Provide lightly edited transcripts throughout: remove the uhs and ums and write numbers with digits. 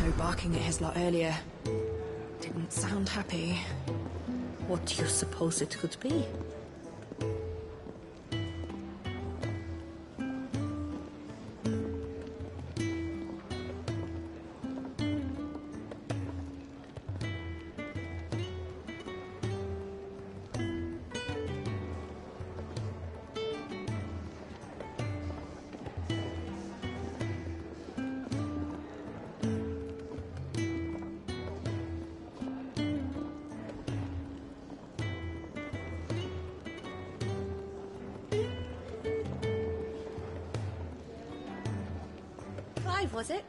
Otto barking at his lot earlier. Didn't sound happy. What do you suppose it could be? Was it?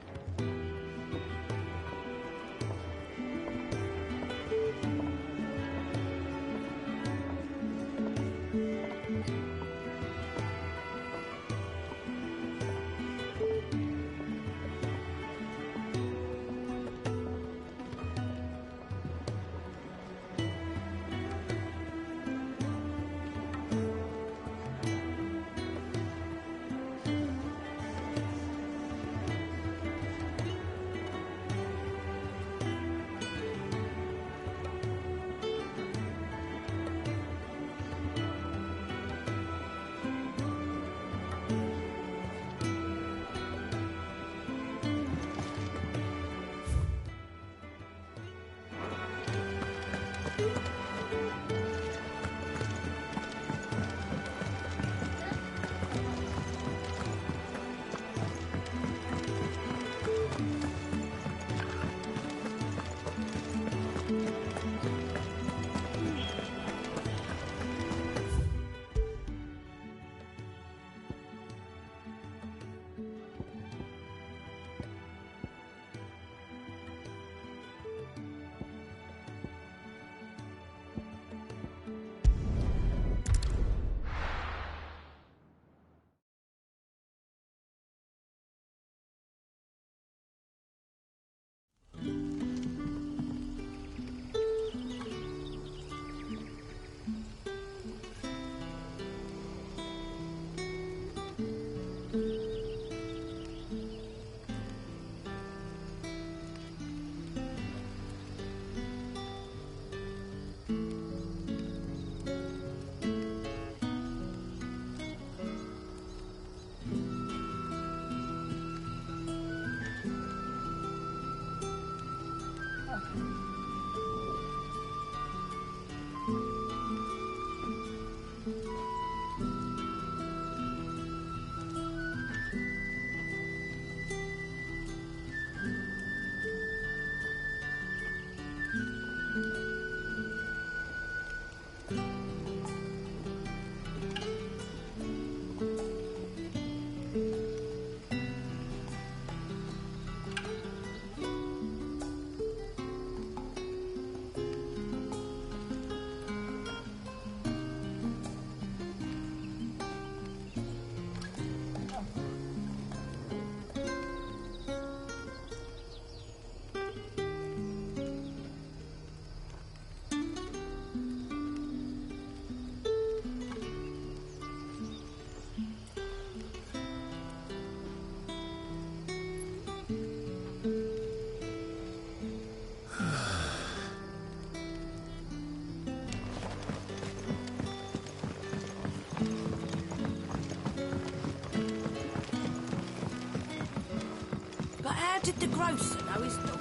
Did the grocer know his dog?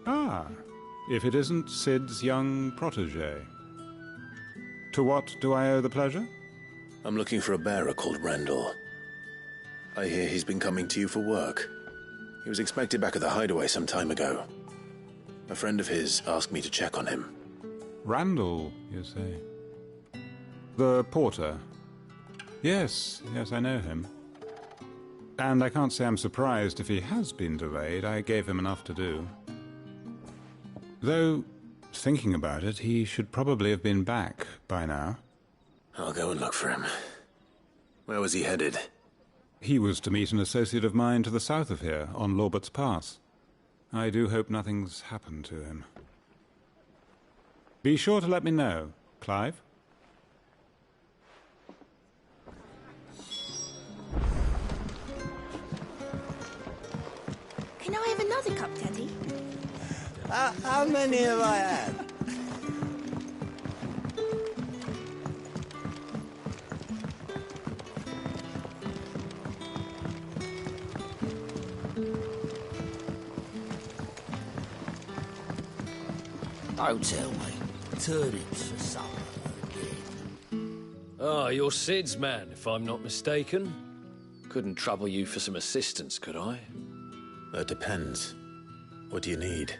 Ah, if it isn't Sid's young protege. To what do I owe the pleasure? I'm looking for a bearer called Randall. I hear he's been coming to you for work. He was expected back at the hideaway some time ago. A friend of his asked me to check on him. Randall, you say? The porter? Yes, I know him. And I can't say I'm surprised if he has been delayed. I gave him enough to do. Though, thinking about it, he should probably have been back by now. I'll go and look for him. Where was he headed? He was to meet an associate of mine to the south of here, on Lorbert's Pass. I do hope nothing's happened to him. Be sure to let me know, Clive. Here's a cup, Teddy. How many have I had? Don't tell me. Turnips for supper again. Ah, you're Sid's man, if I'm not mistaken. Couldn't trouble you for some assistance, could I? That depends. What do you need?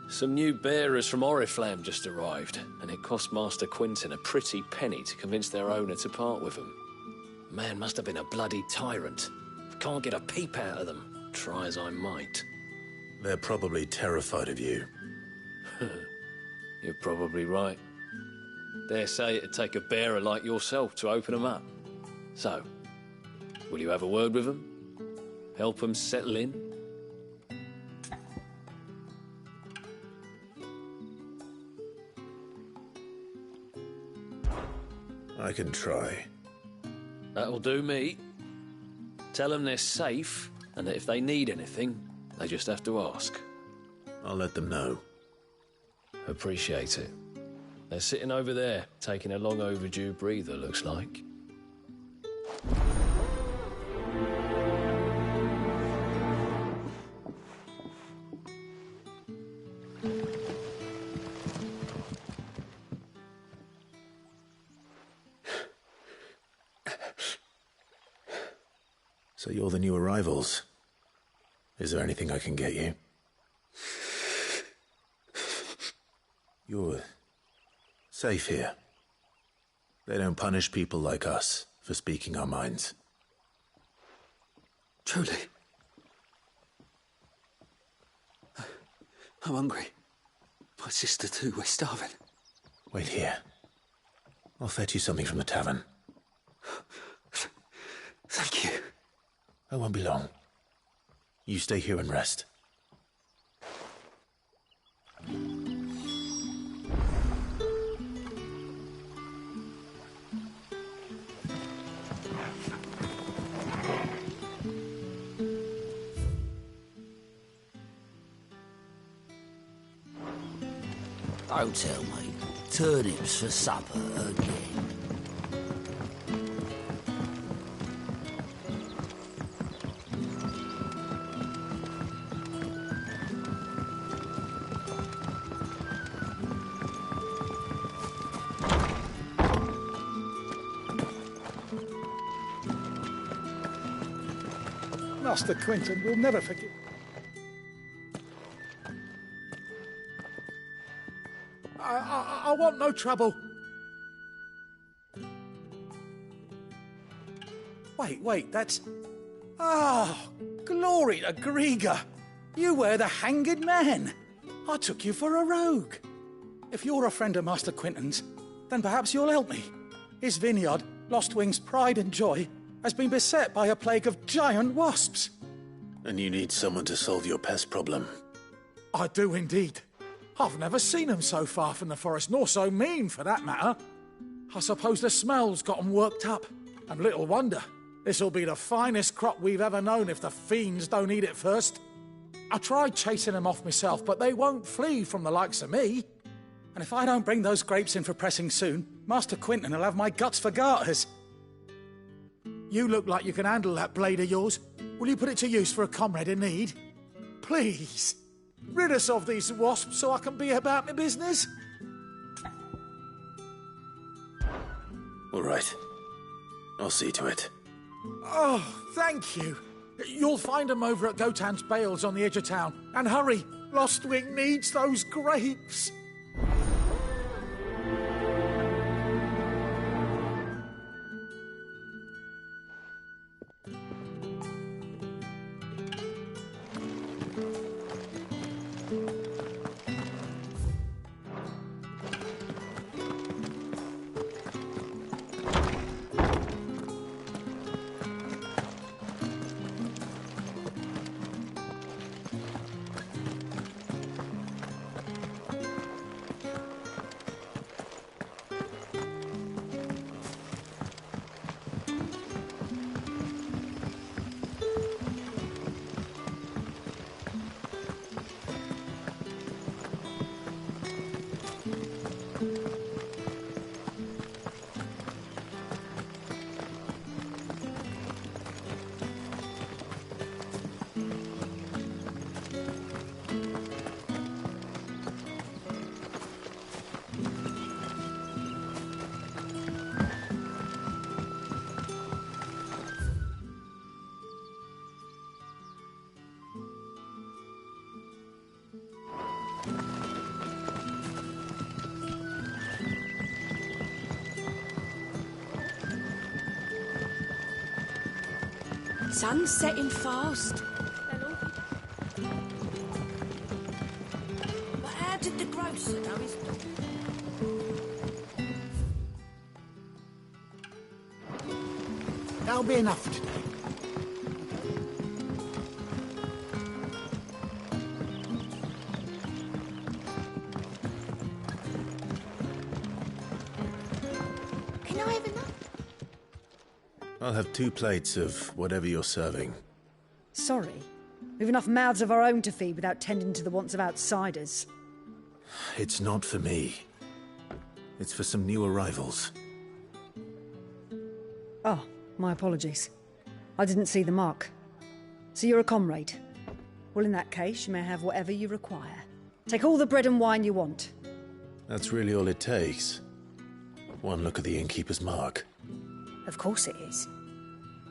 Some new bearers from Oriflamme just arrived, and it cost Master Quinton a pretty penny to convince their owner to part with them. Man must have been a bloody tyrant. Can't get a peep out of them, try as I might. They're probably terrified of you. You're probably right. Dare say it'd take a bearer like yourself to open them up. So, will you have a word with them? Help them settle in? I can try. That'll do me. Tell them they're safe, and that if they need anything, they just have to ask. I'll let them know. Appreciate it. They're sitting over there, taking a long overdue breather, looks like. So you're the new arrivals. Is there anything I can get you? You're safe here. They don't punish people like us for speaking our minds. Truly. I'm hungry. My sister too, we're starving. Wait here. I'll fetch you something from the tavern. Thank you. I won't be long. You stay here and rest. Don't tell me. Turnips for supper again. Master Quinton will never forgive. I want no trouble. Wait, that's... Ah, glory to Grieger. You were the hanged man. I took you for a rogue. If you're a friend of Master Quinton's, then perhaps you'll help me. His vineyard, Lostwing's pride and joy, has been beset by a plague of giant wasps. And you need someone to solve your pest problem. I do indeed. I've never seen them so far from the forest, nor so mean, for that matter. I suppose the smell's got 'em worked up. And little wonder. This'll be the finest crop we've ever known if the fiends don't eat it first. I tried chasing them off myself, but they won't flee from the likes of me. And if I don't bring those grapes in for pressing soon, Master Quinton will have my guts for garters. You look like you can handle that blade of yours. Will you put it to use for a comrade in need? Please. Rid us of these wasps so I can be about my business. All right. I'll see to it. Oh, thank you. You'll find them over at Gotan's Bales on the edge of town. And hurry, Lostwing needs those grapes. Sun's setting fast. But how did the grocer know his dog? That'll be enough for today. Can I have enough? I'll have 2 plates of whatever you're serving. Sorry. We've enough mouths of our own to feed without tending to the wants of outsiders. It's not for me. It's for some new arrivals. Oh, my apologies. I didn't see the mark. So you're a comrade? Well, in that case, you may have whatever you require. Take all the bread and wine you want. That's really all it takes. One look at the innkeeper's mark. Of course it is.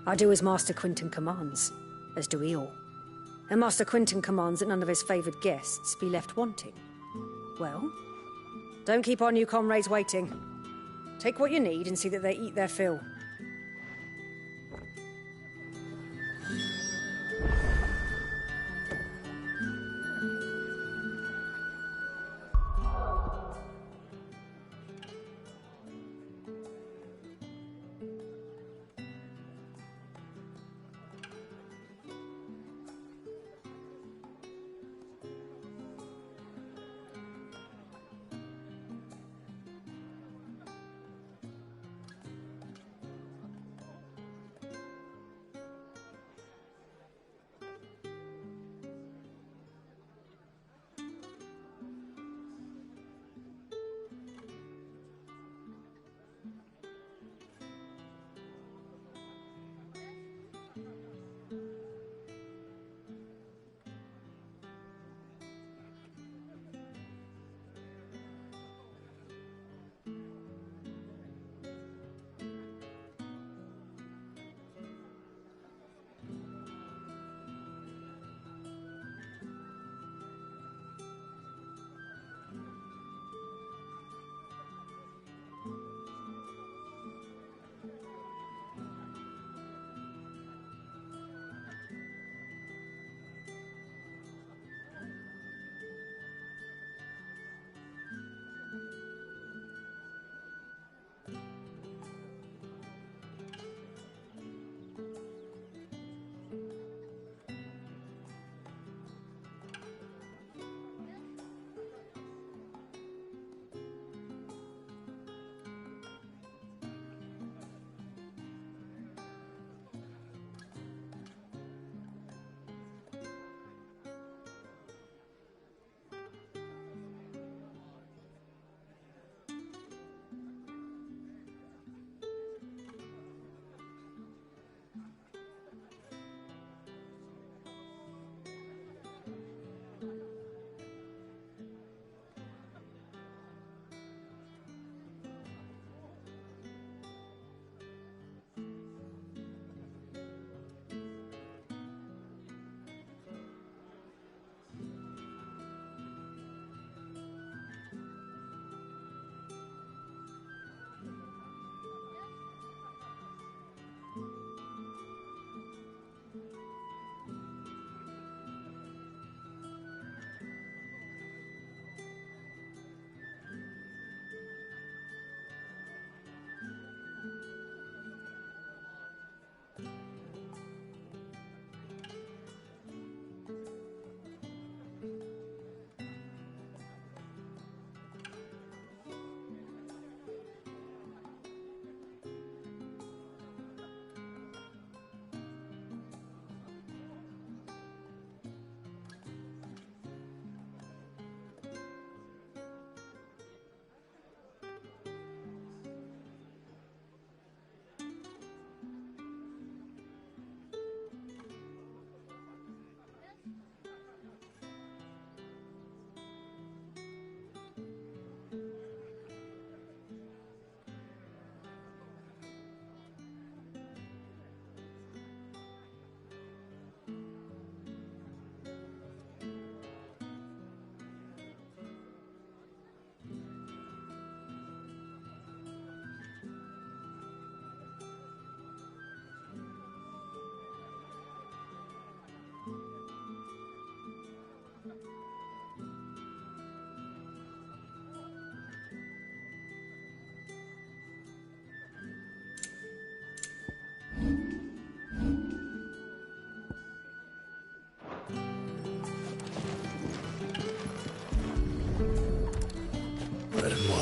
I do as Master Quinton commands, as do we all. And Master Quinton commands that none of his favoured guests be left wanting. Well, don't keep our new comrades waiting. Take what you need and see that they eat their fill.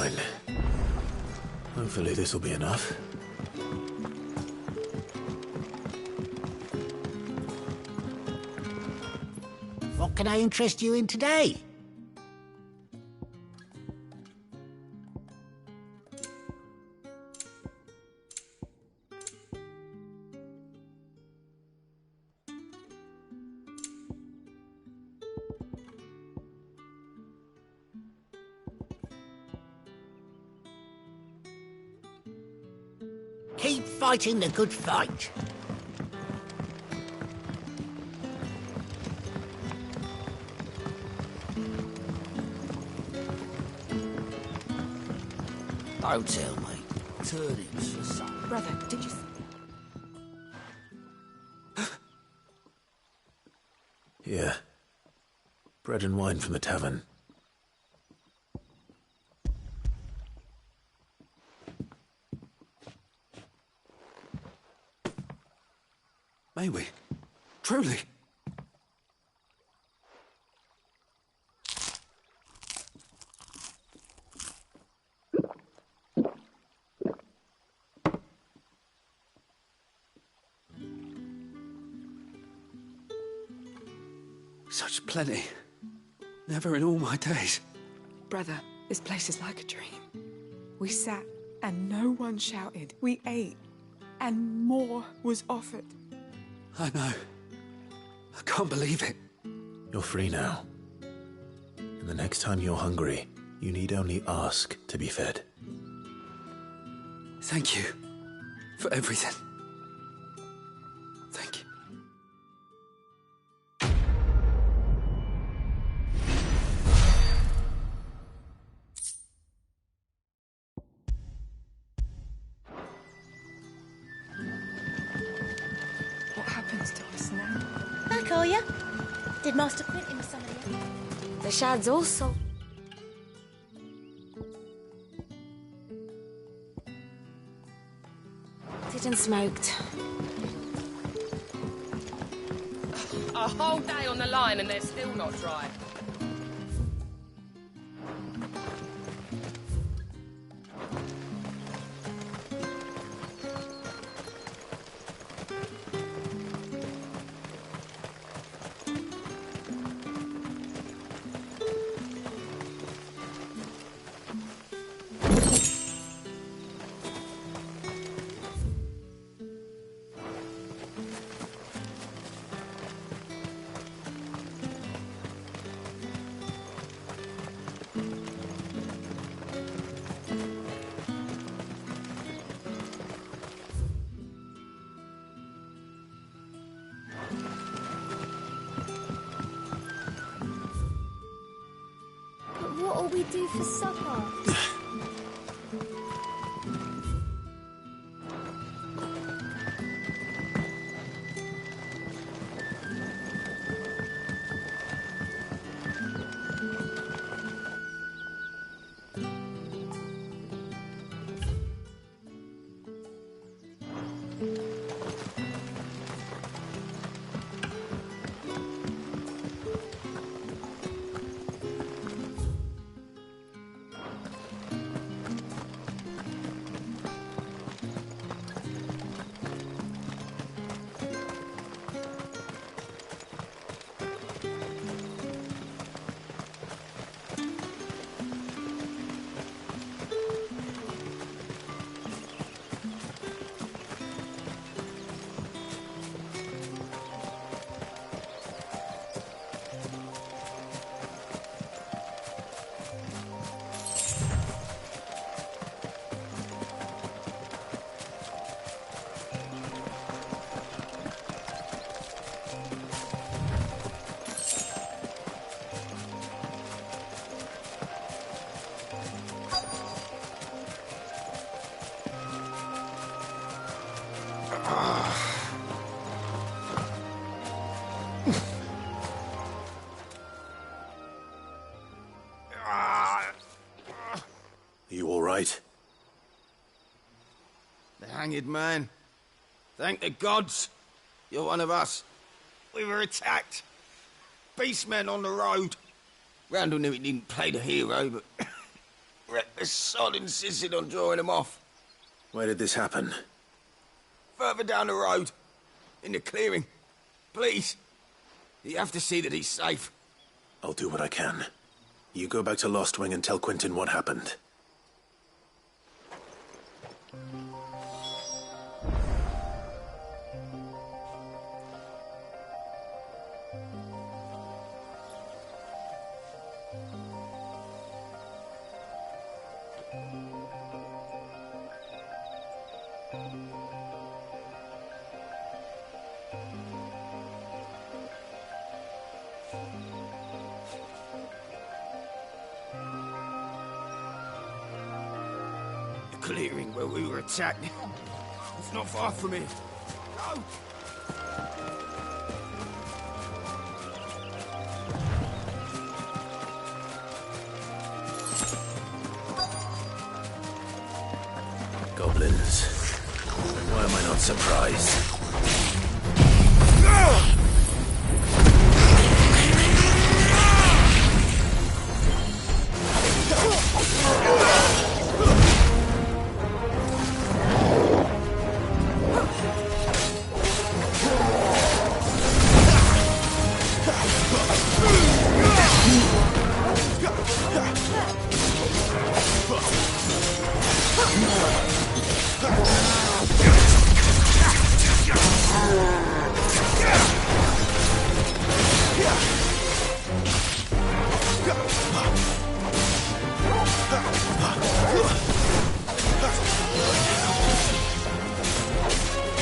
fine. Hopefully this'll be enough. What can I interest you in today? Keep fighting the good fight. Don't tell me. Turnips for supper. Brother, did you... Yeah. Bread and wine from the tavern. May we? Truly? Such plenty. Never in all my days. Brother, this place is like a dream. We sat and no one shouted. We ate and more was offered. I know. I can't believe it. You're free now. And the next time you're hungry, you need only ask to be fed. Thank you for everything. Thank you. What happens to us now? Back, are ya? Did Master Quentin summon you? The Shads also. Didn't smoked. A whole day on the line and they're still not dry. But what'll we do for supper? Are you all right? The hanged man. Thank the gods. You're one of us. We were attacked. Beastmen on the road. Randall knew he didn't play the hero, but reckless sod insisted on drawing him off. Where did this happen? Further down the road. In the clearing. Please. You have to see that he's safe. I'll do what I can. You go back to Lost Wing and tell Quentin what happened. Clearing where we were attacked. It's not far from here. Go! Goblins. Why am I not surprised?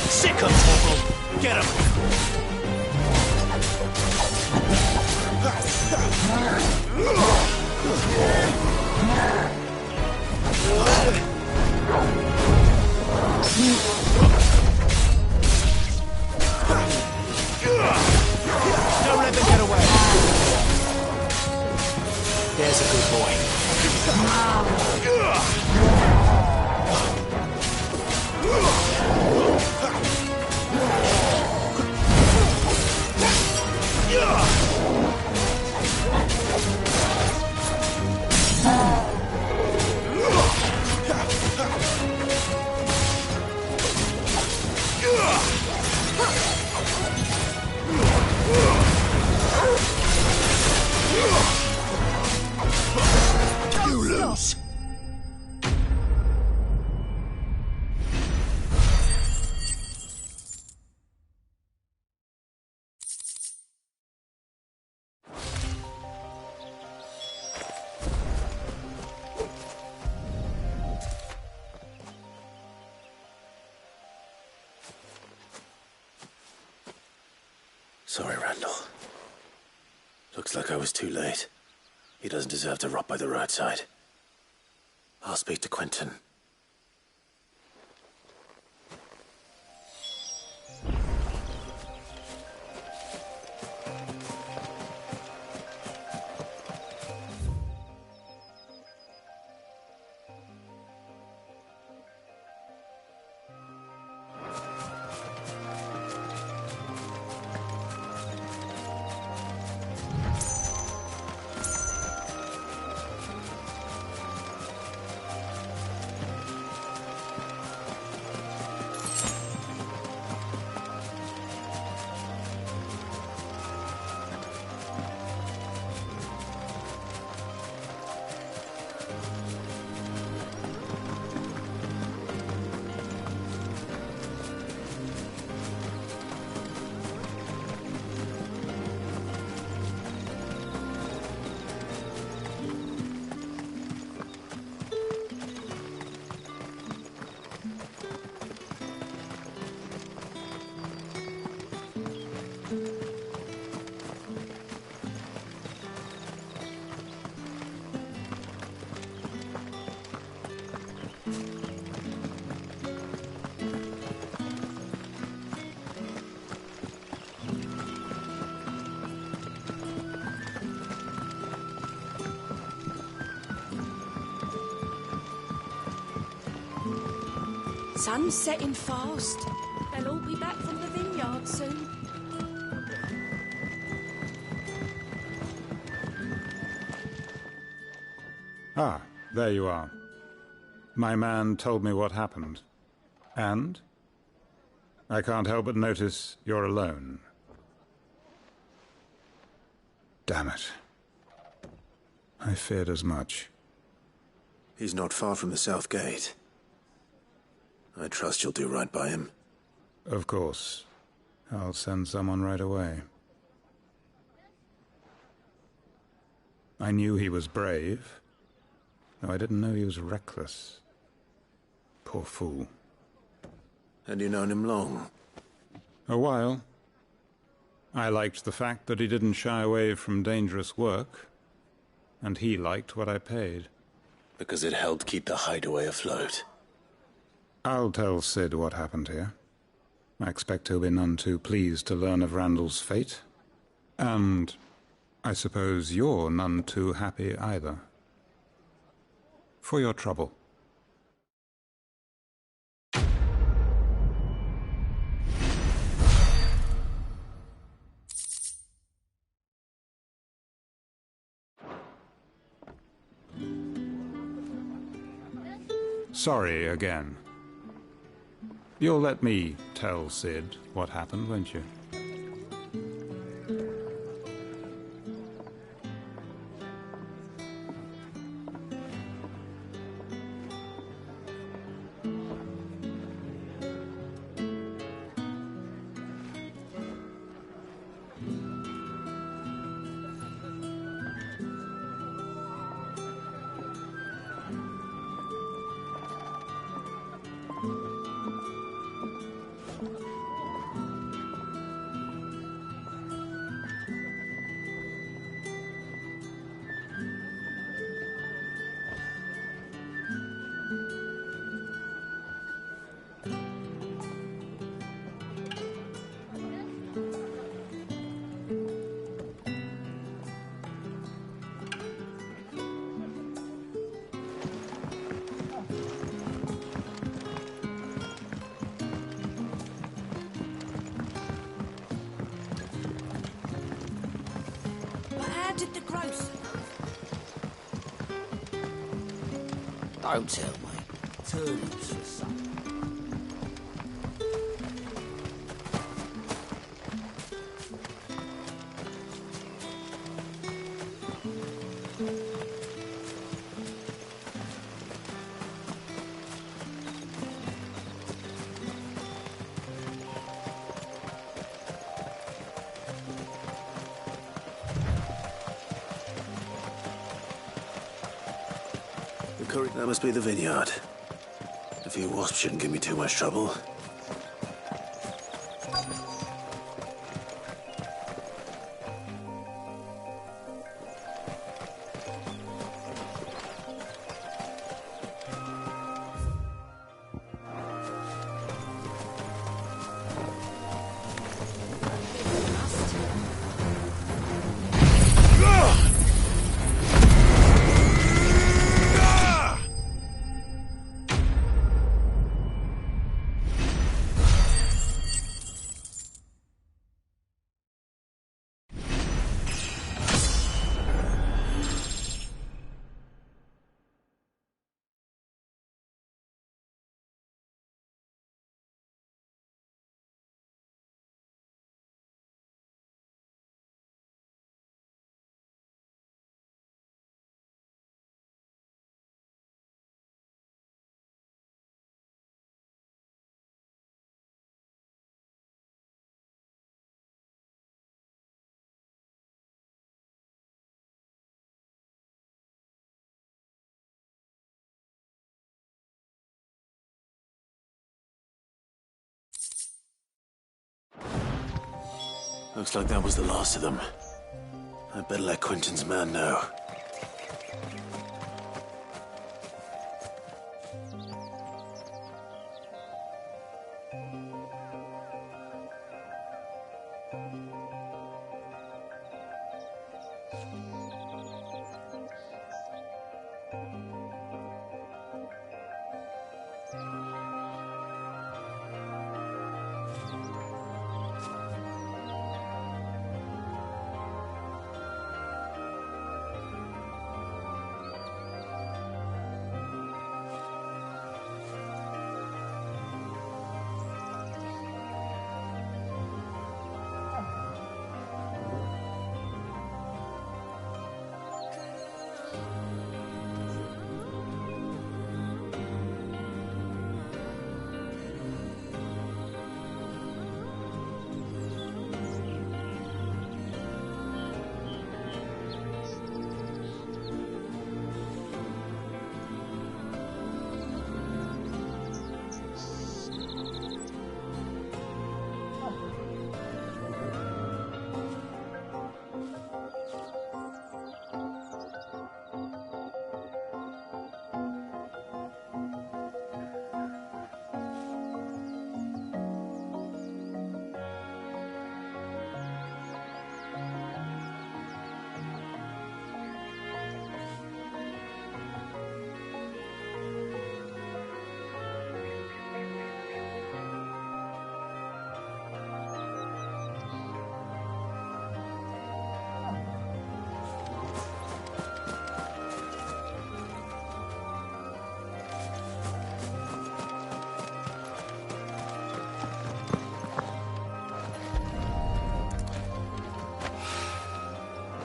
Sick of Torgal! Get him! Don't let them get away! There's a good boy. You lose! Sorry, Randall. Looks like I was too late. He doesn't deserve to rot by the roadside. I'll speak to Quentin. Sun's setting fast. They'll all be back from the vineyard soon. Ah, There you are. My man told me what happened. And? I can't help but notice you're alone. Damn it. I feared as much. He's not far from the south gate. I trust you'll do right by him. Of course. I'll send someone right away. I knew he was brave, though I didn't know he was reckless. Poor fool. Had you known him long? A while. I liked the fact that he didn't shy away from dangerous work, and he liked what I paid. Because it helped keep the hideaway afloat. I'll tell Sid what happened here. I expect he'll be none too pleased to learn of Randall's fate. And I suppose you're none too happy either. For your trouble. Sorry again. You'll let me tell Sid what happened, won't you? Did the grocer? Don't tell me. Turnips for supper. That must be the vineyard. A few wasps shouldn't give me too much trouble. Looks like that was the last of them. I'd better let Quentin's man know.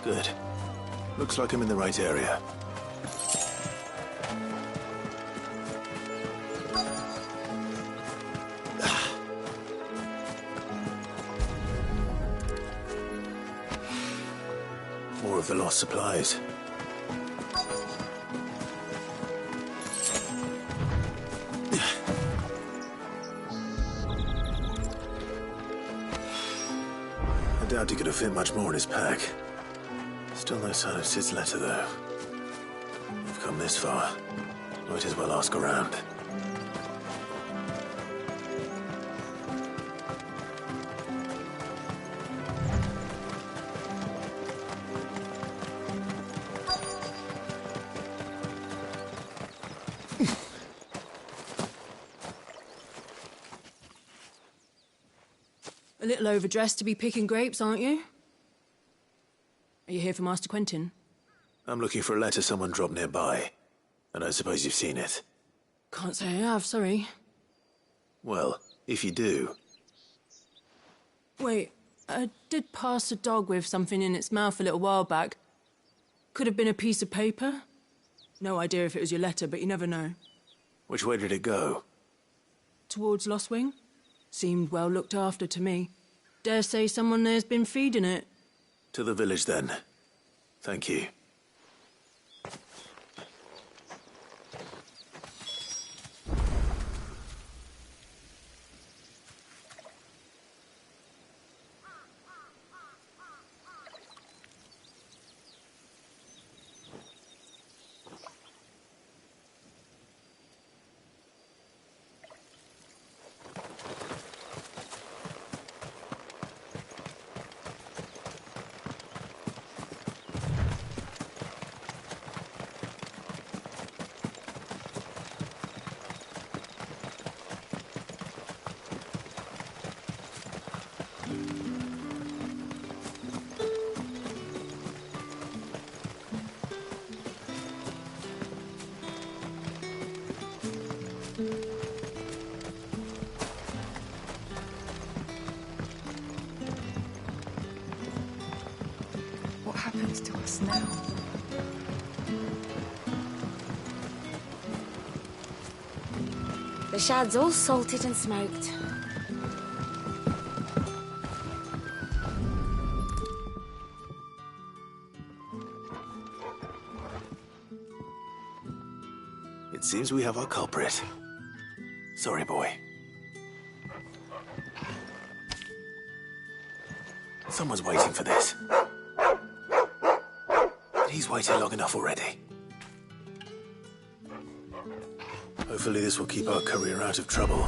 Good. Looks like I'm in the right area. More of the lost supplies. I doubt he could have fit much more in his pack. Still no sign of Sid's letter, though. We've come this far. Might as well ask around. A little overdressed to be picking grapes, aren't you? Are you here for Master Quentin? I'm looking for a letter someone dropped nearby. And I suppose you've seen it. Can't say I have, sorry. Well, if you do... Wait, I did pass a dog with something in its mouth a little while back. Could have been a piece of paper. No idea if it was your letter, but you never know. Which way did it go? Towards Lost Wing? Seemed well looked after to me. Dare say someone there's been feeding it. To the village, then. Thank you. What happens to us now? The shad's all salted and smoked. It seems we have our culprit. Sorry, boy. Someone's waiting for this. He's waited long enough already. Hopefully this will keep our courier out of trouble.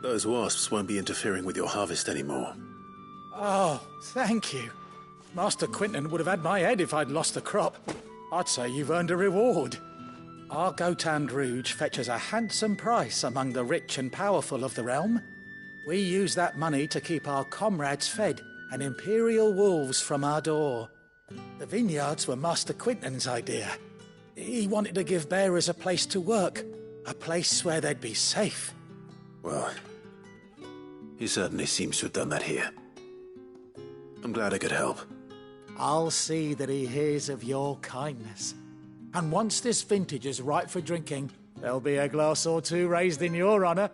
Those wasps won't be interfering with your harvest anymore. Oh, thank you. Master Quinton would have had my head if I'd lost the crop. I'd say you've earned a reward. Our Gotand Rouge fetches a handsome price among the rich and powerful of the realm. We use that money to keep our comrades fed and imperial wolves from our door. The vineyards were Master Quinton's idea. He wanted to give bearers a place to work, a place where they'd be safe. Well, he certainly seems to have done that here. I'm glad I could help. I'll see that he hears of your kindness. And once this vintage is ripe for drinking, there'll be a glass or two raised in your honour.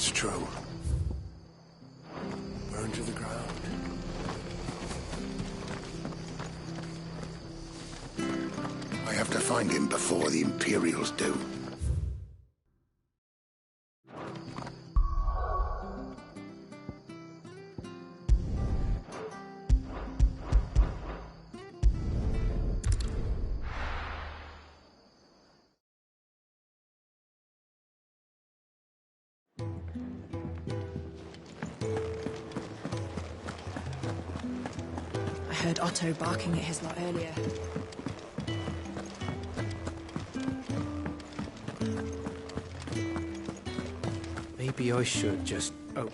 That's true. Burn to the ground. I have to find him before the Imperials do. I heard Otto barking at his lot earlier. Maybe I should just... Oh.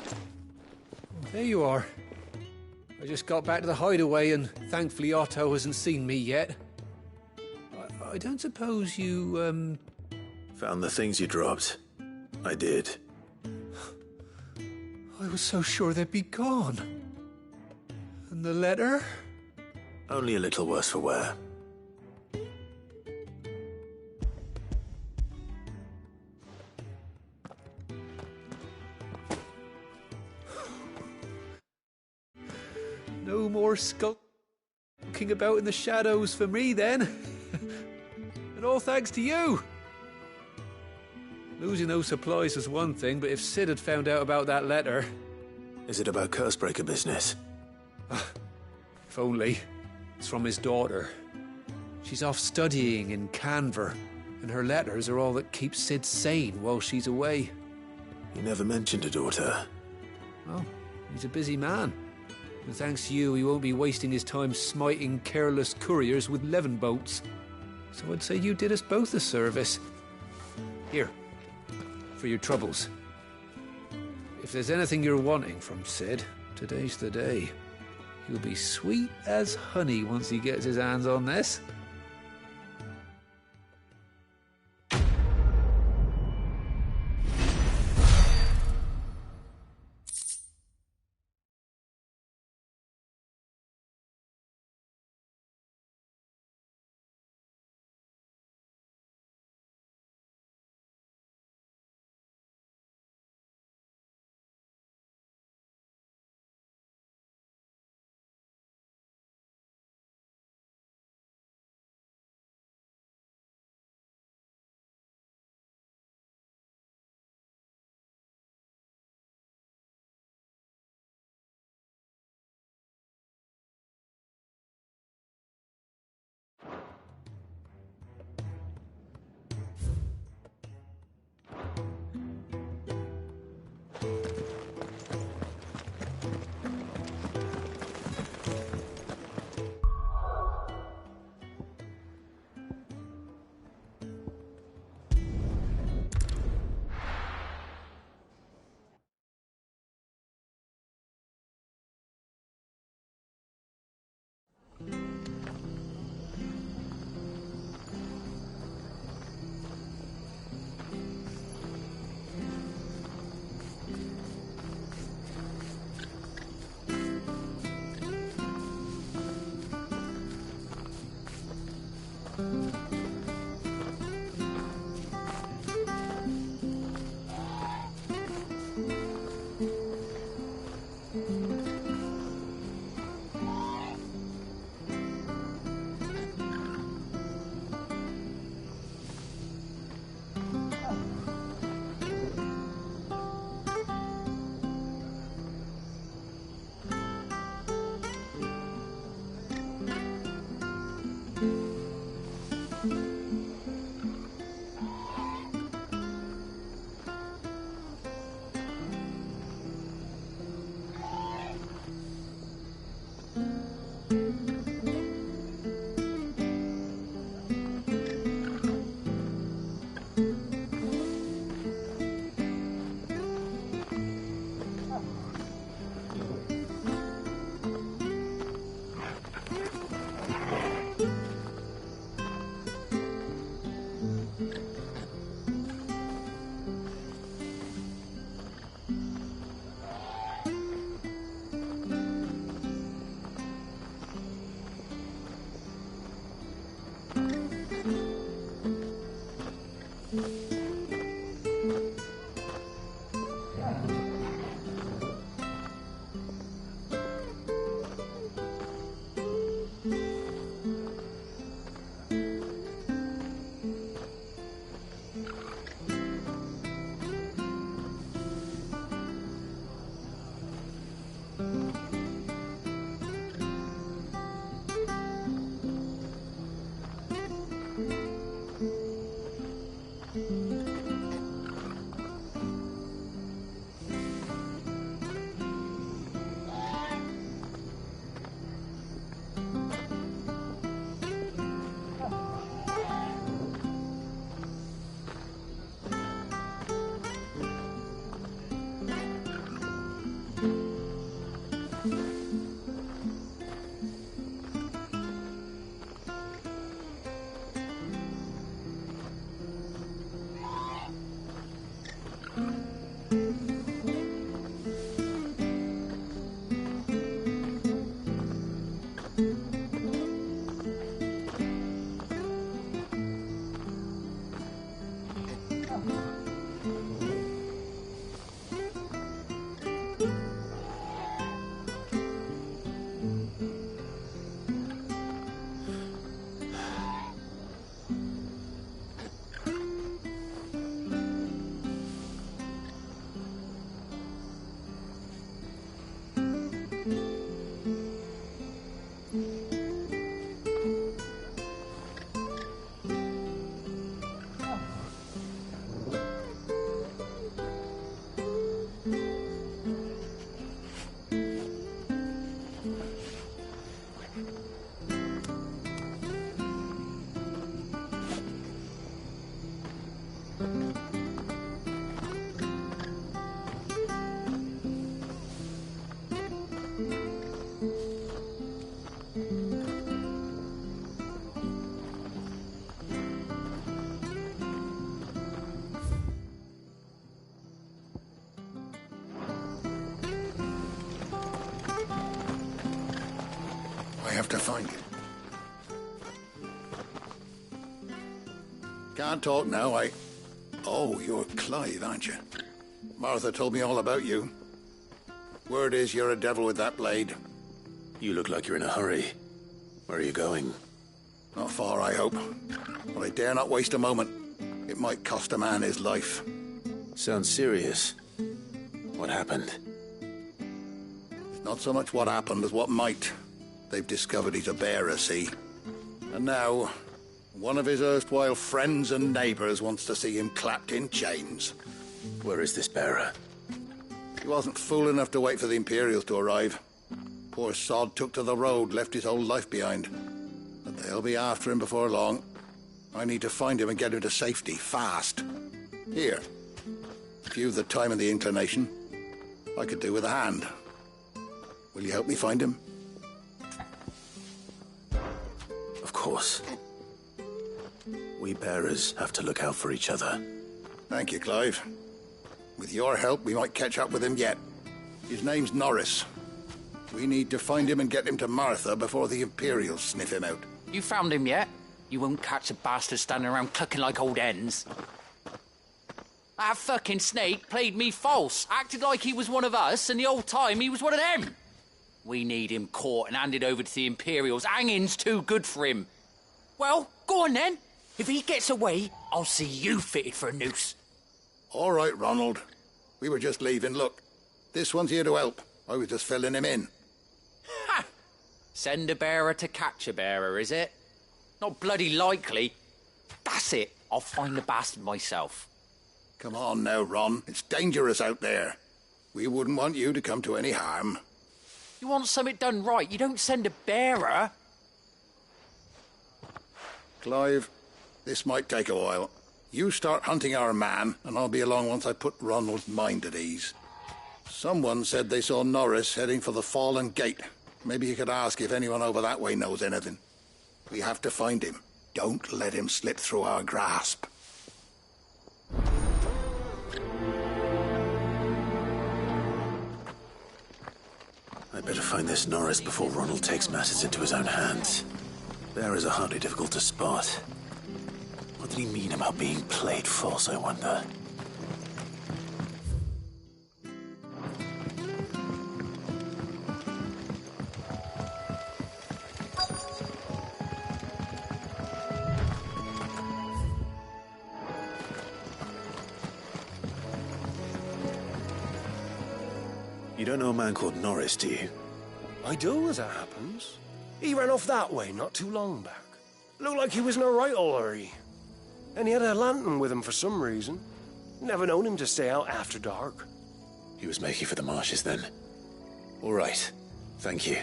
There you are. I just got back to the hideaway and thankfully Otto hasn't seen me yet. I don't suppose you, Found the things you dropped. I did. I was so sure they'd be gone. And the letter? Only a little worse for wear. No more skulking about in the shadows for me, then. And all thanks to you. Losing those supplies was one thing, but if Sid had found out about that letter... Is it about Cursebreaker business? If only. It's from his daughter. She's off studying in Canver, and her letters are all that keeps Sid sane while she's away. You never mentioned a daughter. Well, he's a busy man. And thanks to you, he won't be wasting his time smiting careless couriers with levin boats. So I'd say you did us both a service. Here, for your troubles. If there's anything you're wanting from Sid, today's the day. He'll be sweet as honey once he gets his hands on this. I have to find it. Can't talk now, Oh, you're Clive, aren't you? Martha told me all about you. Word is you're a devil with that blade. You look like you're in a hurry. Where are you going? Not far, I hope. But I dare not waste a moment. It might cost a man his life. Sounds serious. What happened? It's not so much what happened as what might. They've discovered he's a bearer, see? And now, one of his erstwhile friends and neighbours wants to see him clapped in chains. Where is this bearer? He wasn't fool enough to wait for the Imperials to arrive. Poor sod took to the road, left his whole life behind. But they'll be after him before long. I need to find him and get him to safety, fast. Here. If you've the time and the inclination, I could do with a hand. Will you help me find him? Of course. We bearers have to look out for each other. Thank you, Clive. With your help, we might catch up with him yet. His name's Norris. We need to find him and get him to Martha before the Imperials sniff him out. You found him yet? You won't catch a bastard standing around clucking like old hens. That fucking snake played me false, acted like he was one of us, and the whole time he was one of them. We need him caught and handed over to the Imperials. Hanging's too good for him. Well, go on then. If he gets away, I'll see you fitted for a noose. All right, Ronald. We were just leaving. Look, this one's here to help. I was just filling him in. Ha! Send a bearer to catch a bearer, is it? Not bloody likely. That's it. I'll find the bastard myself. Come on now, Ron. It's dangerous out there. We wouldn't want you to come to any harm. You want something done right, you don't send a bearer. Clive, this might take a while. You start hunting our man, and I'll be along once I put Ronald's mind at ease. Someone said they saw Norris heading for the Fallen Gate. Maybe you could ask if anyone over that way knows anything. We have to find him. Don't let him slip through our grasp. I better find this Norris before Ronald takes matters into his own hands. Bearers are hardly difficult to spot. What did he mean about being played false, I wonder? You don't know a man called Norris, do you? I do, as it happens. He ran off that way not too long back. Looked like he was in a right old hurry. And he had a lantern with him for some reason. Never known him to stay out after dark. He was making for the marshes then. All right. Thank you.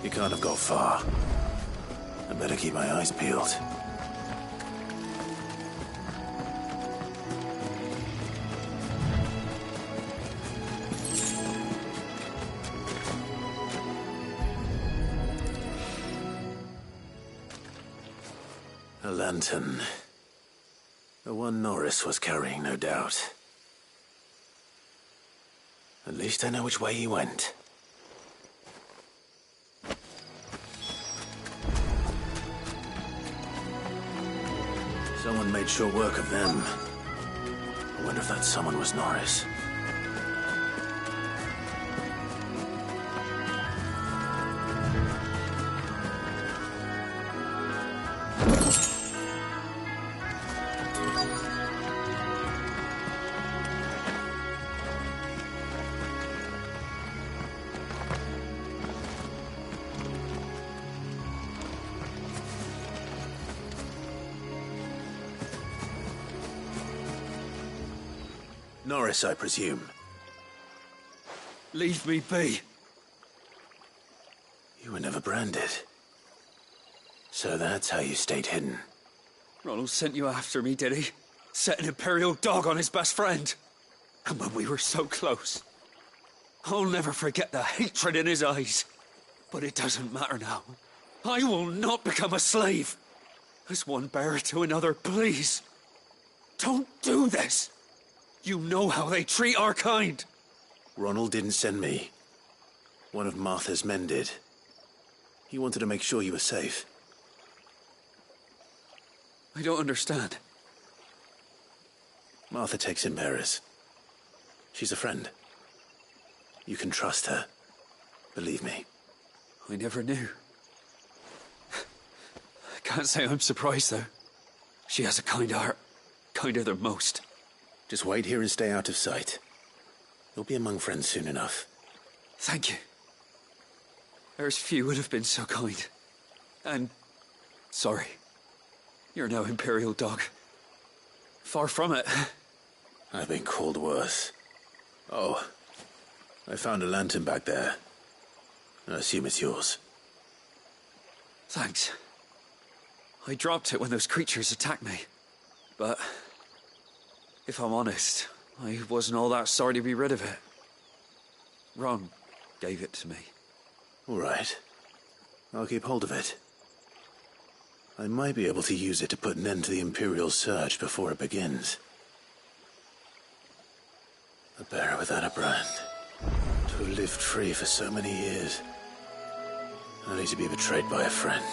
You can't have got far. I better keep my eyes peeled. A lantern. The one Norris was carrying, no doubt. At least I know which way he went. Someone made short work of them. I wonder if that someone was Norris. Norris, I presume. Leave me be. You were never branded. So that's how you stayed hidden. Ronald sent you after me, did he? Set an Imperial dog on his best friend. And when we were so close. I'll never forget the hatred in his eyes. But it doesn't matter now. I will not become a slave. As one bearer to another, please. Don't do this. You know how they treat our kind. Ronald didn't send me. One of Martha's men did. He wanted to make sure you were safe. I don't understand. Martha takes in bearers. She's a friend. You can trust her. Believe me. I never knew. I can't say I'm surprised, though. She has a kind heart. Kinder than most. Just wait here and stay out of sight. You'll be among friends soon enough. Thank you. There's few would have been so kind. And... sorry. You're no Imperial dog. Far from it. I've been called worse. Oh. I found a lantern back there. I assume it's yours. Thanks. I dropped it when those creatures attacked me. But... if I'm honest, I wasn't all that sorry to be rid of it. Ron gave it to me. All right. I'll keep hold of it. I might be able to use it to put an end to the Imperial surge before it begins. A bearer without a brand. To have lived free for so many years. Only to be betrayed by a friend.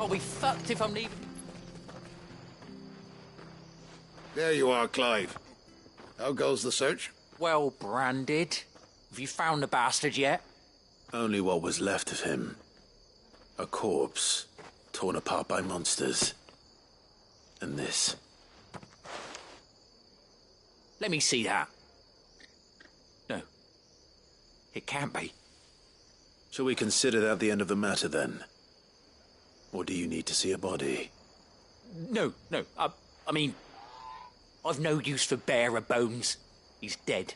I'll be fucked if I'm leaving. There you are, Clive. How goes the search? Well branded. Have you found the bastard yet? Only what was left of him. A corpse, torn apart by monsters. And this. Let me see that. No. It can't be. Shall we consider that the end of the matter, then? Or do you need to see a body? No. I mean, I've no use for bearer bones. He's dead.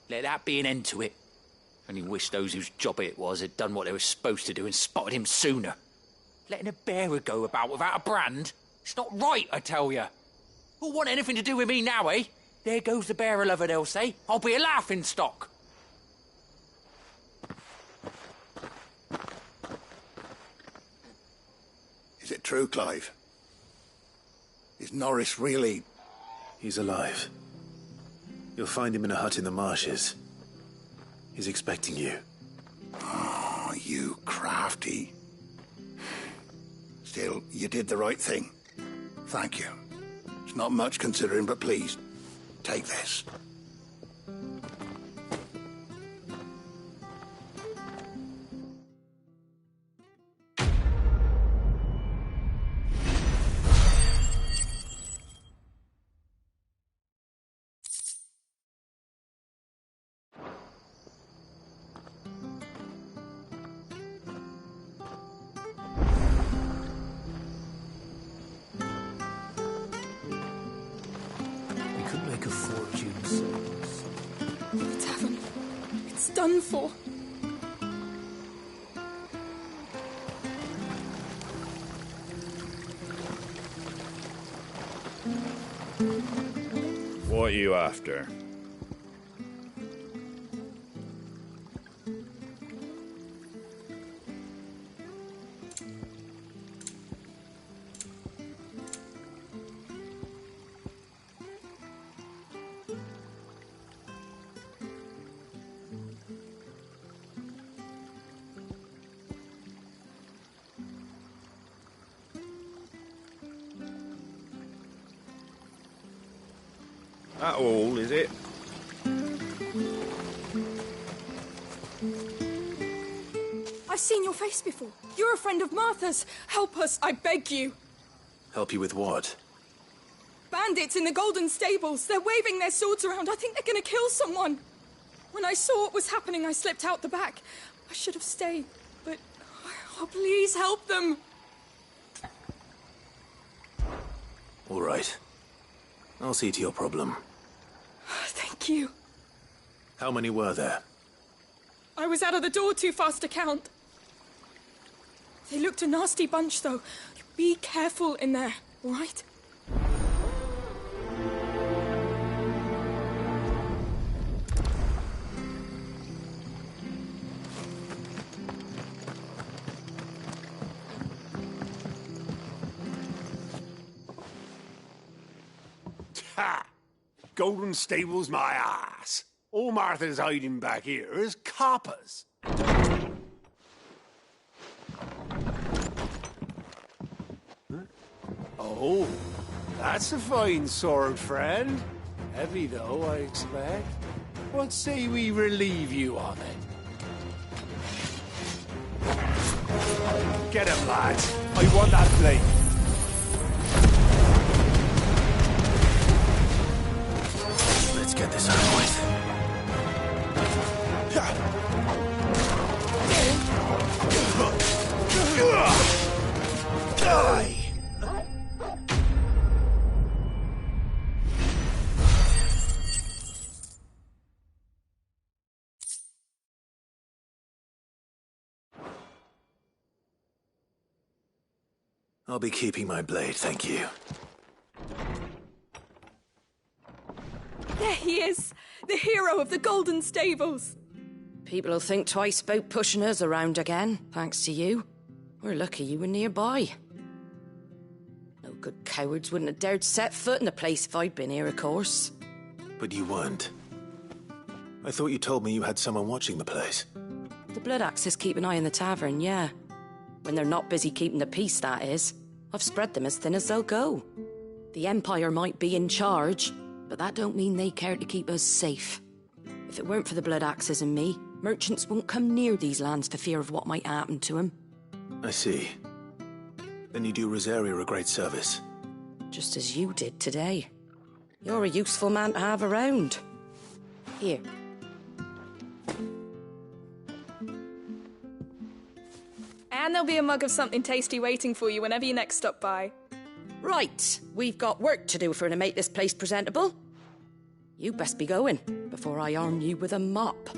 Let that be an end to it. Only wish those whose job it was had done what they were supposed to do and spotted him sooner. Letting a bearer go about without a brand? It's not right, I tell you. Who'll want anything to do with me now, eh? There goes the bearer lover, they'll say. I'll be a laughing stock. Is it true, Clive? Is Norris really... He's alive. You'll find him in a hut in the marshes. He's expecting you. Oh, you crafty. Still, you did the right thing. Thank you. It's not much considering, but please, take this. Done for. What are you after? That all, is it? I've seen your face before. You're a friend of Martha's. Help us, I beg you. Help you with what? Bandits in the Golden Stables. They're waving their swords around. I think they're going to kill someone. When I saw what was happening, I slipped out the back. I should have stayed, but... Oh, please help them. All right. I'll see to your problem. Thank you. How many were there? I was out of the door too fast to count. They looked a nasty bunch, though. Be careful in there, all right? Ha! Golden Stables my ass. All Martha's hiding back here is coppers. Oh, that's a fine sword, friend. Heavy, though, I expect. What say we relieve you of it? Get him, lads. I want that blade. Let's get this over with. Die! I'll be keeping my blade, thank you. There he is, the hero of the Golden Stables. People will think twice about pushing us around again, thanks to you. We're lucky you were nearby. No good cowards wouldn't have dared set foot in the place if I'd been here, of course. But you weren't. I thought you told me you had someone watching the place. The Blood Axes keep an eye on the tavern, yeah. When they're not busy keeping the peace, that is. I've spread them as thin as they'll go. The Empire might be in charge, but that don't mean they care to keep us safe. If it weren't for the blood axes and me, merchants won't come near these lands for fear of what might happen to them. I see. Then you do Rosaria a great service. Just as you did today. You're a useful man to have around. Here. And there'll be a mug of something tasty waiting for you whenever you next stop by. Right, we've got work to do for to make this place presentable. You best be going, before I arm you with a mop.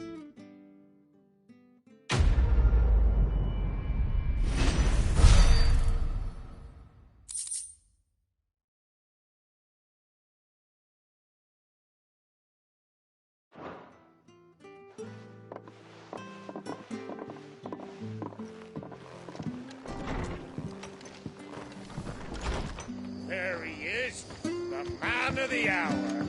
There he is, the man of the hour.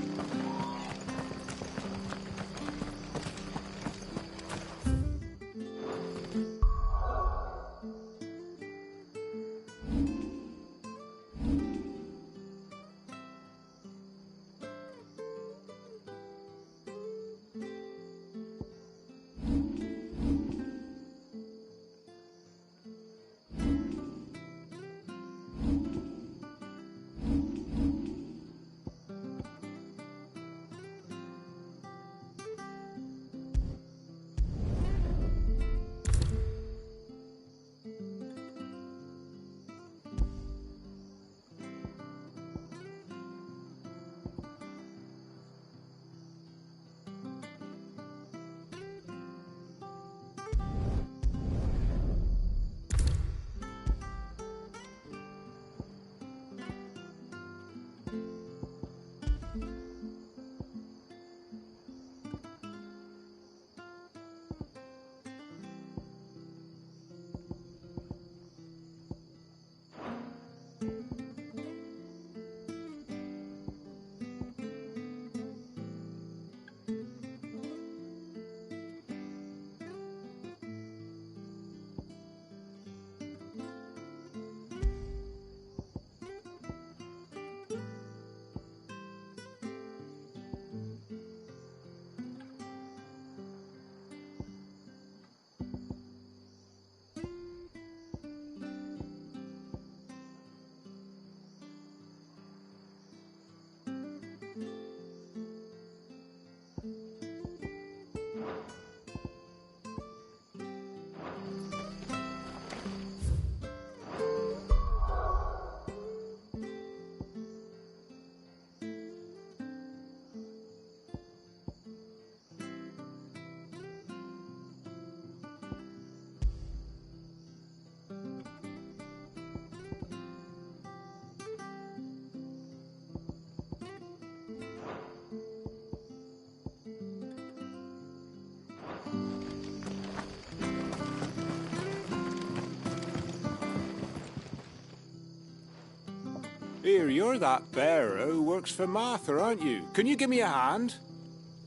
Here, you're that bearer who works for Martha, aren't you? Can you give me a hand?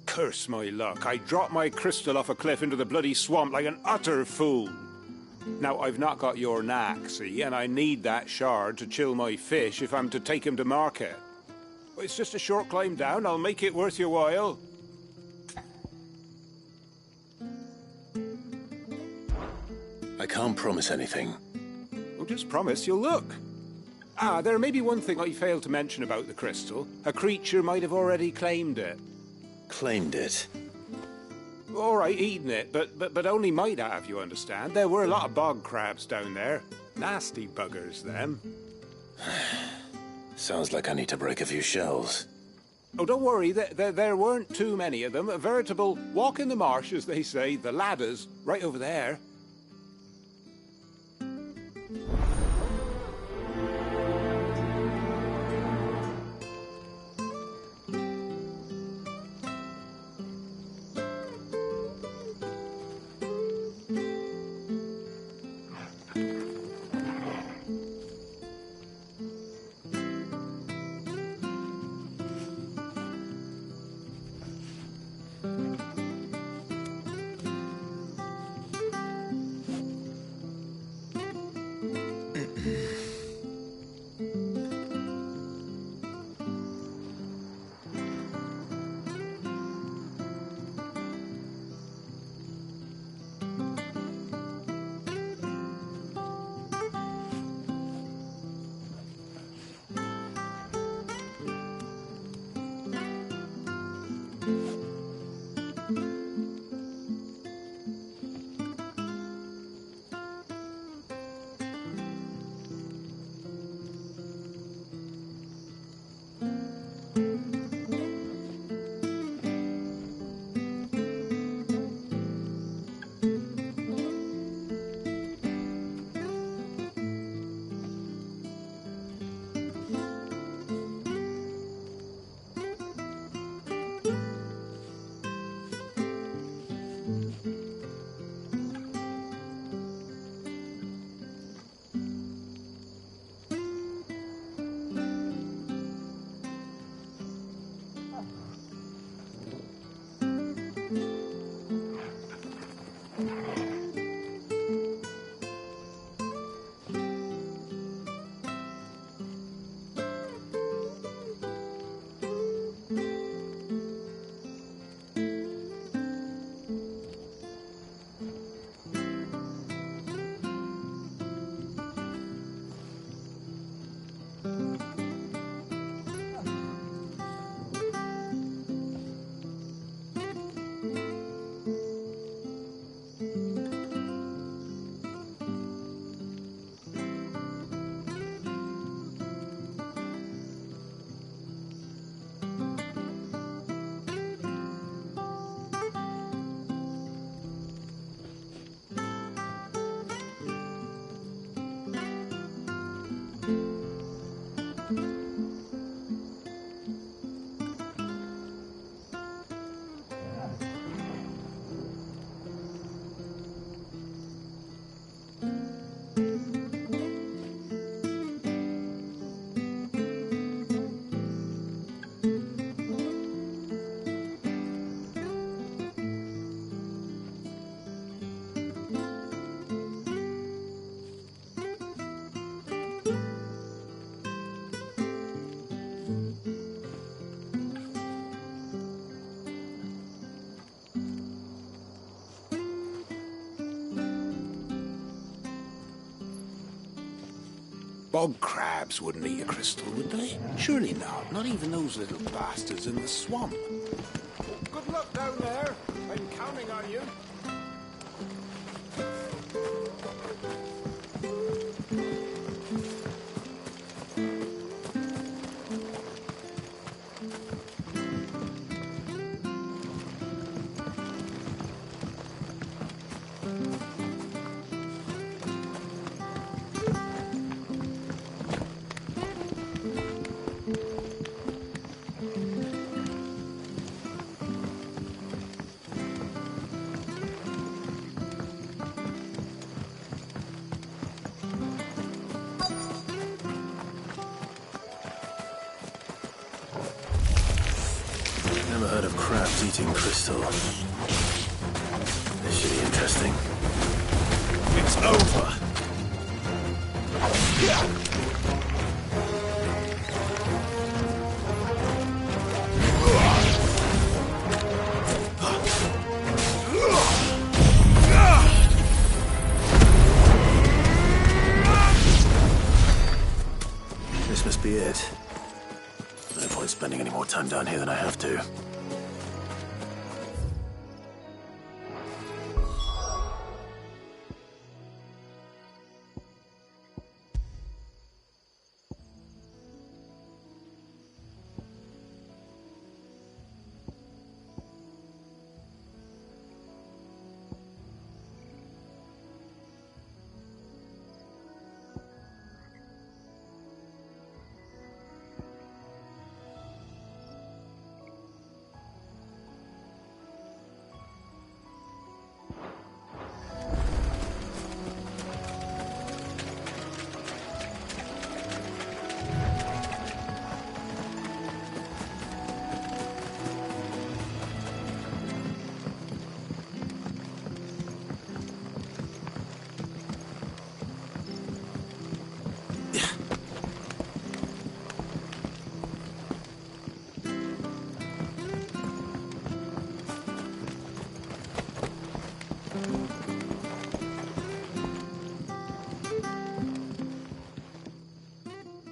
Curse my luck, I dropped my crystal off a cliff into the bloody swamp like an utter fool. Now, I've not got your knack, see, and I need that shard to chill my fish if I'm to take him to market. It's just a short climb down, I'll make it worth your while. I can't promise anything. Well, just promise you'll look. Ah, there may be one thing I failed to mention about the crystal. A creature might have already claimed it. Claimed it? All right, eaten it, but only might have, you understand. There were a lot of bog crabs down there. Nasty buggers, them. Sounds like I need to break a few shells. Oh, don't worry, there weren't too many of them. A veritable walk in the marsh, as they say, the ladders, right over there. Bog crabs wouldn't eat a crystal, would they? Surely not. Not even those little bastards in the swamp. Good luck down there. I'm counting on you. Never heard of crabs eating crystal. This should be interesting. It's over. This must be it. No point spending any more time down here than I have to.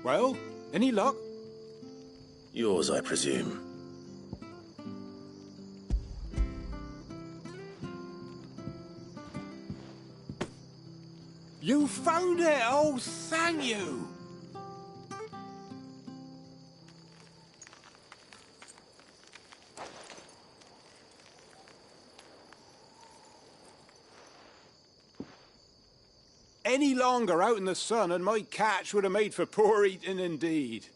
Well, any luck? Yours, I presume. You found it! Oh, thank you! Any longer out in the sun and my catch would have made for poor eating indeed.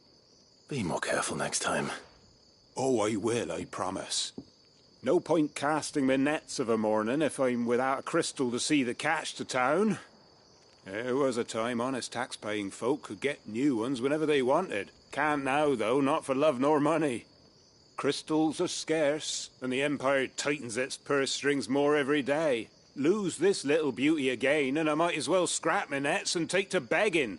Be more careful next time. Oh, I will, I promise. No point casting my nets of a morning if I'm without a crystal to see the catch to town. There was a time honest tax-paying folk could get new ones whenever they wanted. Can't now, though, not for love nor money. Crystals are scarce, and the Empire tightens its purse strings more every day. Lose this little beauty again, and I might as well scrap my nets and take to begging.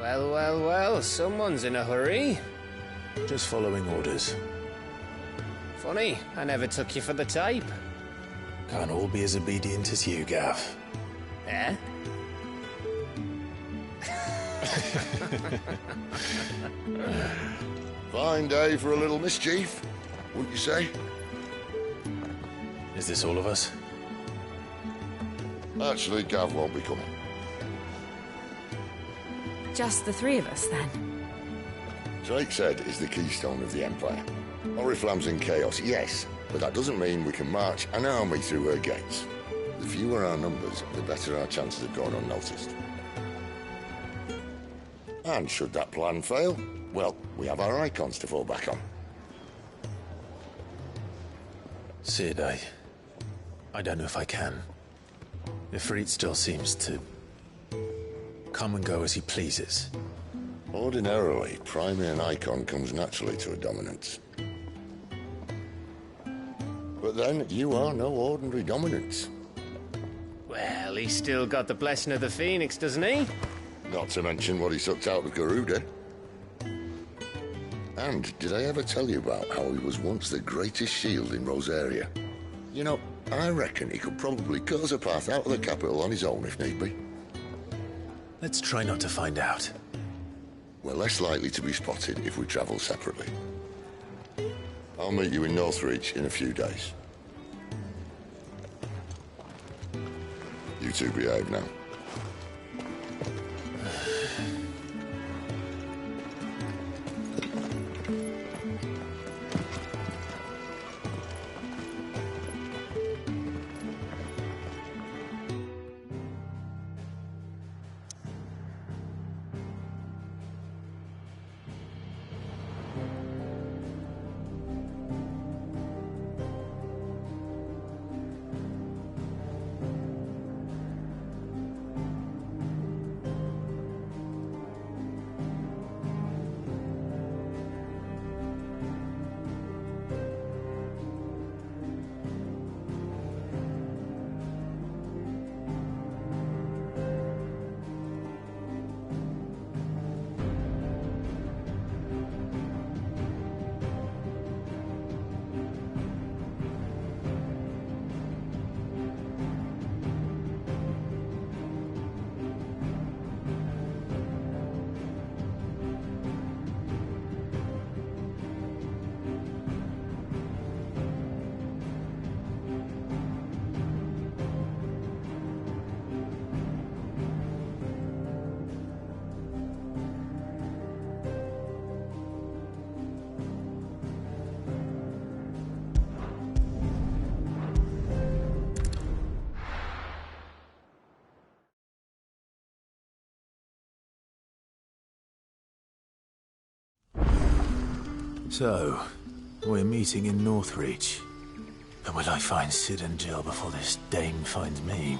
Well, well, well, someone's in a hurry. Just following orders. Funny, I never took you for the type. Can't all be as obedient as you, Gav. Eh? Fine day for a little mischief, wouldn't you say? Is this all of us? Actually, Gav won't be coming. Just the three of us, then? Drake's Head is the keystone of the Empire. Oriflamme's in chaos, yes, but that doesn't mean we can march an army through her gates. The fewer our numbers, the better our chances of going unnoticed. And should that plan fail, well, we have our icons to fall back on. Sid, I don't know if I can. Ifrit still seems to come and go as he pleases. Ordinarily, priming an icon comes naturally to a dominance. But then, you are no ordinary dominance. Well, he's still got the blessing of the Phoenix, doesn't he? Not to mention what he sucked out of Garuda. And did I ever tell you about how he was once the greatest shield in Rosaria? You know, I reckon he could probably cut us a path out of the capital on his own if need be. Let's try not to find out. We're less likely to be spotted if we travel separately. I'll meet you in Northreach in a few days. You two behave now. So, we're meeting in Northreach. But will I find Sid and Jill before this dame finds me?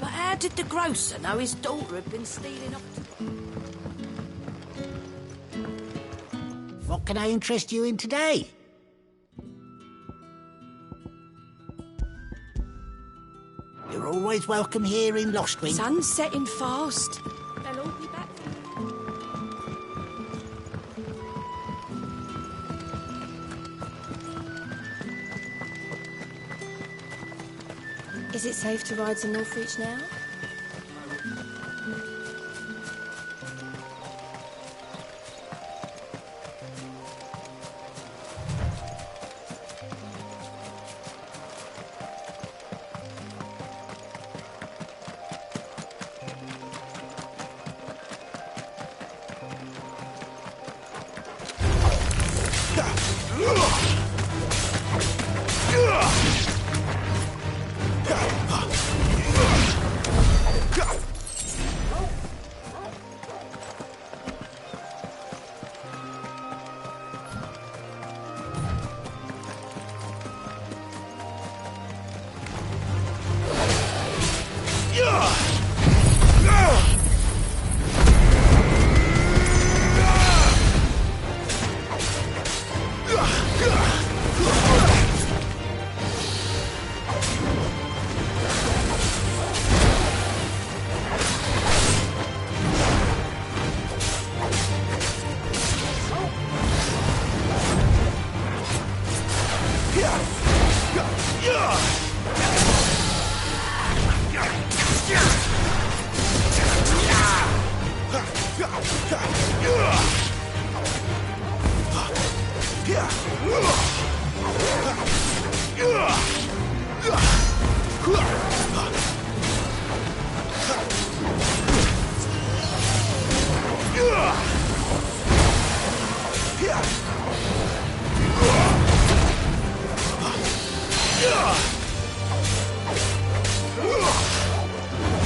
But how did the grocer know his daughter had been stealing off to... What can I interest you in today? You're always welcome here in Lostwing. Sun's setting fast. They'll all be back. Is it safe to ride to Northreach now? Ugh!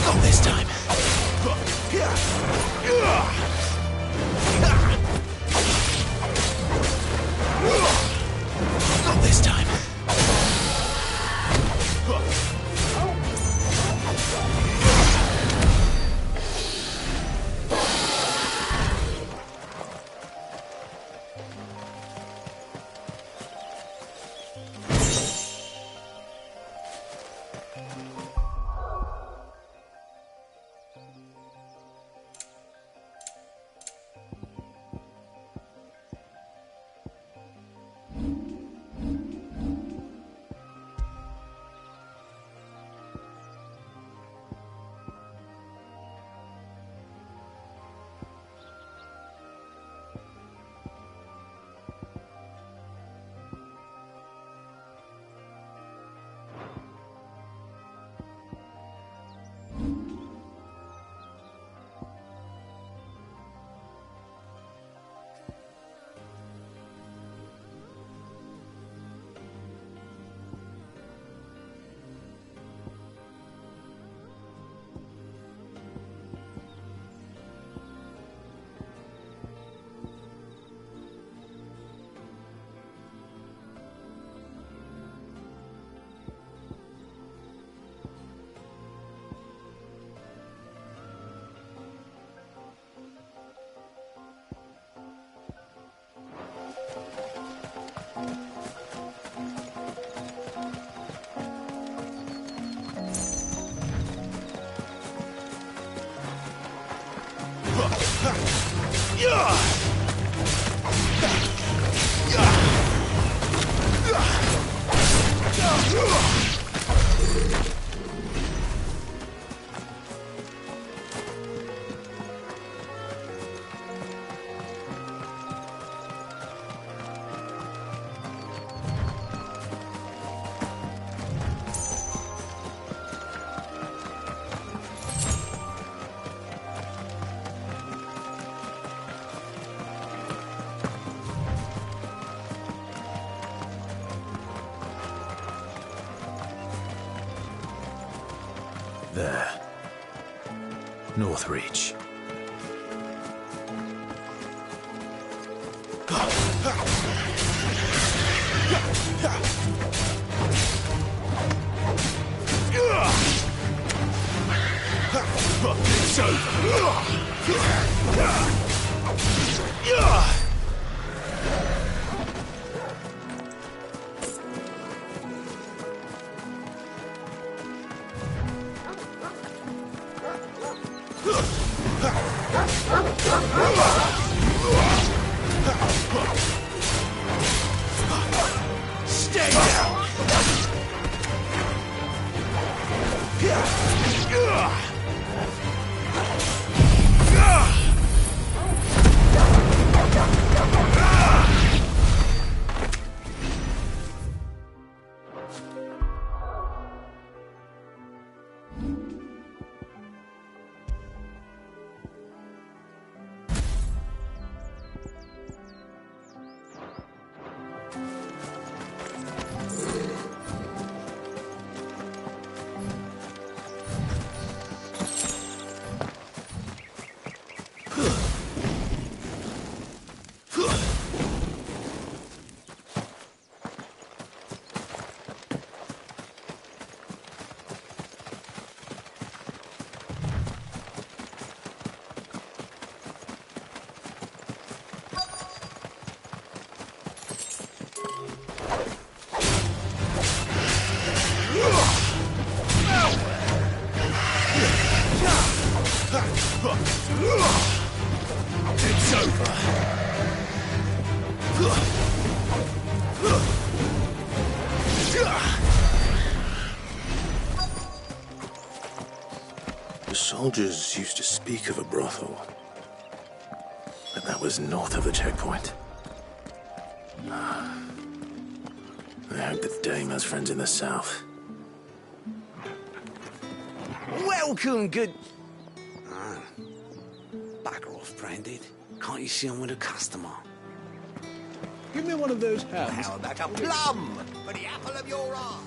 Not this time. Not this time. There. Northreach. It's over. Stay down! It's over. The soldiers used to speak of a brothel, but that was north of the checkpoint. I hope the Dame has friends in the south. Welcome, good... Bugger off, Branded. Can't you see I'm with a customer? Give me one of those hands. How about a plum for the apple of your eye?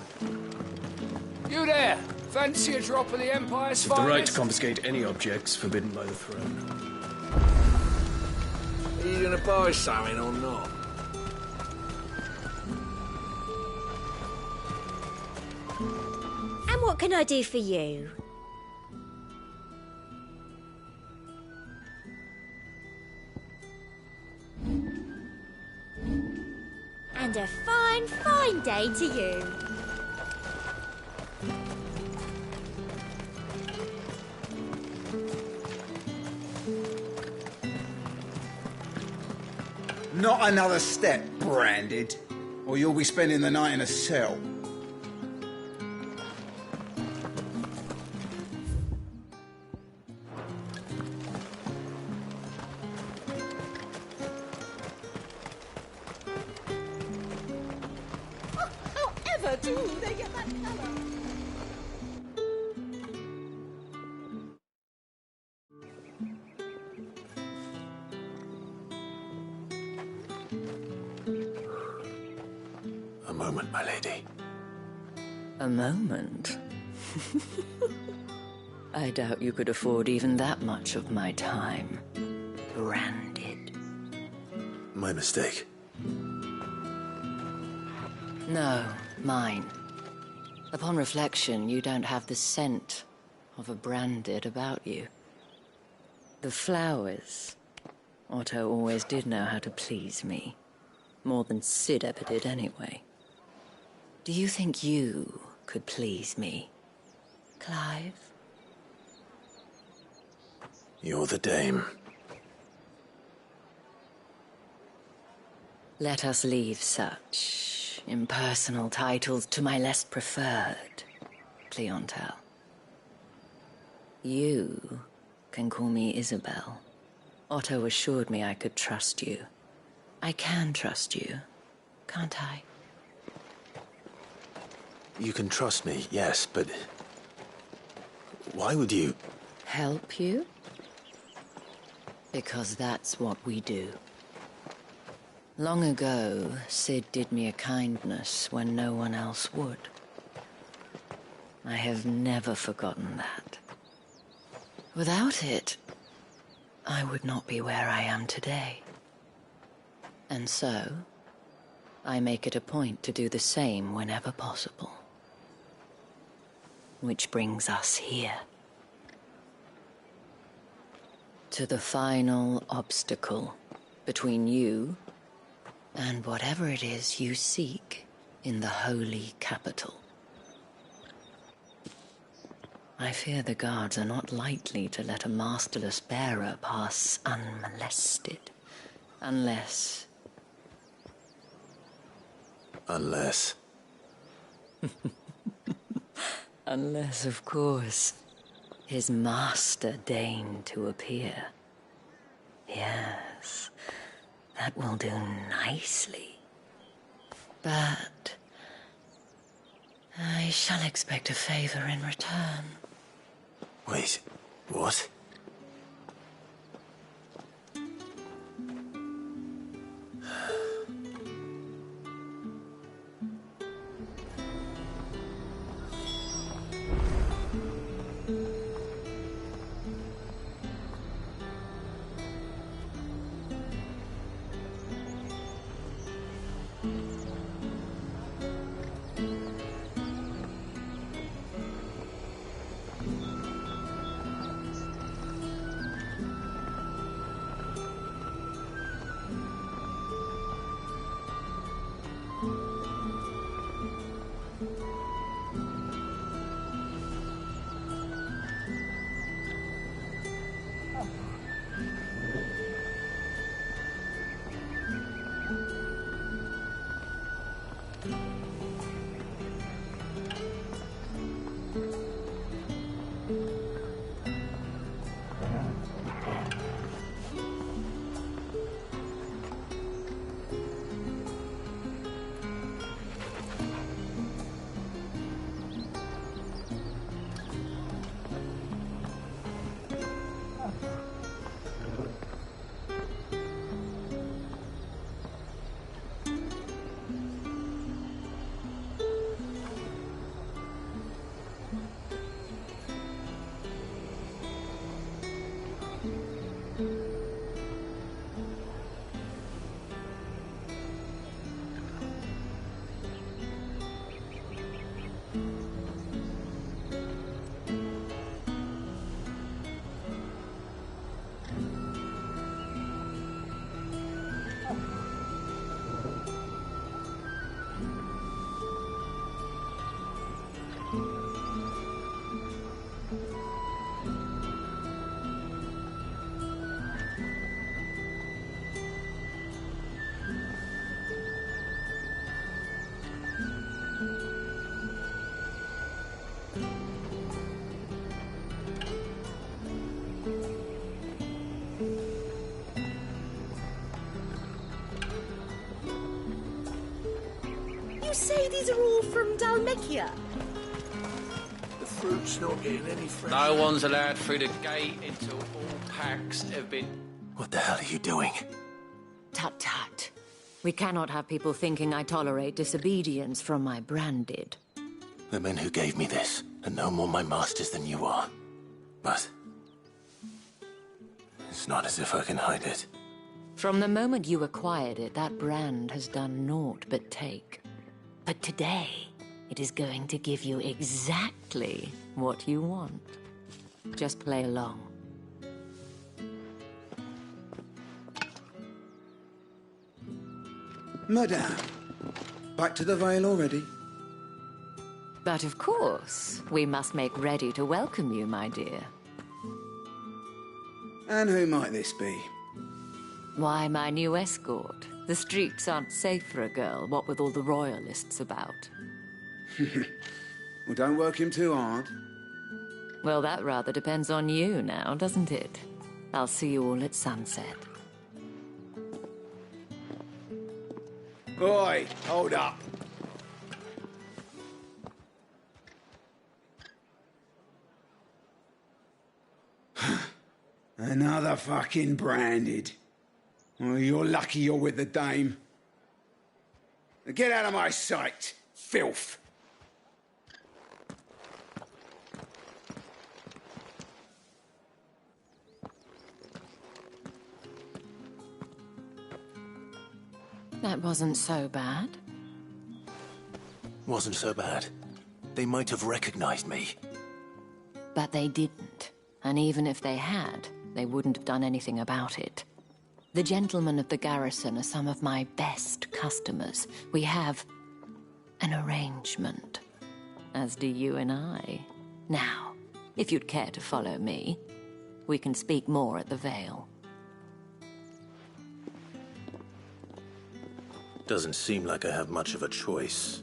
You there! Fancy a drop of the Empire's The finest? right to confiscate any objects forbidden by the throne. Are you gonna buy something or not? And what can I do for you? And a fine, fine day to you. Not another step, Branded, or you'll be spending the night in a cell. However do they get that colour? A moment, my lady. A moment? I doubt you could afford even that much of my time. Branded. My mistake. No, mine. Upon reflection, you don't have the scent of a Branded about you. The flowers. Otto always did know how to please me. More than Sid ever did anyway. Do you think you could please me, Clive? You're the Dame. Let us leave such impersonal titles to my less preferred clientele. You can call me Isabel. Otto assured me I could trust you. I can trust you, can't I? You can trust me, yes, but... why would you... Help you? Because that's what we do. Long ago, Sid did me a kindness when no one else would. I have never forgotten that. Without it, I would not be where I am today. And so, I make it a point to do the same whenever possible. Which brings us here. To the final obstacle between you and whatever it is you seek in the holy capital. I fear the guards are not likely to let a masterless bearer pass unmolested, unless... Unless... Unless, of course, his master deigned to appear. Yes, that will do nicely. But I shall expect a favor in return. Wait, what? say these are all from Dalmekia? The fruit's not getting any fresh. No one's allowed through the gate until all packs have been... What the hell are you doing? Tut tut. We cannot have people thinking I tolerate disobedience from my branded. The men who gave me this are no more my masters than you are. But it's not as if I can hide it. From the moment you acquired it, that brand has done naught but take. But today, it is going to give you exactly what you want. Just play along. Madame, back to the Vale already? But of course, we must make ready to welcome you, my dear. And who might this be? Why, my new escort. The streets aren't safe for a girl, what with all the royalists about. Well, don't work him too hard. Well, that rather depends on you now, doesn't it? I'll see you all at sunset. Oi, hold up. Another fucking branded. Well, you're lucky you're with the dame. Now get out of my sight, filth. That wasn't so bad. Wasn't so bad. They might have recognized me. But they didn't. And even if they had, they wouldn't have done anything about it. The gentlemen of the garrison are some of my best customers. We have an arrangement, as do you and I. Now, if you'd care to follow me, we can speak more at the Vale. Doesn't seem like I have much of a choice.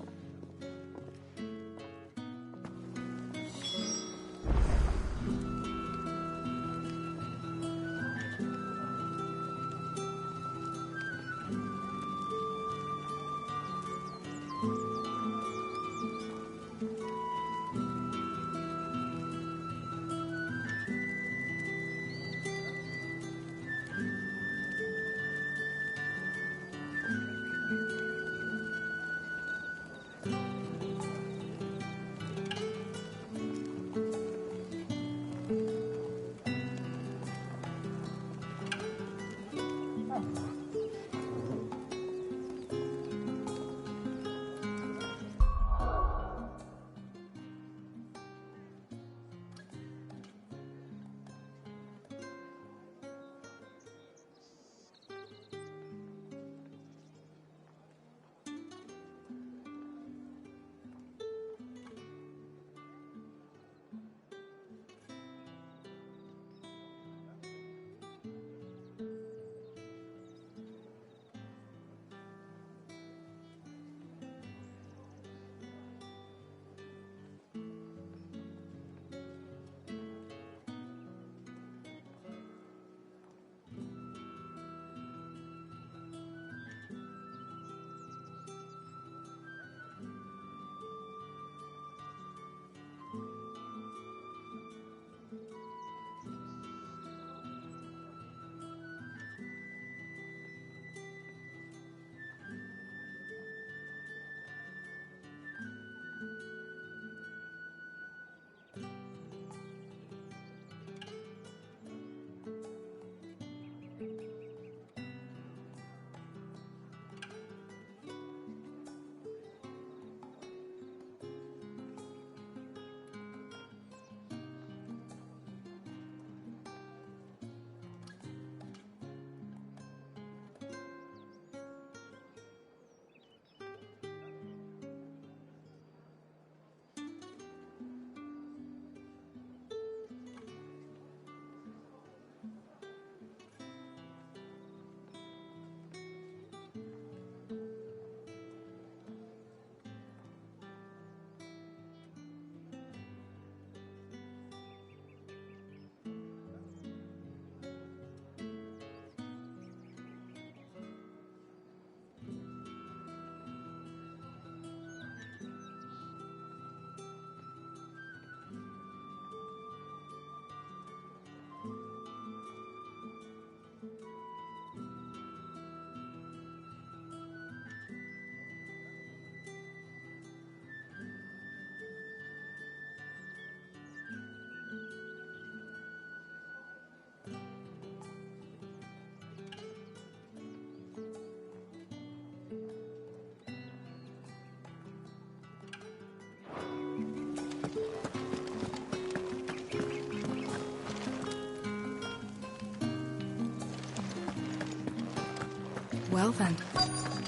Well then,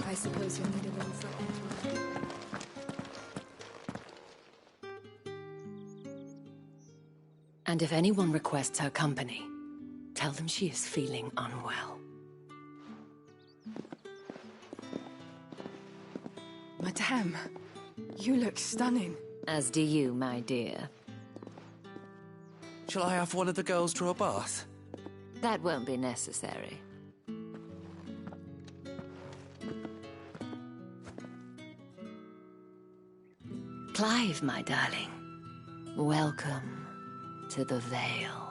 I suppose you'll need a little something to eat. And if anyone requests her company, tell them she is feeling unwell. Madame, you look stunning. As do you, my dear. Shall I have one of the girls draw a bath? That won't be necessary. Clive, my darling. Welcome to the Vale.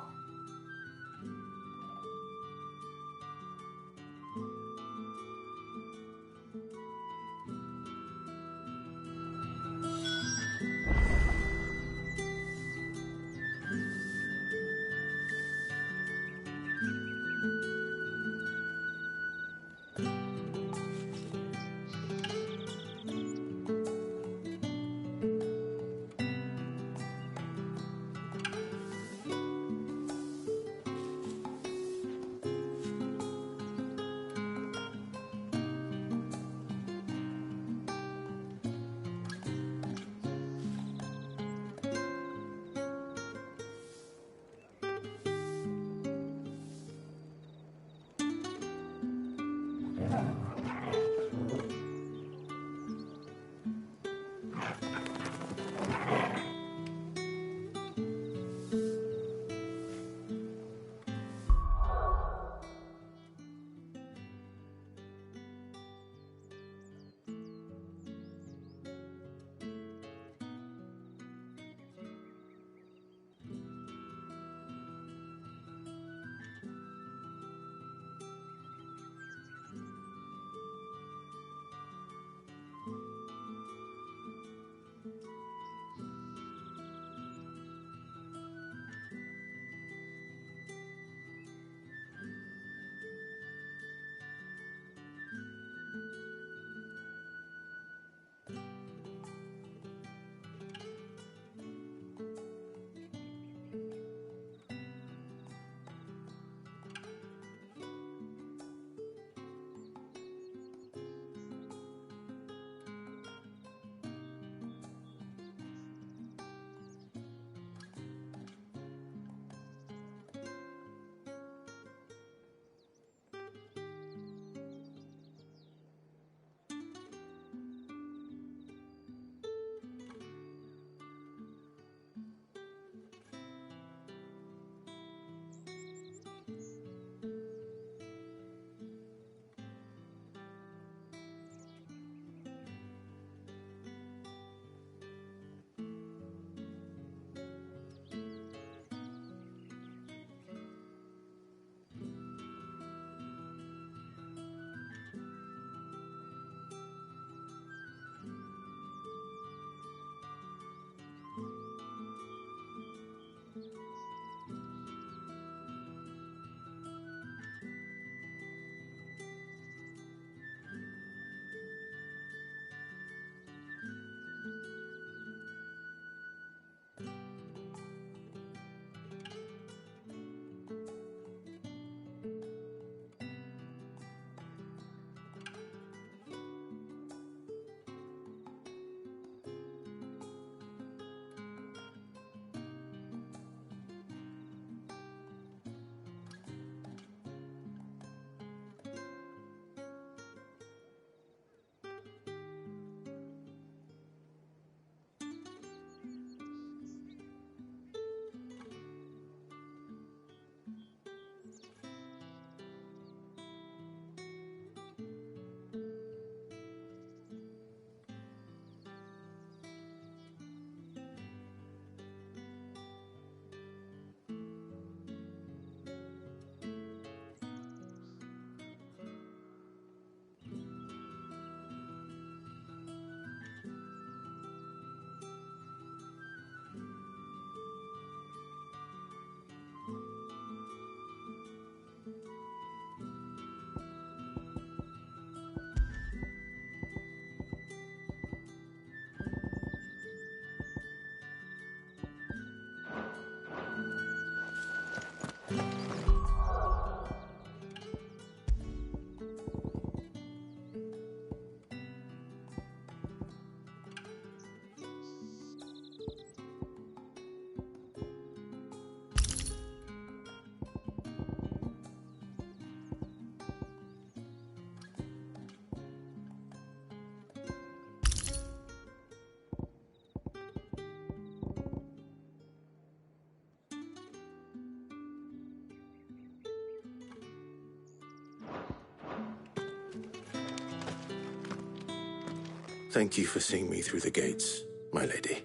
Thank you for seeing me through the gates, my lady.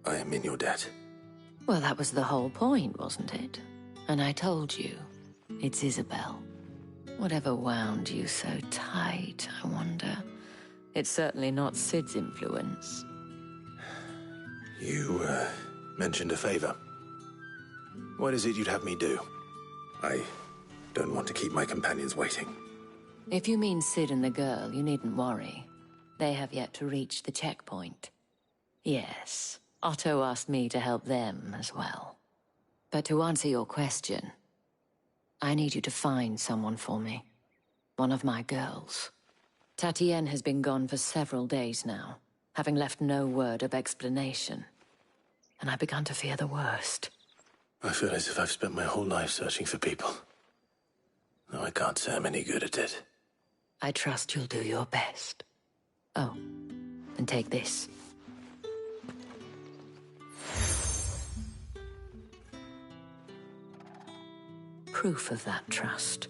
I am in your debt. Well, that was the whole point, wasn't it? And I told you, it's Isabel. Whatever wound you so tight, I wonder. It's certainly not Sid's influence. You, mentioned a favor. What is it you'd have me do? I don't want to keep my companions waiting. If you mean Sid and the girl, you needn't worry. They have yet to reach the checkpoint. Yes, Otto asked me to help them as well. But to answer your question, I need you to find someone for me. One of my girls. Tatienne has been gone for several days now, having left no word of explanation. And I've begun to fear the worst. I feel as if I've spent my whole life searching for people. No, I can't say I'm any good at it. I trust you'll do your best. Oh, and take this. Proof of that trust.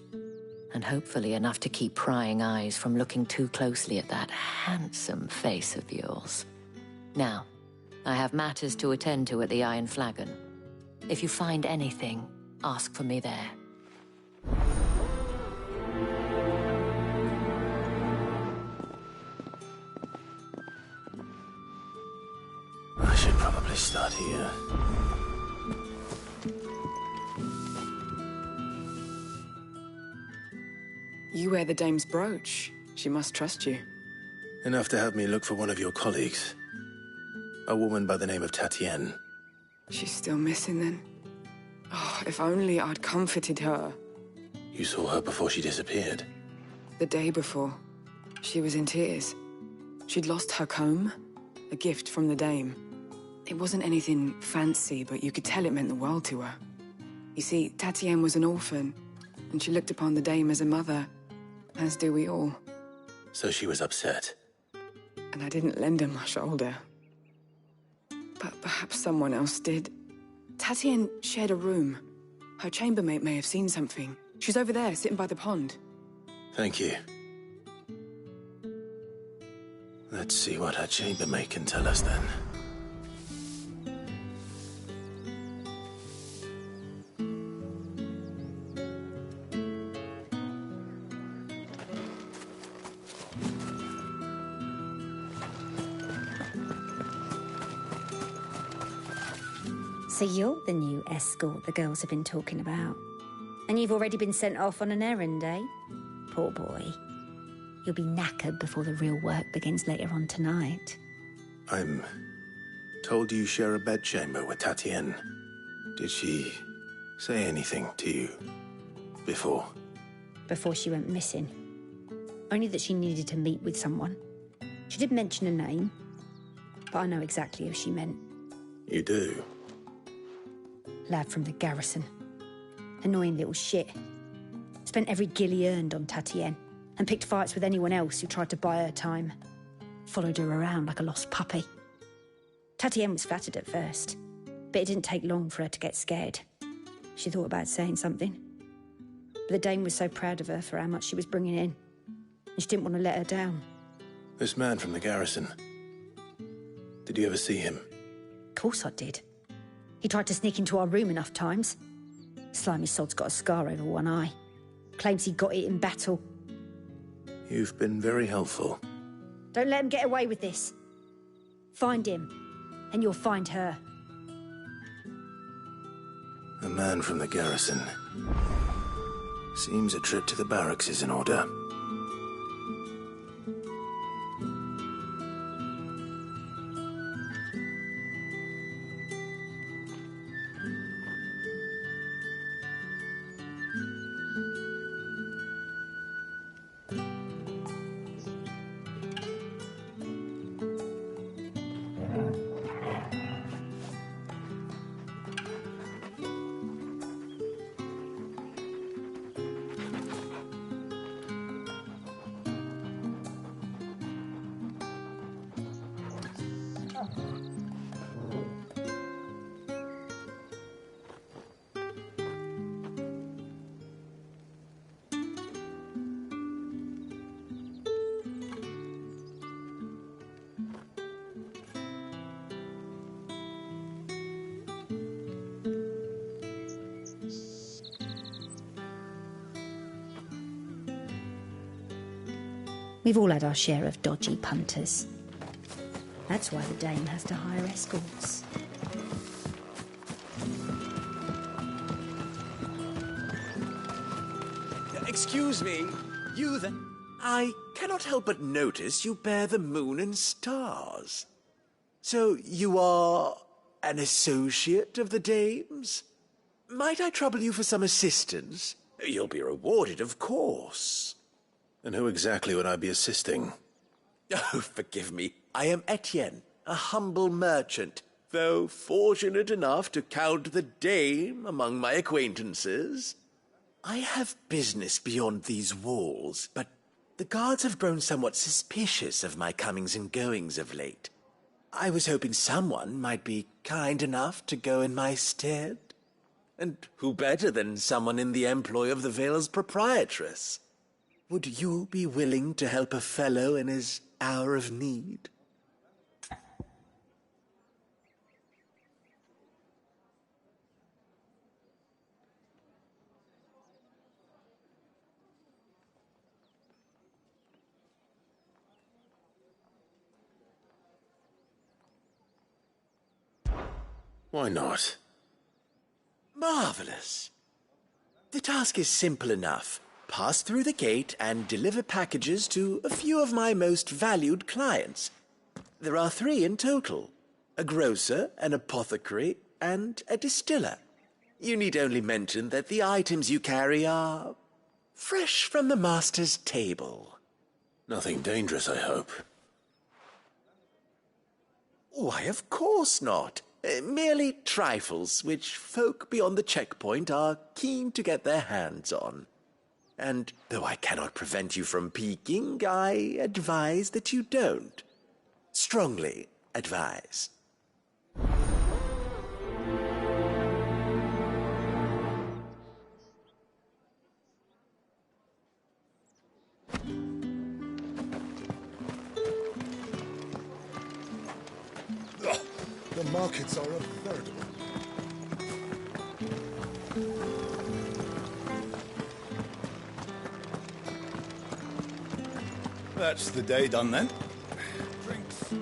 And hopefully enough to keep prying eyes from looking too closely at that handsome face of yours. Now, I have matters to attend to at the Iron Flagon. If you find anything, ask for me there. I should probably start here. You wear the dame's brooch. She must trust you. Enough to have me look for one of your colleagues. A woman by the name of Tatienne. She's still missing then? Oh, if only I'd comforted her. You saw her before she disappeared. The day before. She was in tears. She'd lost her comb, a gift from the dame. It wasn't anything fancy, but you could tell it meant the world to her. You see, Tatienne was an orphan, and she looked upon the dame as a mother, as do we all. So she was upset. And I didn't lend her my shoulder. But perhaps someone else did. Tatienne shared a room. Her chambermaid may have seen something. She's over there, sitting by the pond. Thank you. Let's see what her chambermaid can tell us then. So you're the new escort the girls have been talking about. And you've already been sent off on an errand, eh? Poor boy. You'll be knackered before the real work begins later on tonight. I'm told you share a bedchamber with Tatienne. Did she say anything to you before? Before she went missing. Only that she needed to meet with someone. She did mention a name, but I know exactly who she meant. You do? Lad from the garrison. Annoying little shit. Spent every guil he earned on Tatienne, and picked fights with anyone else who tried to buy her time. Followed her around like a lost puppy. Tatienne was flattered at first, but it didn't take long for her to get scared. She thought about saying something. But the dame was so proud of her for how much she was bringing in, and she didn't want to let her down. This man from the garrison. Did you ever see him? Of course I did. He tried to sneak into our room enough times. Slimy sod's got a scar over one eye. Claims he got it in battle. You've been very helpful. Don't let him get away with this. Find him, and you'll find her. A man from the garrison. Seems a trip to the barracks is in order. We've all had our share of dodgy punters. That's why the Dame has to hire escorts. Excuse me, you then? I cannot help but notice you bear the moon and stars. So you are an associate of the Dame's? Might I trouble you for some assistance? You'll be rewarded, of course. And who exactly would I be assisting? Oh, forgive me. I am Etienne, a humble merchant, though fortunate enough to count the Dame among my acquaintances. I have business beyond these walls, but the guards have grown somewhat suspicious of my comings and goings of late. I was hoping someone might be kind enough to go in my stead. And who better than someone in the employ of the Vale's proprietress? Would you be willing to help a fellow in his hour of need? Why not? Marvelous. The task is simple enough. Pass through the gate and deliver packages to a few of my most valued clients. There are 3 in total: a grocer, an apothecary, and a distiller. You need only mention that the items you carry are fresh from the master's table. Nothing dangerous, I hope. Why, of course not. Merely trifles which folk beyond the checkpoint are keen to get their hands on. And though I cannot prevent you from peeking, I advise that you don't. Strongly advise. The markets are a veritable... That's the day done then. Drinks.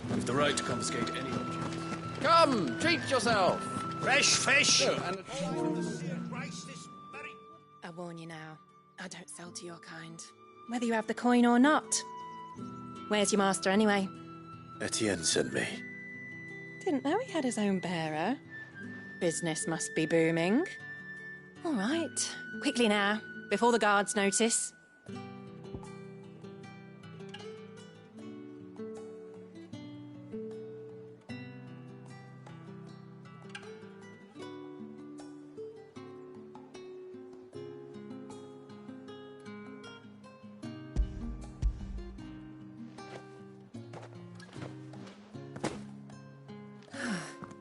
We've the right to confiscate any object. Come, treat yourself. Fresh fish. Oh, and I warn you now, I don't sell to your kind. Whether you have the coin or not. Where's your master, anyway? Etienne sent me. Didn't know he had his own bearer. Business must be booming. All right, quickly now, before the guards notice.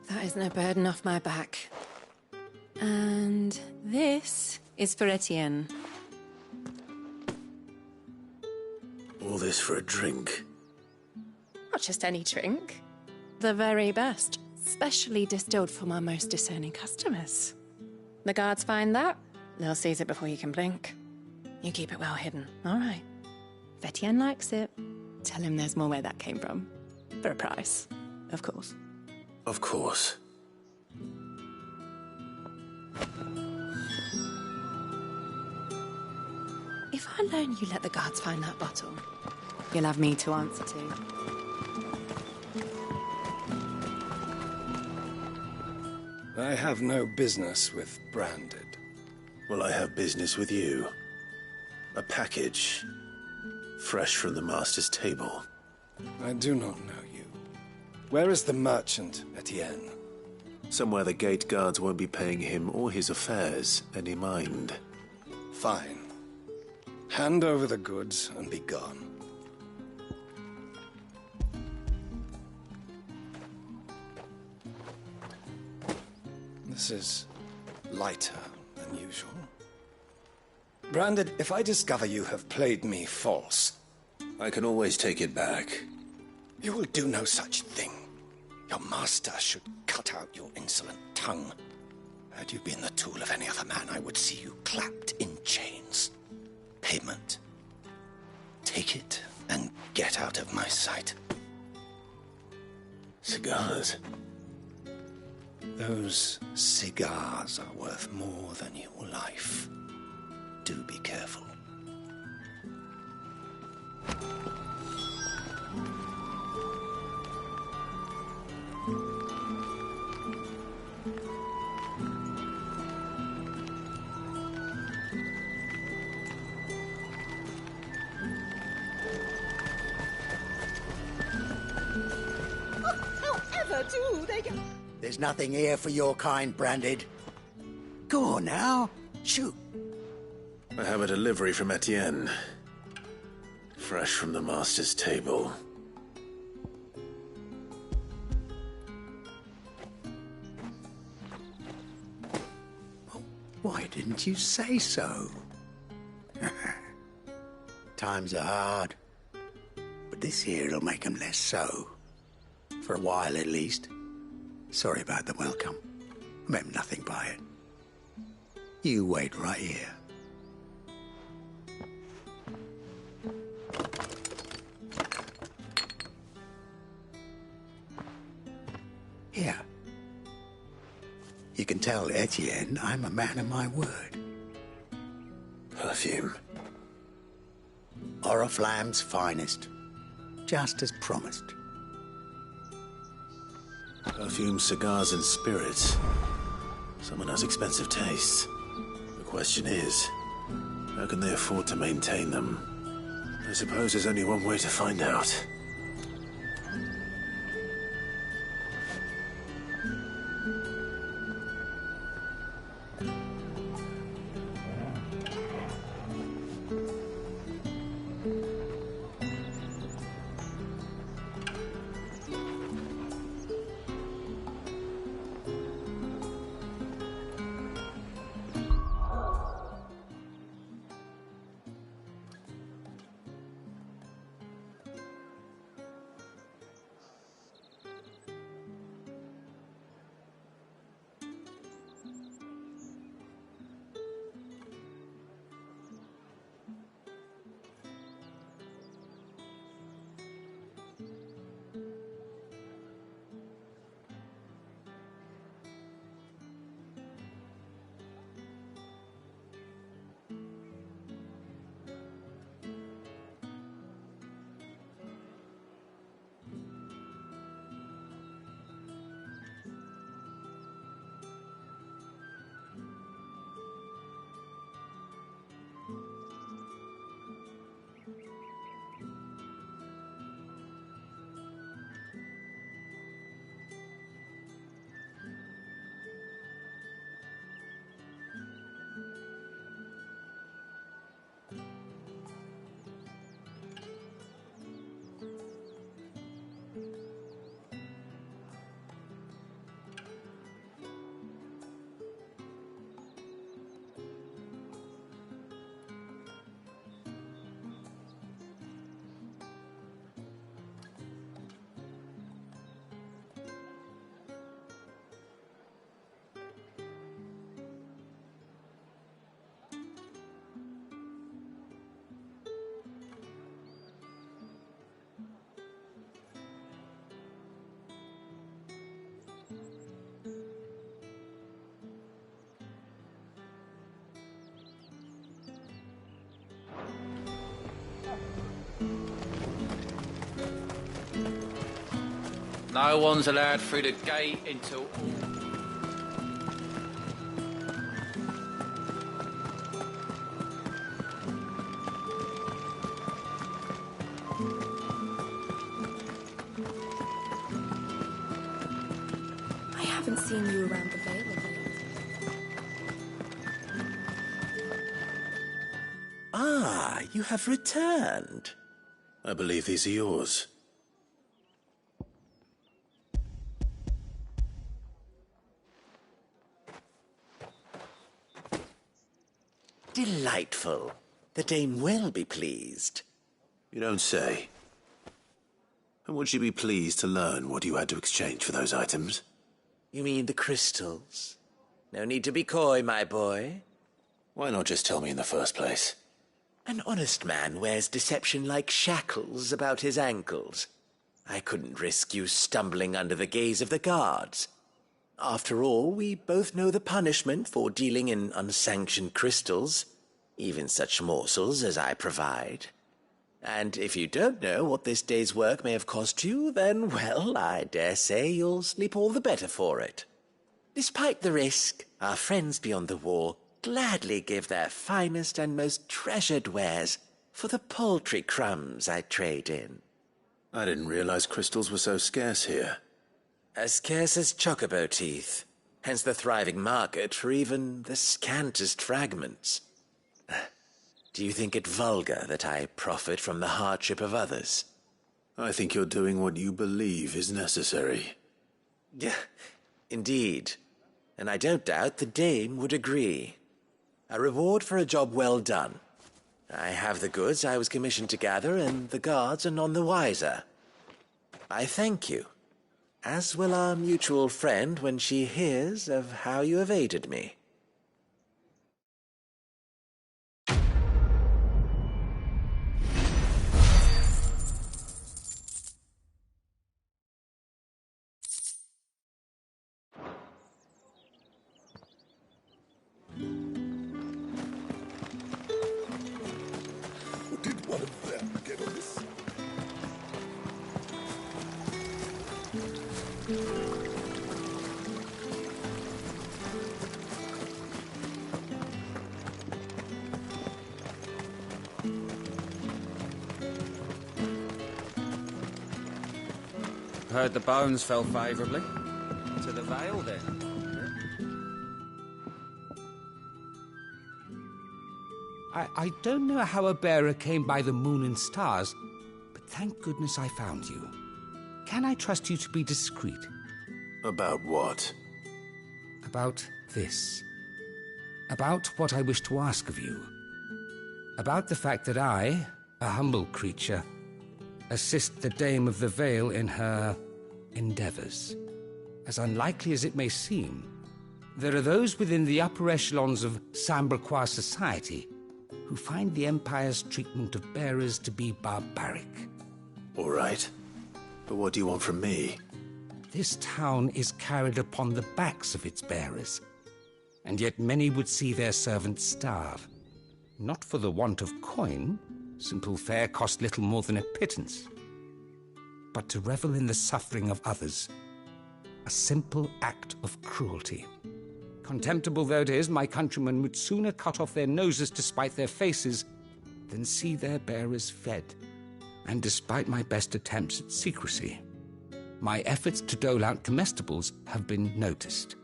That is no burden off my back. And this is for Etienne. All this for a drink? Not just any drink. The very best. Specially distilled for my most discerning customers. The guards find that, they'll seize it before you can blink. You keep it well hidden, all right? If Etienne likes it, tell him there's more where that came from. For a price, of course. Of course. If I learn you let the guards find that bottle, you'll have me to answer to. I have no business with Branded. Well, I have business with you. A package. Fresh from the master's table. I do not know you. Where is the merchant, Etienne? Somewhere the gate guards won't be paying him or his affairs any mind. Fine. Hand over the goods and be gone. This is lighter than usual. Branded, if I discover you have played me false... I can always take it back. You will do no such thing. Your master should cut out your insolent tongue. Had you been the tool of any other man, I would see you clapped in chains. Payment. Take it and get out of my sight. Cigars? Those cigars are worth more than your life. Do be careful. However do they get... There's nothing here for your kind, Branded. Go on now. Shoot. I have a delivery from Etienne. Fresh from the master's table. Why didn't you say so? Times are hard. But this here'll make 'em less so. For a while, at least. Sorry about the welcome. Meant nothing by it. You wait right here. Here. You can tell Etienne I'm a man of my word. Perfume. Oriflamme's finest. Just as promised. Perfume, cigars, and spirits. Someone has expensive tastes. The question is, how can they afford to maintain them? I suppose there's only one way to find out. No one's allowed through the gate until... I haven't seen you around the Vale of late. Ah, you have returned. I believe these are yours. Delightful. The dame will be pleased. You don't say. And would she be pleased to learn what you had to exchange for those items? You mean the crystals? No need to be coy, my boy. Why not just tell me in the first place? An honest man wears deception like shackles about his ankles. I couldn't risk you stumbling under the gaze of the guards. After all, we both know the punishment for dealing in unsanctioned crystals, even such morsels as I provide. And if you don't know what this day's work may have cost you, then, well, I dare say you'll sleep all the better for it. Despite the risk, our friends beyond the wall gladly give their finest and most treasured wares for the paltry crumbs I trade in. I didn't realize crystals were so scarce here. As scarce as chocobo teeth, hence the thriving market for even the scantest fragments. Do you think it vulgar that I profit from the hardship of others? I think you're doing what you believe is necessary. Yeah, indeed. And I don't doubt the dame would agree. A reward for a job well done. I have the goods I was commissioned to gather, and the guards are none the wiser. I thank you, as will our mutual friend when she hears of how you have aided me. Did one of them get on this? Heard the bones fell favourably. To the Vale, then. I don't know how a bearer came by the moon and stars, but thank goodness I found you. Can I trust you to be discreet? About what? About this. About what I wish to ask of you. About the fact that I, a humble creature, assist the Dame of the Vale in her endeavors. As unlikely as it may seem, there are those within the upper echelons of Samberquois society who find the Empire's treatment of bearers to be barbaric. All right. But what do you want from me? This town is carried upon the backs of its bearers, and yet many would see their servants starve. Not for the want of coin, simple fare cost little more than a pittance, but to revel in the suffering of others, a simple act of cruelty. Contemptible though it is, my countrymen would sooner cut off their noses to spite their faces than see their bearers fed. And despite my best attempts at secrecy, my efforts to dole out comestibles have been noticed.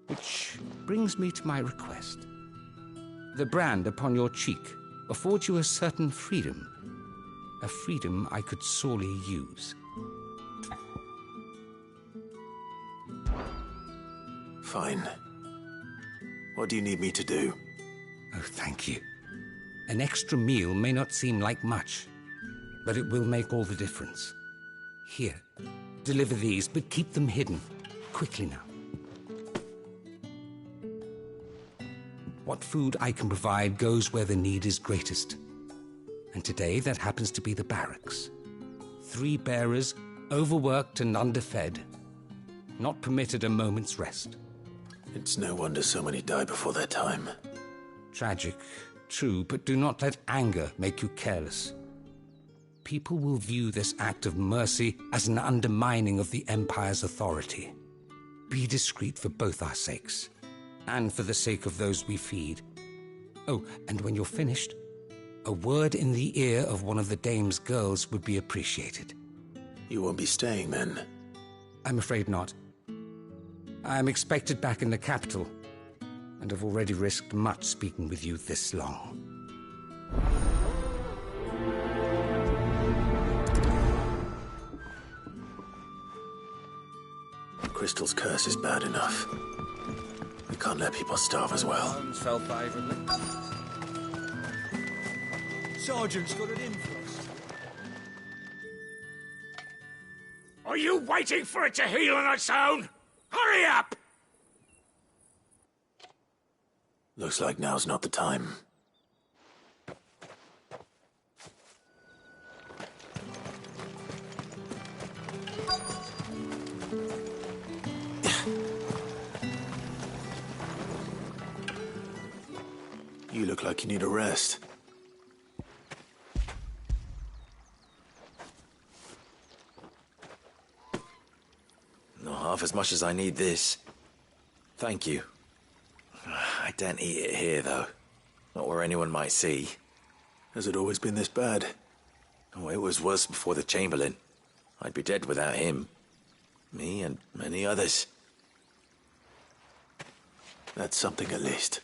Which brings me to my request. The brand upon your cheek affords you a certain freedom, a freedom I could sorely use. Fine. What do you need me to do? Oh, thank you. An extra meal may not seem like much, but it will make all the difference. Here, deliver these, but keep them hidden. Quickly now. What food I can provide goes where the need is greatest. And today, that happens to be the barracks. 3 bearers, overworked and underfed, not permitted a moment's rest. It's no wonder so many die before their time. Tragic, true, but do not let anger make you careless. People will view this act of mercy as an undermining of the Empire's authority. Be discreet for both our sakes, and for the sake of those we feed. Oh, and when you're finished, a word in the ear of one of the Dame's girls would be appreciated. You won't be staying then? I'm afraid not. I'm expected back in the capital, and have already risked much speaking with you this long. Crystal's curse is bad enough. We can't let people starve as well. Bones fell favourably. Sergeant's got it in for us. Are you waiting for it to heal on its own? Hurry up! Looks like now's not the time. You look like you need a rest. Not half as much as I need this. Thank you. I don't eat it here, though. Not where anyone might see. Has it always been this bad? Oh, it was worse before the Chamberlain. I'd be dead without him. Me and many others. That's something at least.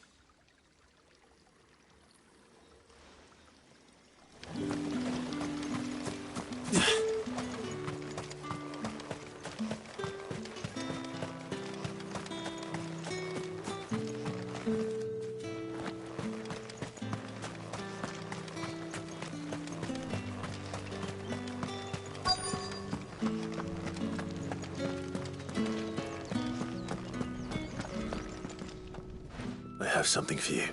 I have something for you.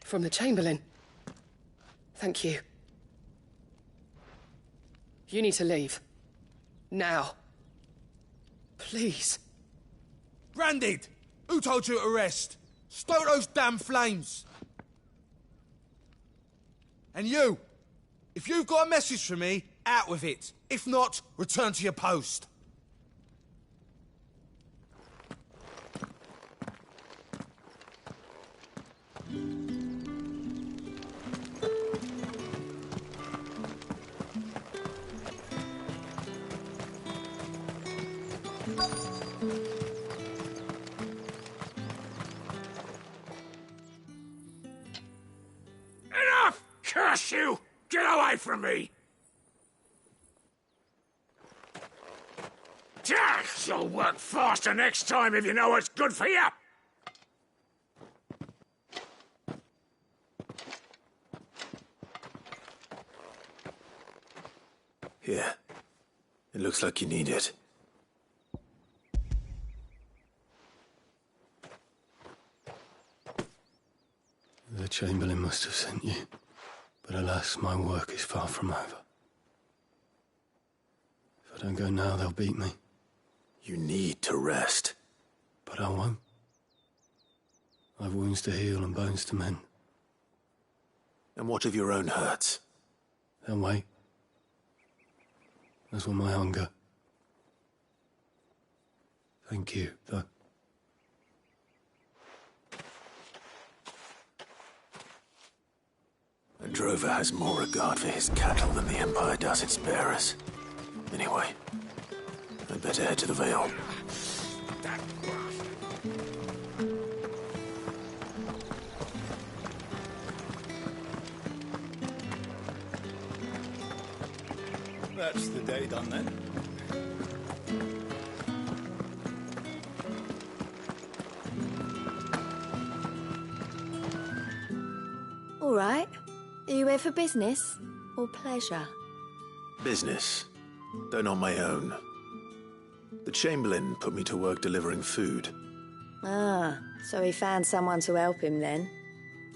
From the Chamberlain. Thank you. You need to leave. Now. Please. Branded! Who told you to rest? Stoke those damn flames! And you! If you've got a message for me, out with it. If not, return to your post. Enough! Curse you! Get away from me! You'll work faster next time if you know what's good for you! Here. It looks like you need it. The Chamberlain must have sent you. But alas, my work is far from over. If I don't go now, they'll beat me. You need to rest. But I won't. I've wounds to heal and bones to mend. And what of your own hurts? They'll wait. As will my hunger. Thank you, though. A drover has more regard for his cattle than the Empire does its bearers. Anyway, I'd better head to the Vale. That's the day done then. All right. Are you here for business or pleasure? Business, though not my own. The Chamberlain put me to work delivering food. Ah, so he found someone to help him then.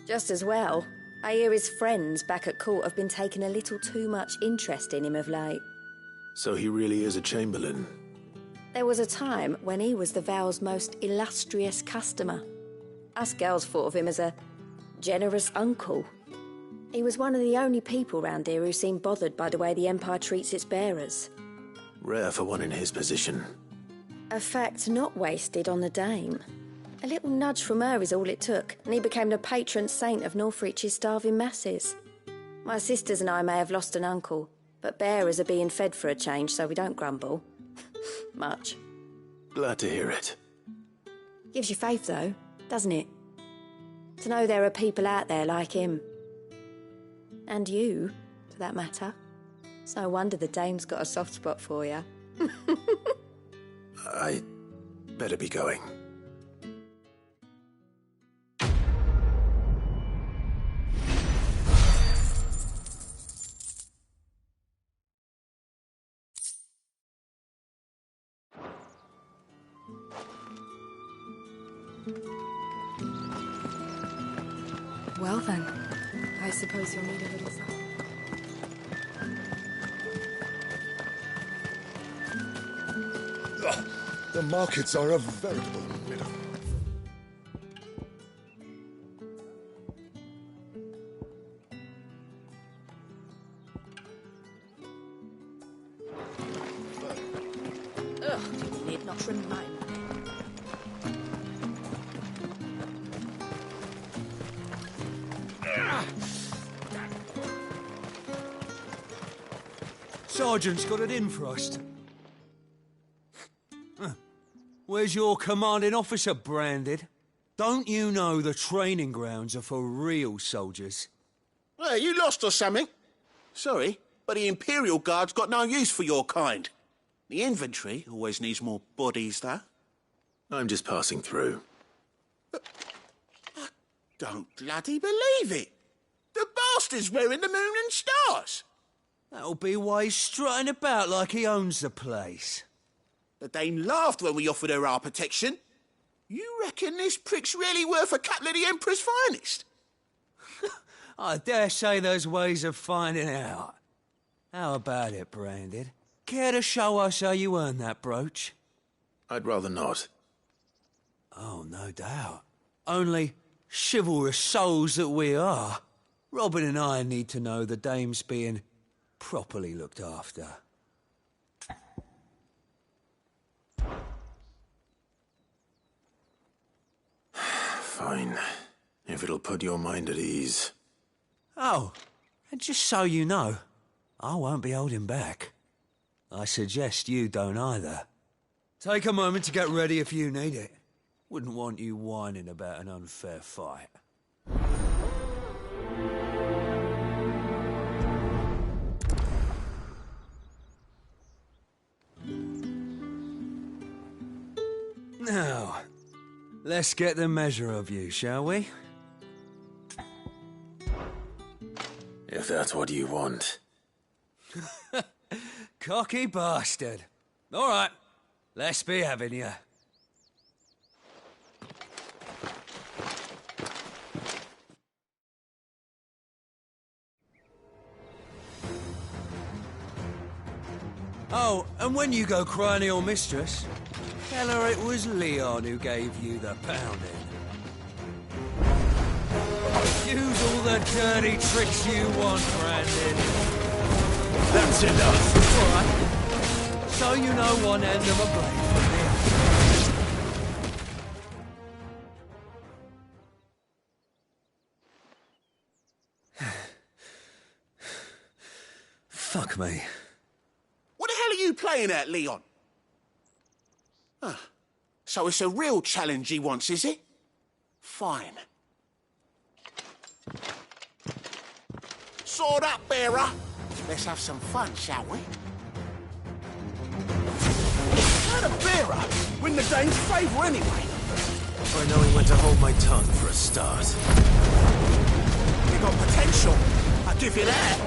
Just as well. I hear his friends back at court have been taking a little too much interest in him of late. So he really is a Chamberlain. There was a time when he was the Vale's most illustrious customer. Us girls thought of him as a generous uncle. He was one of the only people round here who seemed bothered by the way the Empire treats its bearers. Rare for one in his position. A fact not wasted on the Dame. A little nudge from her is all it took, and he became the patron saint of Northreach's starving masses. My sisters and I may have lost an uncle, but bearers are being fed for a change, so we don't grumble. Much. Glad to hear it. Gives you faith, though, doesn't it? To know there are people out there like him. And you, for that matter. It's no wonder the Dame's got a soft spot for you. I better be going. Well then, I suppose you'll need a little help. The markets are a veritable miracle. Ugh, you need not remind me. Sergeant's got it in for us. Where's your commanding officer, Branded? Don't you know the training grounds are for real soldiers? Well, you lost or something? Sorry, but the Imperial Guard's got no use for your kind. The infantry always needs more bodies, though. I'm just passing through. I don't bloody believe it. The bastard's wearing the moon and stars. That'll be why he's strutting about like he owns the place. The Dame laughed when we offered her our protection. You reckon this prick's really worth a couple of the Emperor's finest? I dare say there's ways of finding out. How about it, Branded? Care to show us how you earned that brooch? I'd rather not. Oh, no doubt. Only, chivalrous souls that we are, Robin and I need to know the Dame's being properly looked after. Fine. If it'll put your mind at ease. Oh, and just so you know, I won't be holding back. I suggest you don't either. Take a moment to get ready if you need it. Wouldn't want you whining about an unfair fight. Now, let's get the measure of you, shall we? If that's what you want. Cocky bastard. All right, let's be having you. Oh, and when you go crying to your mistress, tell her it was Leon who gave you the pounding. Use all the dirty tricks you want, Brandon. That's enough. All right. So you know one end of a blade from the other. Fuck me. What the hell are you playing at, Leon? So it's a real challenge he wants, is it? Fine. Sword up, bearer. Let's have some fun, shall we? Not a bearer. Win the Dane's favour anyway. I know he went to hold my tongue for a start. You got potential. I'll give you that.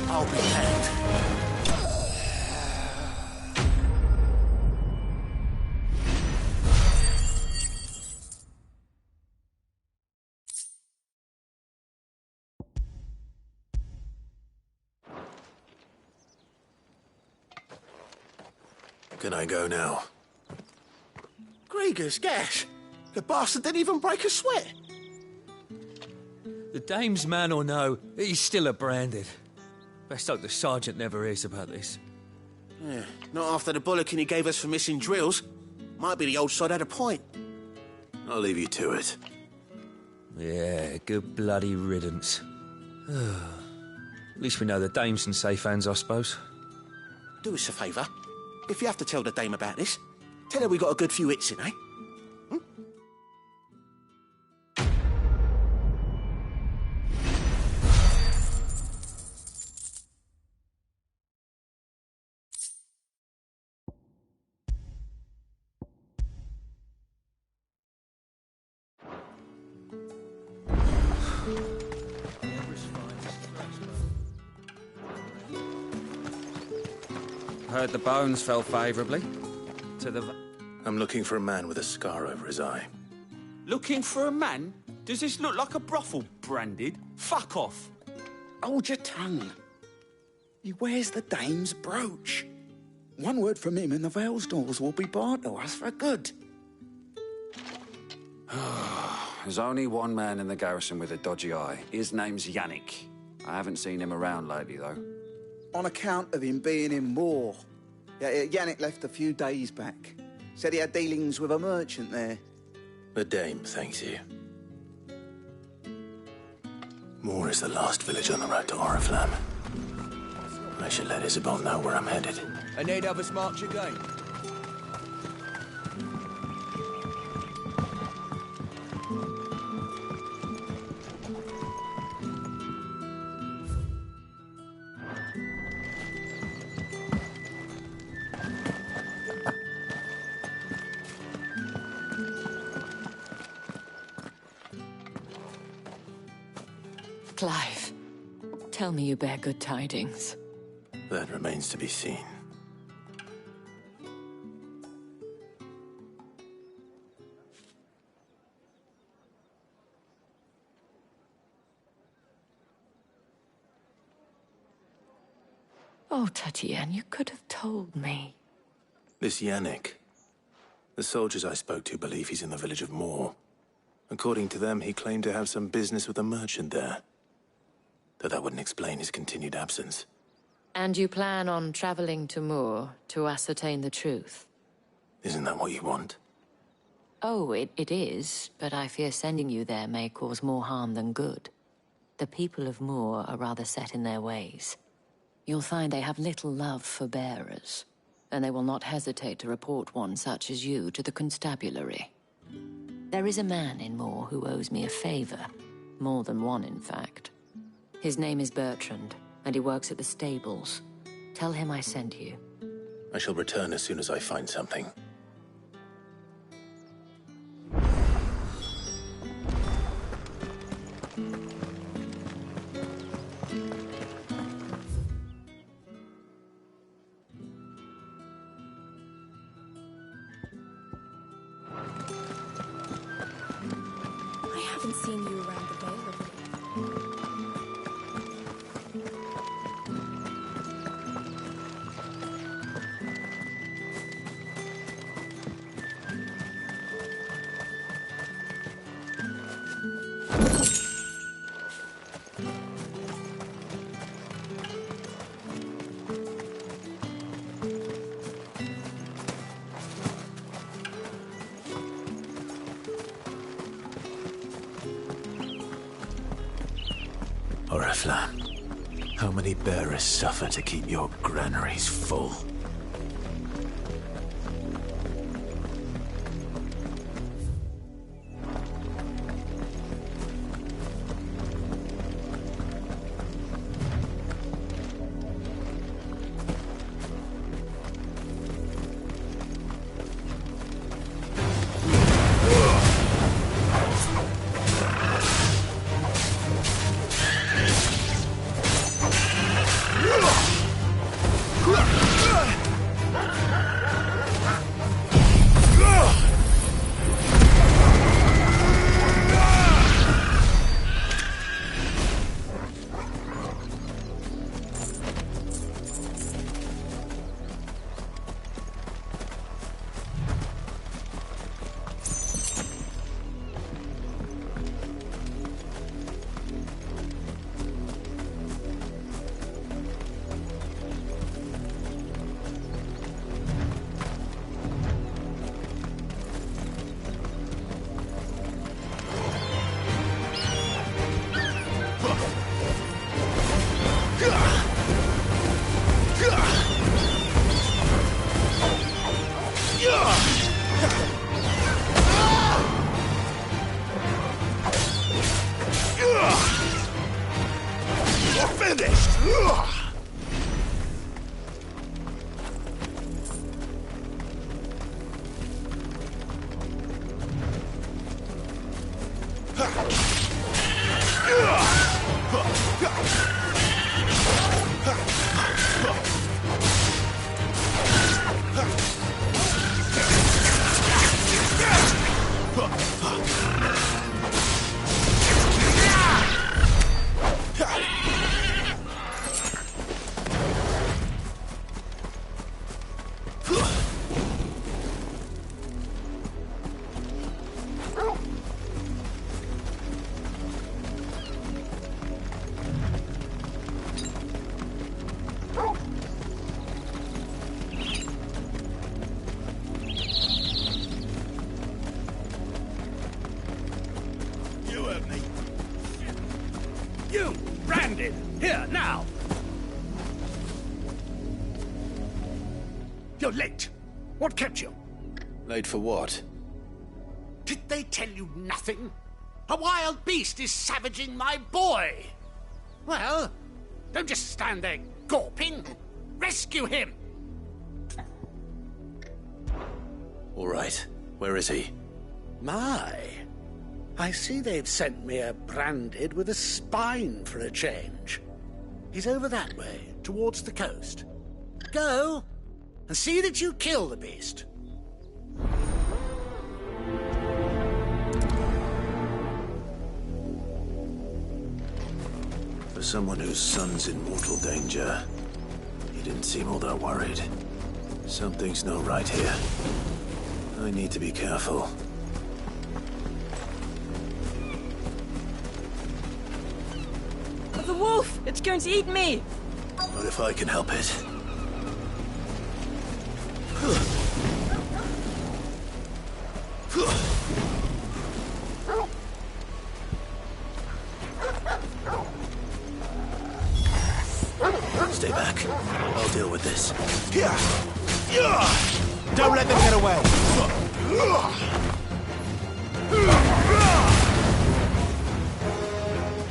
I'll be hanged. Can I go now? Grieger's gas. The bastard didn't even break a sweat. The Dame's man or no, he's still a Branded. Best hope the Sergeant never hears about this. Yeah, not after the bullocking he gave us for missing drills. Might be the old sod had a point. I'll leave you to it. Yeah, good bloody riddance. At least we know the Dame's in safe hands, I suppose. Do us a favour. If you have to tell the Dame about this, tell her we got a good few hits in, eh? Heard the bones fell favourably. to the... I'm looking for a man with a scar over his eye. Looking for a man? Does this look like a brothel, Branded? Fuck off. Hold your tongue. He wears the dame's brooch. One word from him and the Vale's doors will be barred to us for good. There's only one man in the garrison with a dodgy eye. His name's Yannick. I haven't seen him around lately, though. On account of him being in Moor. Yannick left a few days back. Said he had dealings with a merchant there. The dame thanks you. Moor is the last village on the road to Oriflamme. I should let Isabel know where I'm headed. I need others march again. Clive, tell me you bear good tidings. That remains to be seen. Oh, Tatienne, you could have told me. This Yannick. The soldiers I spoke to believe he's in the village of Moor. According to them, he claimed to have some business with a merchant there. Though that wouldn't explain his continued absence. And you plan on traveling to Moor to ascertain the truth? Isn't that what you want? Oh, it is, but I fear sending you there may cause more harm than good. The people of Moor are rather set in their ways. You'll find they have little love for bearers, and they will not hesitate to report one such as you to the constabulary. There is a man in Moor who owes me a favor. More than one, in fact. His name is Bertrand, and he works at the stables. Tell him I sent you. I shall return as soon as I find something. I haven't seen you around the Vale of late. Oriflamme, how many bearers suffer to keep your granaries full? You're late. What kept you? Late for what? Did they tell you nothing? A wild beast is savaging my boy. Well, don't just stand there gawping. Rescue him! All right. Where is he? My. I see they've sent me a branded with a spine for a change. He's over that way, towards the coast. Go, and see that you kill the beast. For someone whose son's in mortal danger, he didn't seem all that worried. Something's not right here. I need to be careful. The wolf! It's going to eat me! Not if I can help it. Stay back. I'll deal with this. Don't let them get away.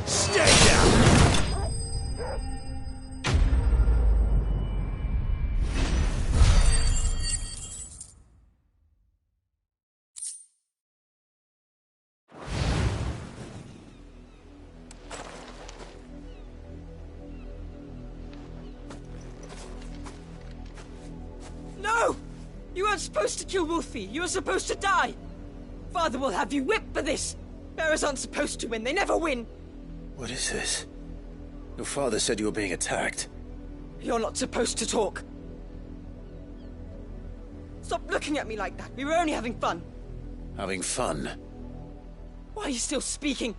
Stay down! No! You weren't supposed to kill Wolfie. You were supposed to die. Father will have you whipped for this. Bearers aren't supposed to win. They never win. What is this? Your father said you were being attacked. You're not supposed to talk. Stop looking at me like that. We were only having fun. Having fun? Why are you still speaking?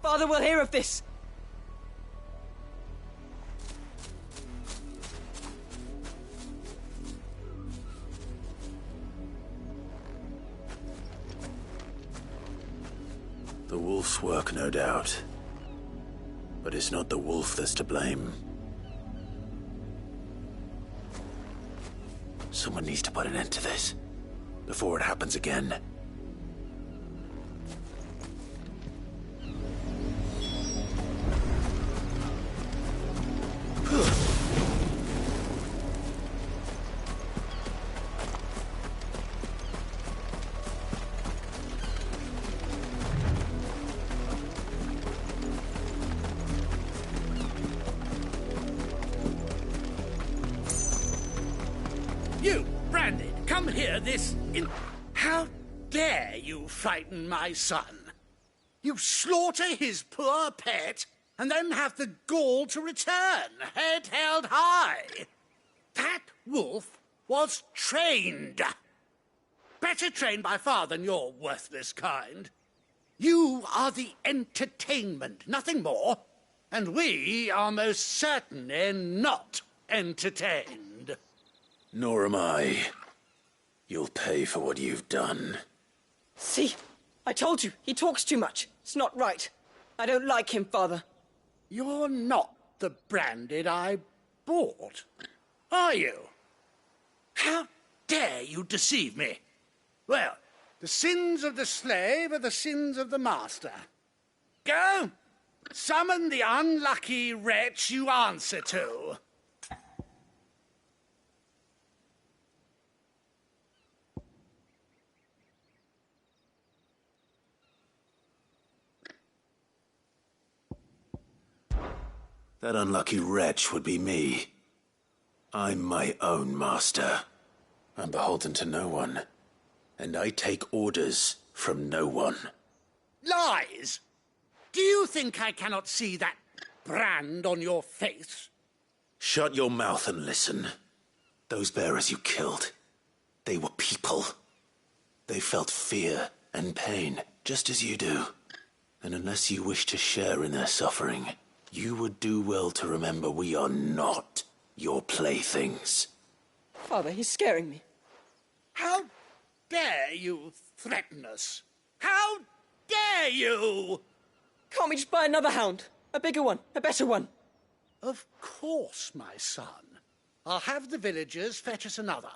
Father will hear of this. The wolf's work, no doubt. But it's not the wolf that's to blame. Someone needs to put an end to this, before it happens again. You, Branded, come here How dare you frighten my son? You slaughter his poor pet, and then have the gall to return, head held high. That wolf was trained. Better trained by far than your worthless kind. You are the entertainment, nothing more. And we are most certainly not entertained. Nor am I. You'll pay for what you've done. See? I told you, he talks too much. It's not right. I don't like him, Father. You're not the Branded I bought, are you? How dare you deceive me? Well, the sins of the slave are the sins of the master. Go, summon the unlucky wretch you answer to. That unlucky wretch would be me. I'm my own master. I'm beholden to no one. And I take orders from no one. Lies! Do you think I cannot see that brand on your face? Shut your mouth and listen. Those bearers you killed, they were people. They felt fear and pain, just as you do. And unless you wish to share in their suffering, you would do well to remember we are not your playthings. Father, he's scaring me. How dare you threaten us? How dare you? Can't we just buy another hound? A bigger one, a better one. Of course, my son. I'll have the villagers fetch us another.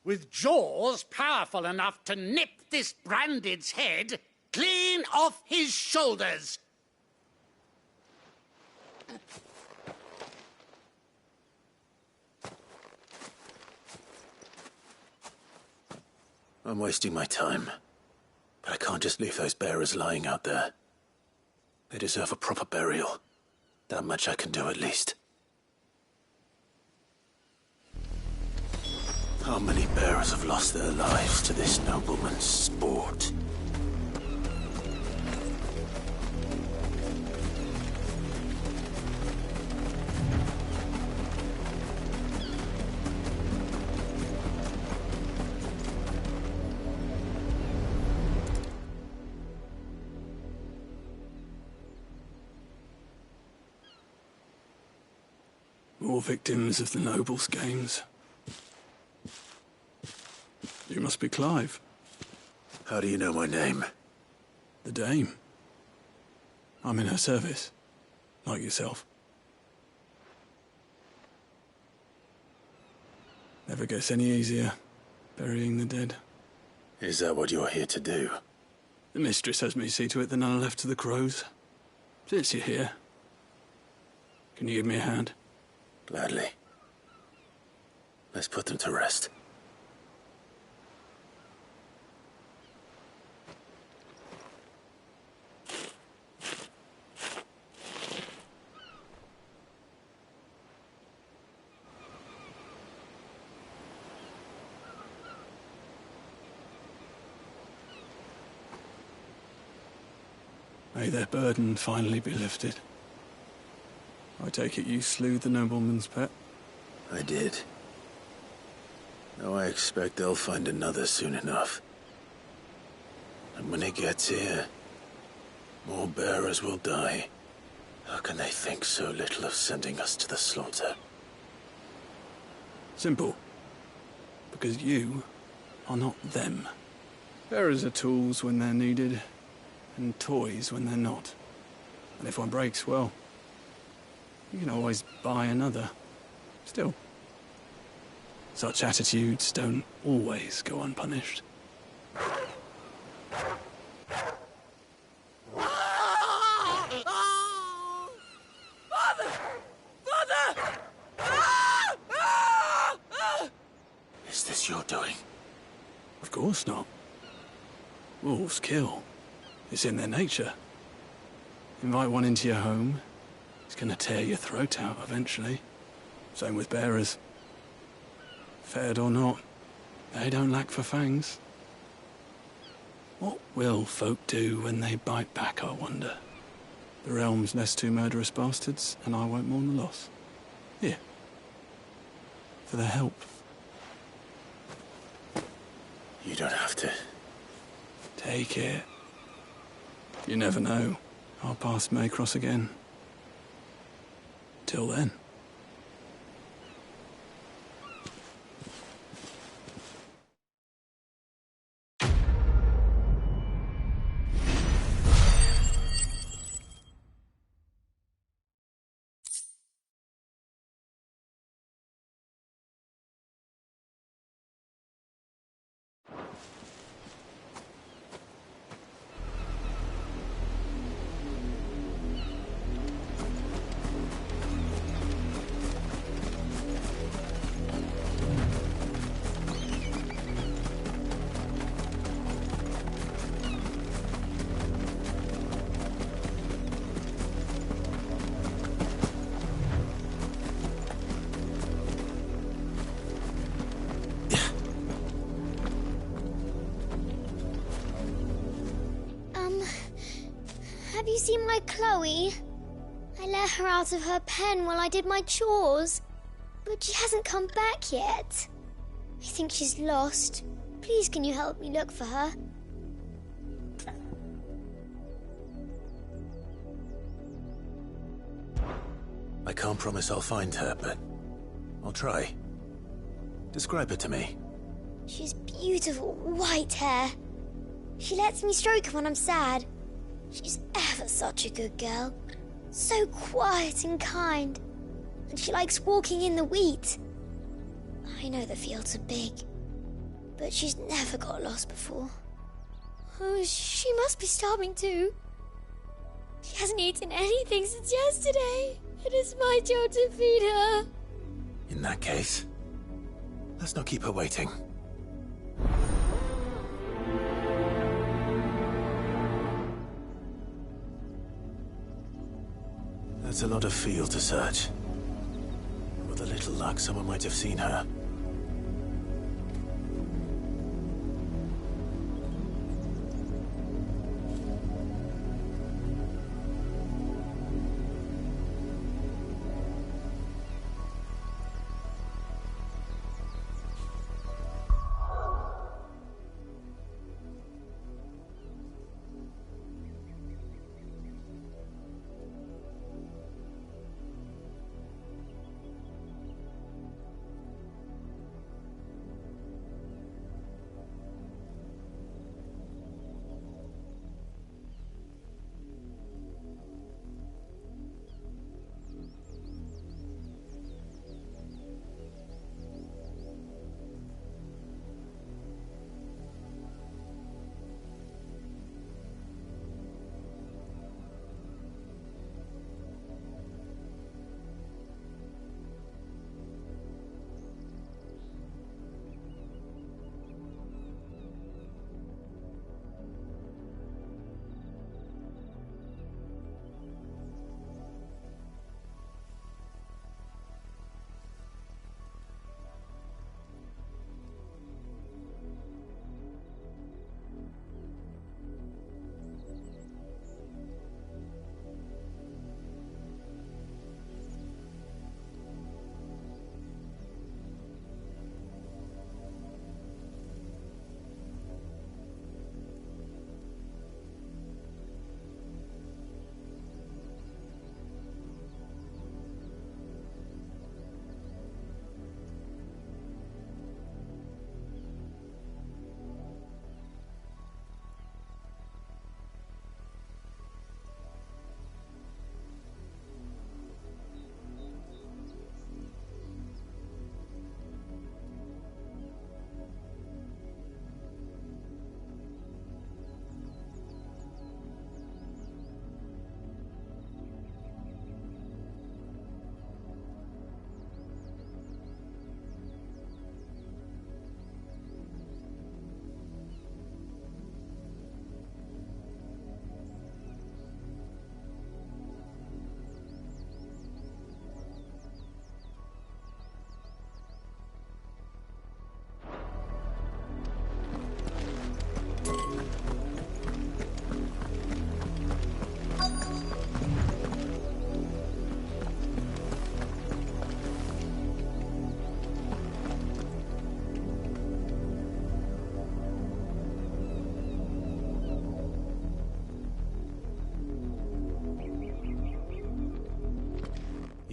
with jaws powerful enough to nip this Branded's head clean off his shoulders. I'm wasting my time. But I can't just leave those bearers lying out there. They deserve a proper burial. That much I can do at least. How many bearers have lost their lives to this nobleman's sport? More victims of the nobles' games. You must be Clive. How do you know my name? The Dame. I'm in her service, like yourself. Never gets any easier, burying the dead. Is that what you're here to do? The mistress has me see to it that none are left to the crows. Since you're here, can you give me a hand? Gladly. Let's put them to rest. May their burden finally be lifted. I take it you slew the nobleman's pet? I did. Now I expect they'll find another soon enough. And when it gets here, more bearers will die. How can they think so little of sending us to the slaughter? Simple. Because you are not them. Bearers are tools when they're needed, and toys when they're not. And if one breaks, well, you can always buy another. Still, such attitudes don't always go unpunished. Father! Father! Is this your doing? Of course not. Wolves kill. It's in their nature. Invite one into your home, he's gonna tear your throat out eventually. Same with bearers. Fed or not, they don't lack for fangs. What will folk do when they bite back, I wonder? The realm's less two murderous bastards, and I won't mourn the loss. Here. For their help. You don't have to. Take it. You never know. Our paths may cross again. Till then. Have you seen my Chloe? I let her out of her pen while I did my chores, but she hasn't come back yet. I think she's lost. Please, can you help me look for her? I can't promise I'll find her, but I'll try. Describe her to me. She's beautiful white hair. She lets me stroke her when I'm sad. She's ever such a good girl. So quiet and kind. And she likes walking in the wheat. I know the fields are big, but she's never got lost before. Oh, she must be starving too. She hasn't eaten anything since yesterday. It is my job to feed her. In that case, let's not keep her waiting. That's a lot of field to search. With a little luck, someone might have seen her.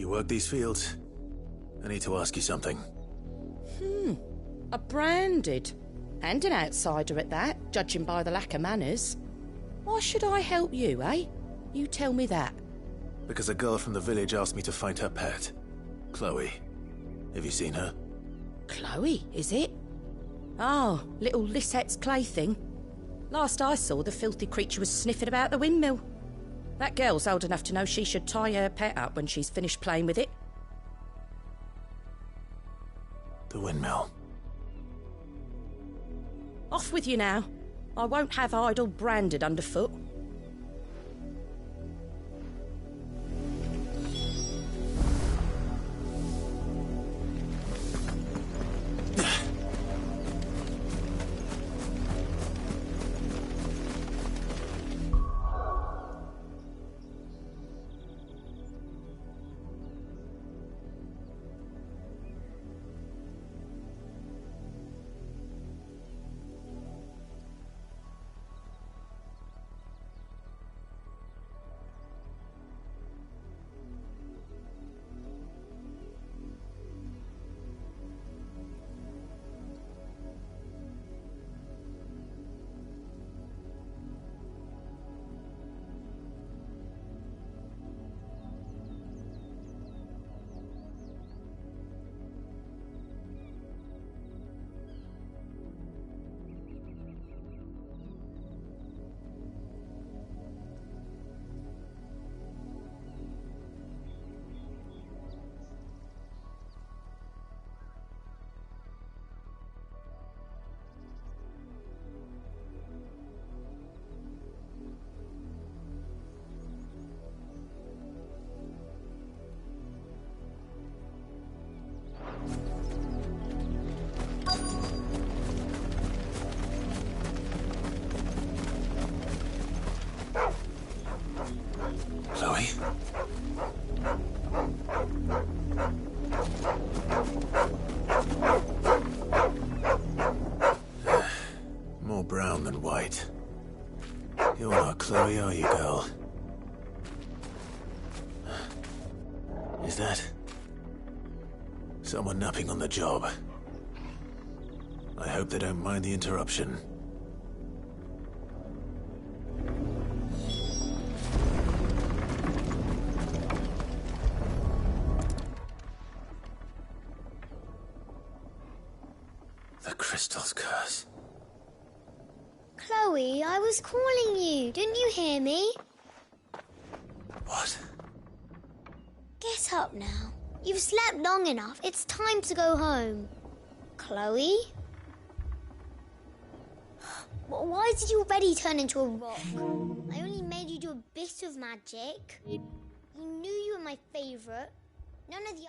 You work these fields? I need to ask you something. A branded. And an outsider at that, judging by the lack of manners. Why should I help you, eh? You tell me that. Because a girl from the village asked me to find her pet. Chloe. Have you seen her? Chloe, is it? Oh, little Lisette's plaything. Last I saw, the filthy creature was sniffing about the windmill. That girl's old enough to know she should tie her pet up when she's finished playing with it. The windmill. Off with you now. I won't have idle branded underfoot. right. You're not Chloe, are you, girl? Is that someone napping on the job? I hope they don't mind the interruption. The crystal's curse. Chloe, I was calling you. Didn't you hear me? What? Get up now. You've slept long enough. It's time to go home. Chloe? Why did you already turn into a rock? I only made you do a bit of magic. You knew you were my favourite. None of the...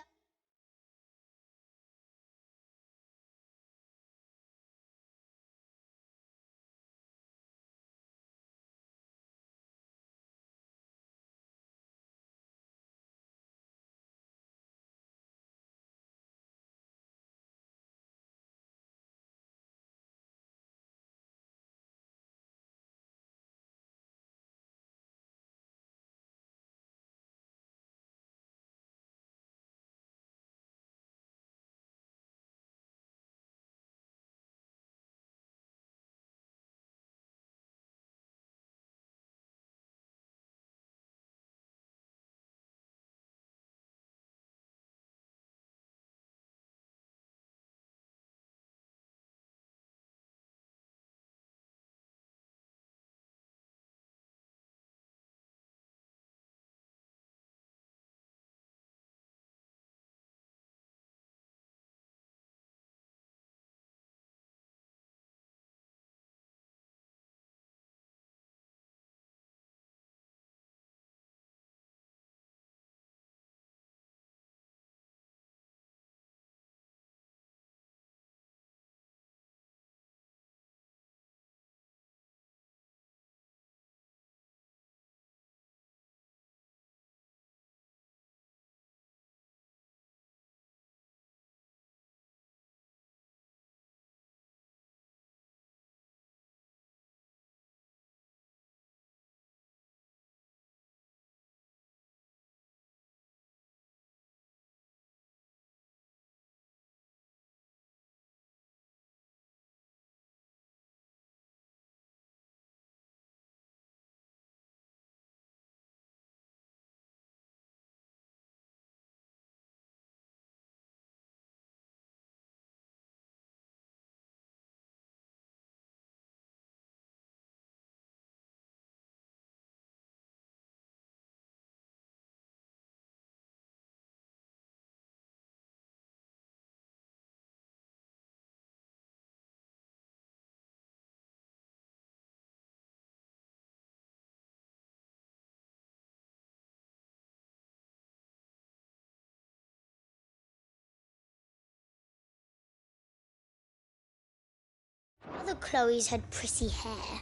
Other Chloes had pretty hair.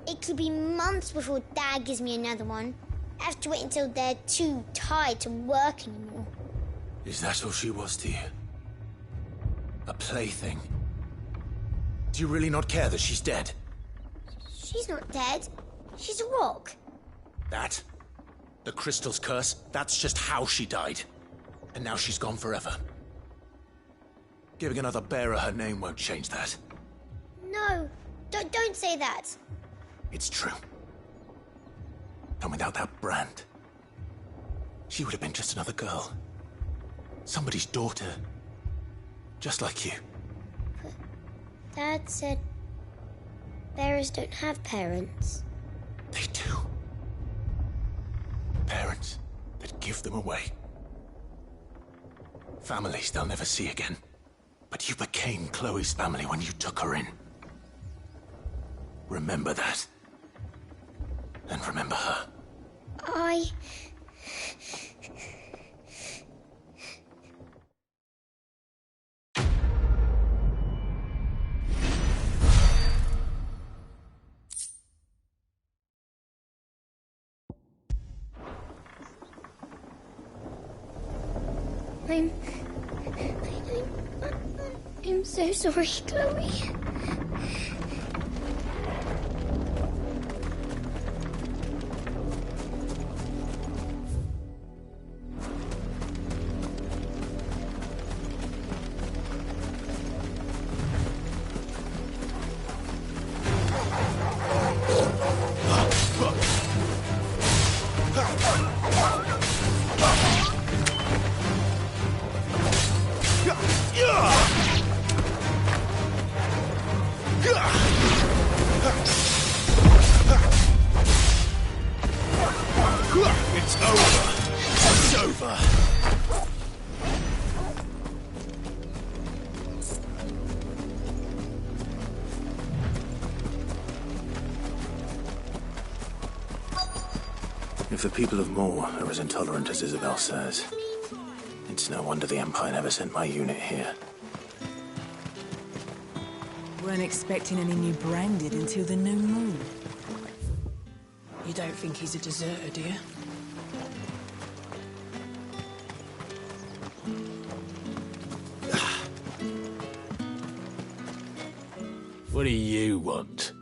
It could be months before Dad gives me another one. I have to wait until they're too tired to work anymore. Is that all she was to you? A plaything? Do you really not care that she's dead? She's not dead. She's a rock. That? The crystal's curse? That's just how she died. And now she's gone forever. Giving another bearer her name won't change that. No, don't say that. It's true. And without that brand, she would have been just another girl. Somebody's daughter. Just like you. But Dad said bearers don't have parents. They do. Parents that give them away. Families they'll never see again. But you became Chloe's family when you took her in. Remember that. And remember her. I'm so sorry, Chloe. If the people of Moor are as intolerant as Isabel says, it's no wonder the Empire never sent my unit here. Weren't expecting any new branded until the new moon. You don't think he's a deserter, do you? What do you want?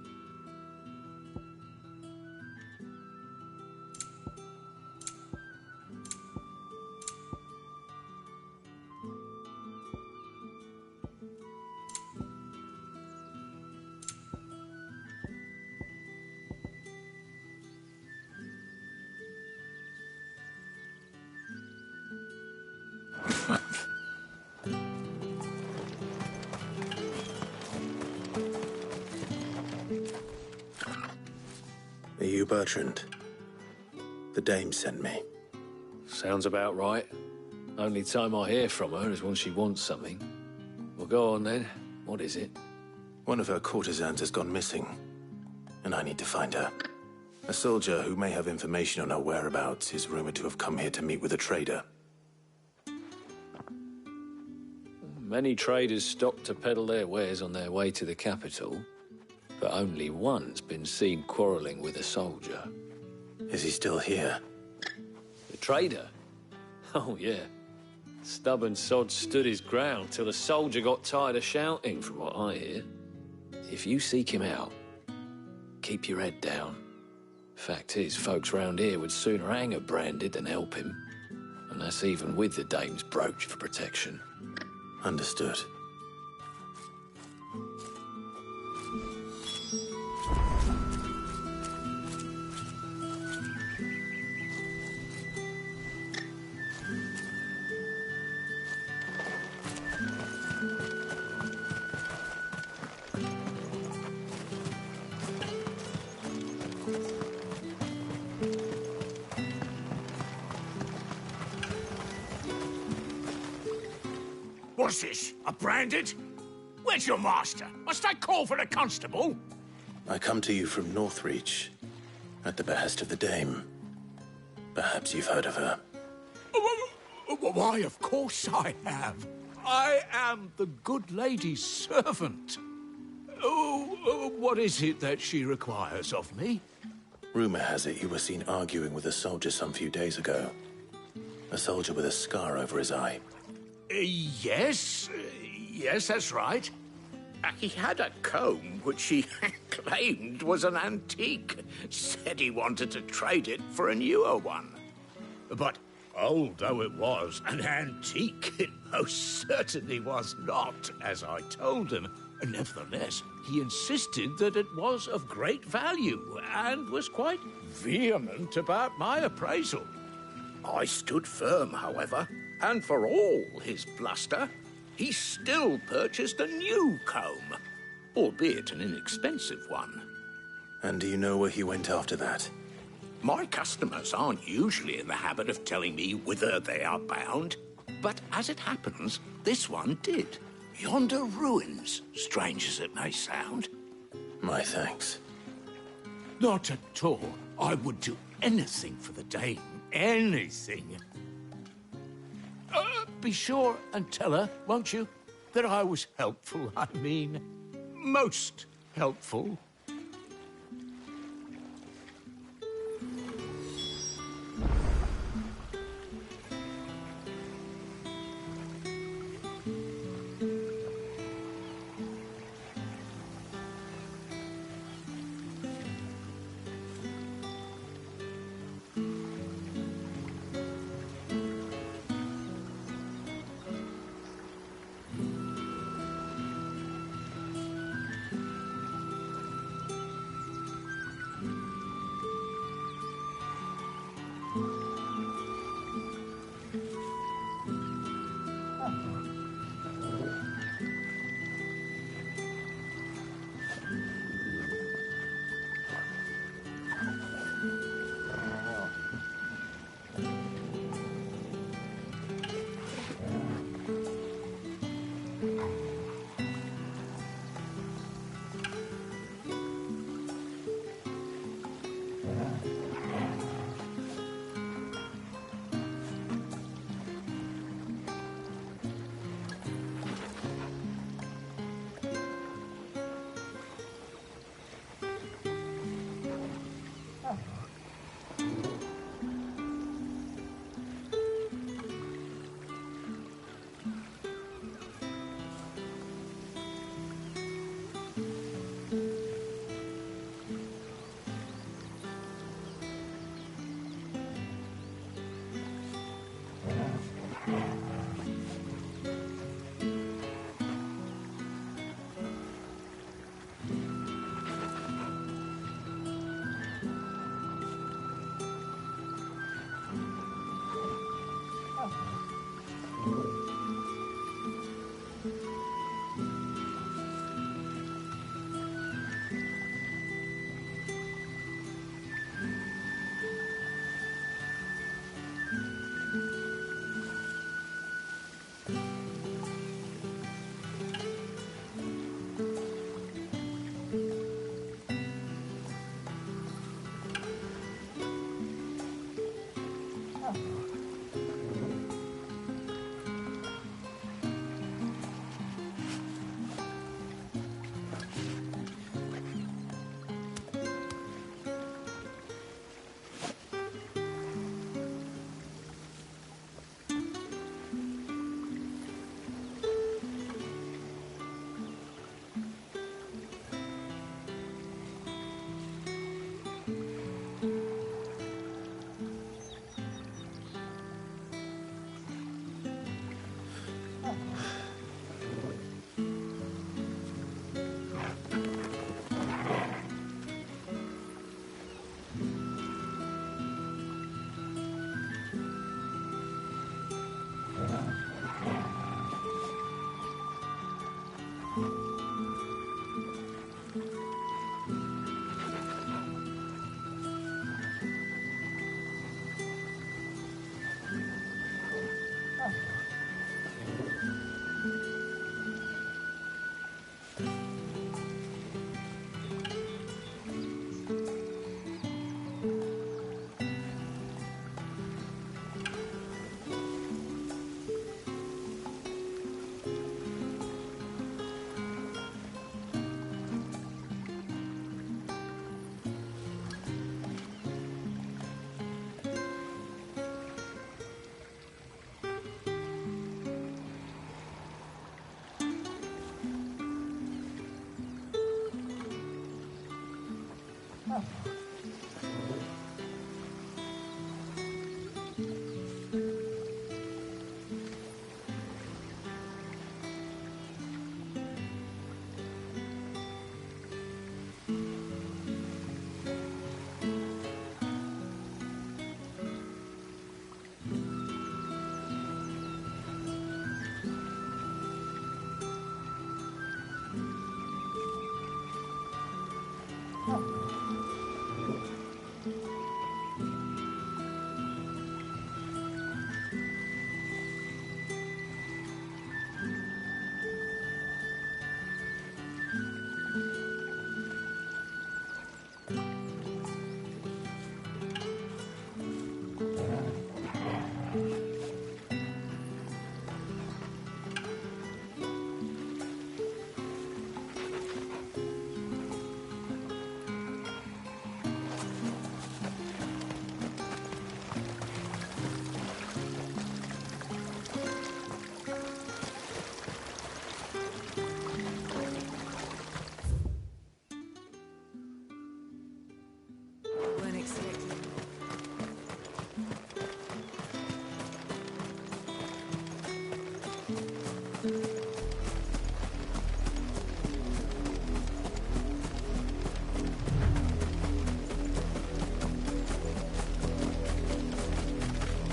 Are you Bertrand? The dame sent me. Sounds about right. Only time I hear from her is when she wants something. Well, go on then. What is it? One of her courtesans has gone missing, and I need to find her. A soldier who may have information on her whereabouts is rumored to have come here to meet with a trader. Many traders stop to peddle their wares on their way to the capital, but only one's been seen quarrelling with a soldier. Is he still here? The trader? Oh, yeah. Stubborn sod stood his ground till the soldier got tired of shouting, from what I hear. If you seek him out, keep your head down. Fact is, folks round here would sooner hang a branded than help him. And that's even with the dame's brooch for protection. Understood. What's this? A branded? Where's your master? Must I call for the constable? I come to you from Northreach, at the behest of the dame. Perhaps you've heard of her. Why, of course I have. I am the good lady's servant. What is it that she requires of me? Rumor has it you were seen arguing with a soldier some few days ago. A soldier with a scar over his eye. Yes, that's right. He had a comb which he claimed was an antique. Said he wanted to trade it for a newer one. But old though it was, an antique it most certainly was not, as I told him. Nevertheless, he insisted that it was of great value and was quite vehement about my appraisal. I stood firm, however, and for all his bluster, he still purchased a new comb, albeit an inexpensive one. And do you know where he went after that? My customers aren't usually in the habit of telling me whither they are bound, but as it happens, this one did. Yonder ruins, strange as it may sound. My thanks. Not at all. I would do anything for the dame. Anything. Be sure and tell her, won't you, that I was helpful. I mean, most helpful.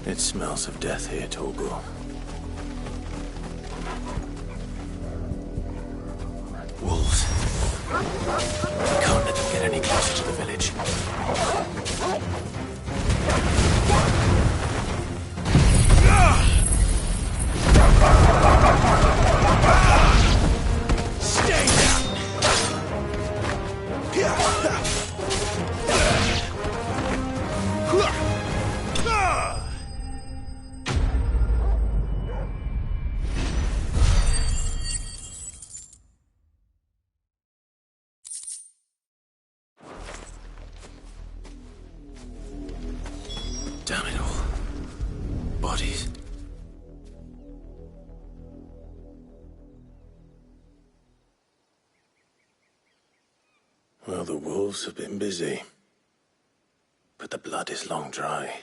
It smells of death here, Torgal. Wolves. We can't let them get any closer to the village. Stay down! Damn it all. Bodies. Well, the wolves have been busy. But the blood is long dry.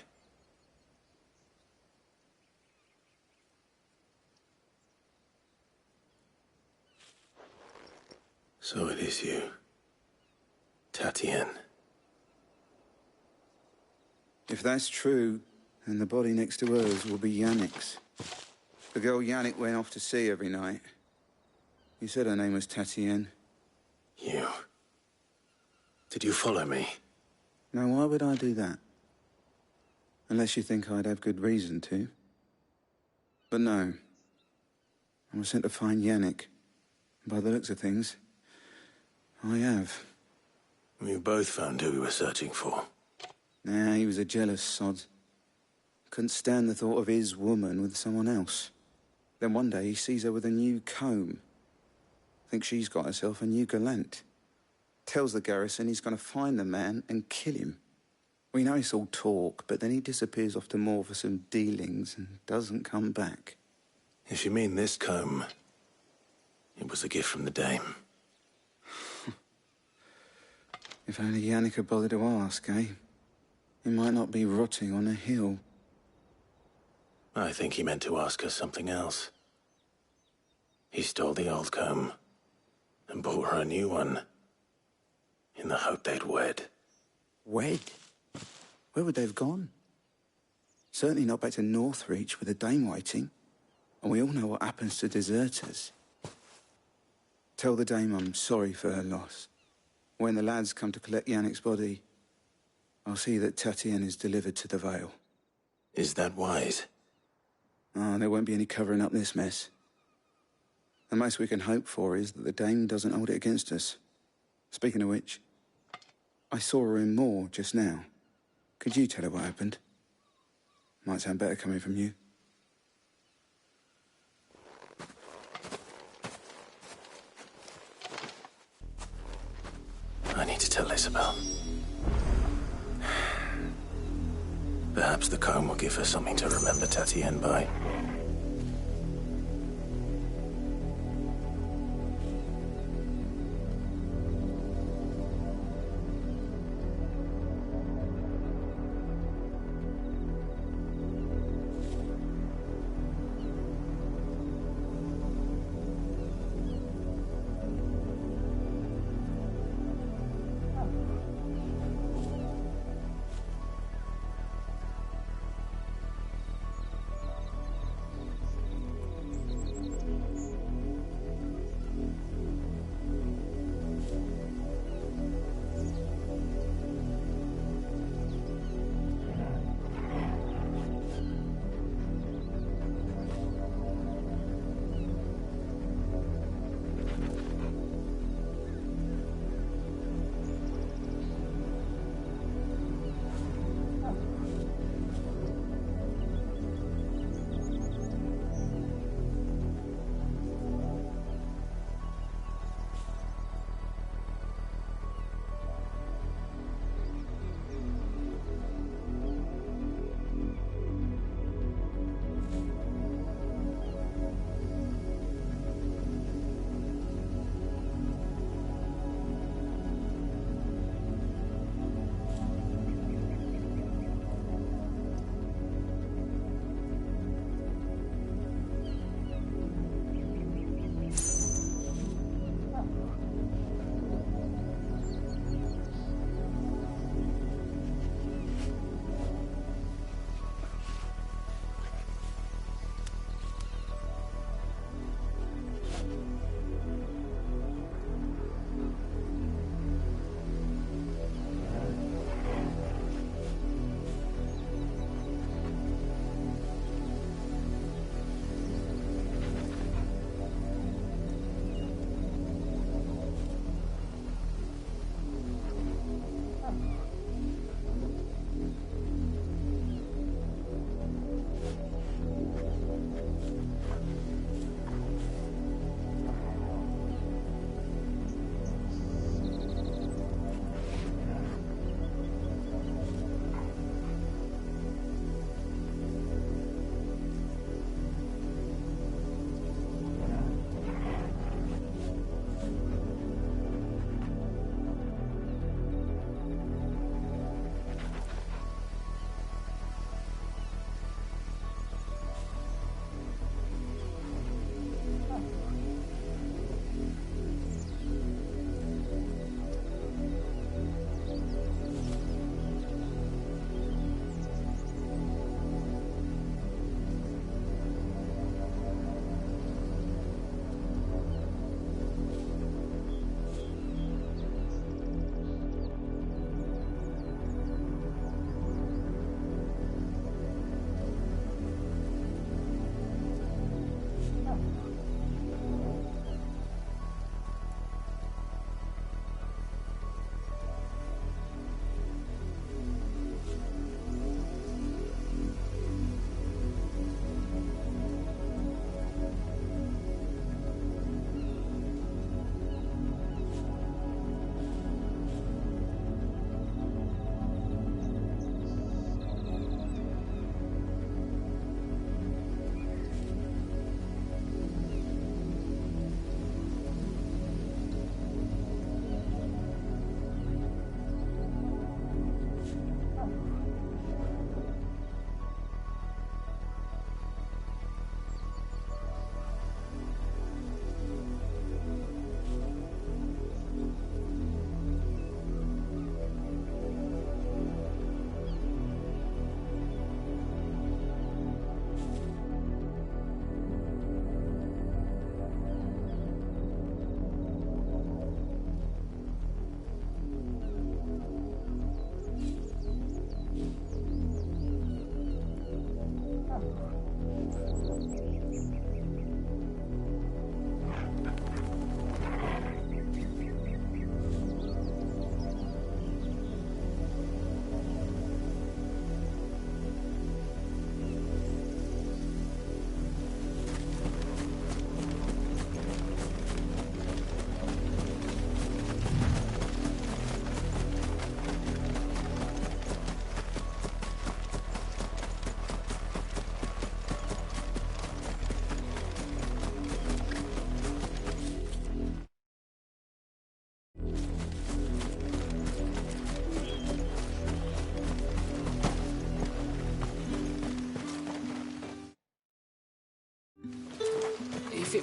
So it is you, Tatienne. If that's true, then the body next to hers will be Yannick's. The girl Yannick went off to sea every night. You said her name was Tatienne. You. Did you follow me? Now, why would I do that? Unless you think I'd have good reason to. But no. I was sent to find Yannick. By the looks of things, I have. We both found who we were searching for. Nah, he was a jealous sod. Couldn't stand the thought of his woman with someone else. Then one day he sees her with a new comb. Thinks she's got herself a new gallant. Tells the garrison he's going to find the man and kill him. We know it's all talk, but then he disappears off to Moor for some dealings and doesn't come back. If you mean this comb, it was a gift from the dame. If only Yannick had bothered to ask, eh? He might not be rotting on a hill. I think he meant to ask her something else. He stole the old comb and bought her a new one in the hope they'd wed. Wed? Where would they have gone? Certainly not back to Northreach with a dame waiting. And we all know what happens to deserters. Tell the dame I'm sorry for her loss. When the lads come to collect Yannick's body, I'll see that Tatienne is delivered to the Vale. Is that wise? Oh, there won't be any covering up this mess. The most we can hope for is that the dame doesn't hold it against us. Speaking of which, I saw her in Moor just now. Could you tell her what happened? Might sound better coming from you. I need to tell Isabel. Perhaps the comb will give her something to remember Tatienne by.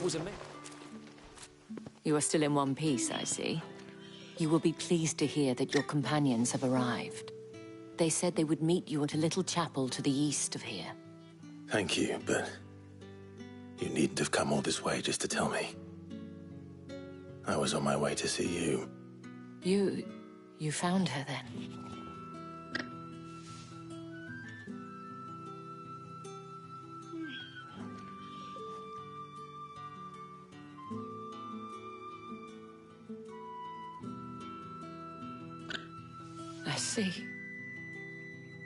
was a myth. You are still in one piece, I see. You will be pleased to hear that your companions have arrived. They said they would meet you at a little chapel to the east of here. Thank you, but you needn't have come all this way just to tell me. I was on my way to see you. You found her then? I see.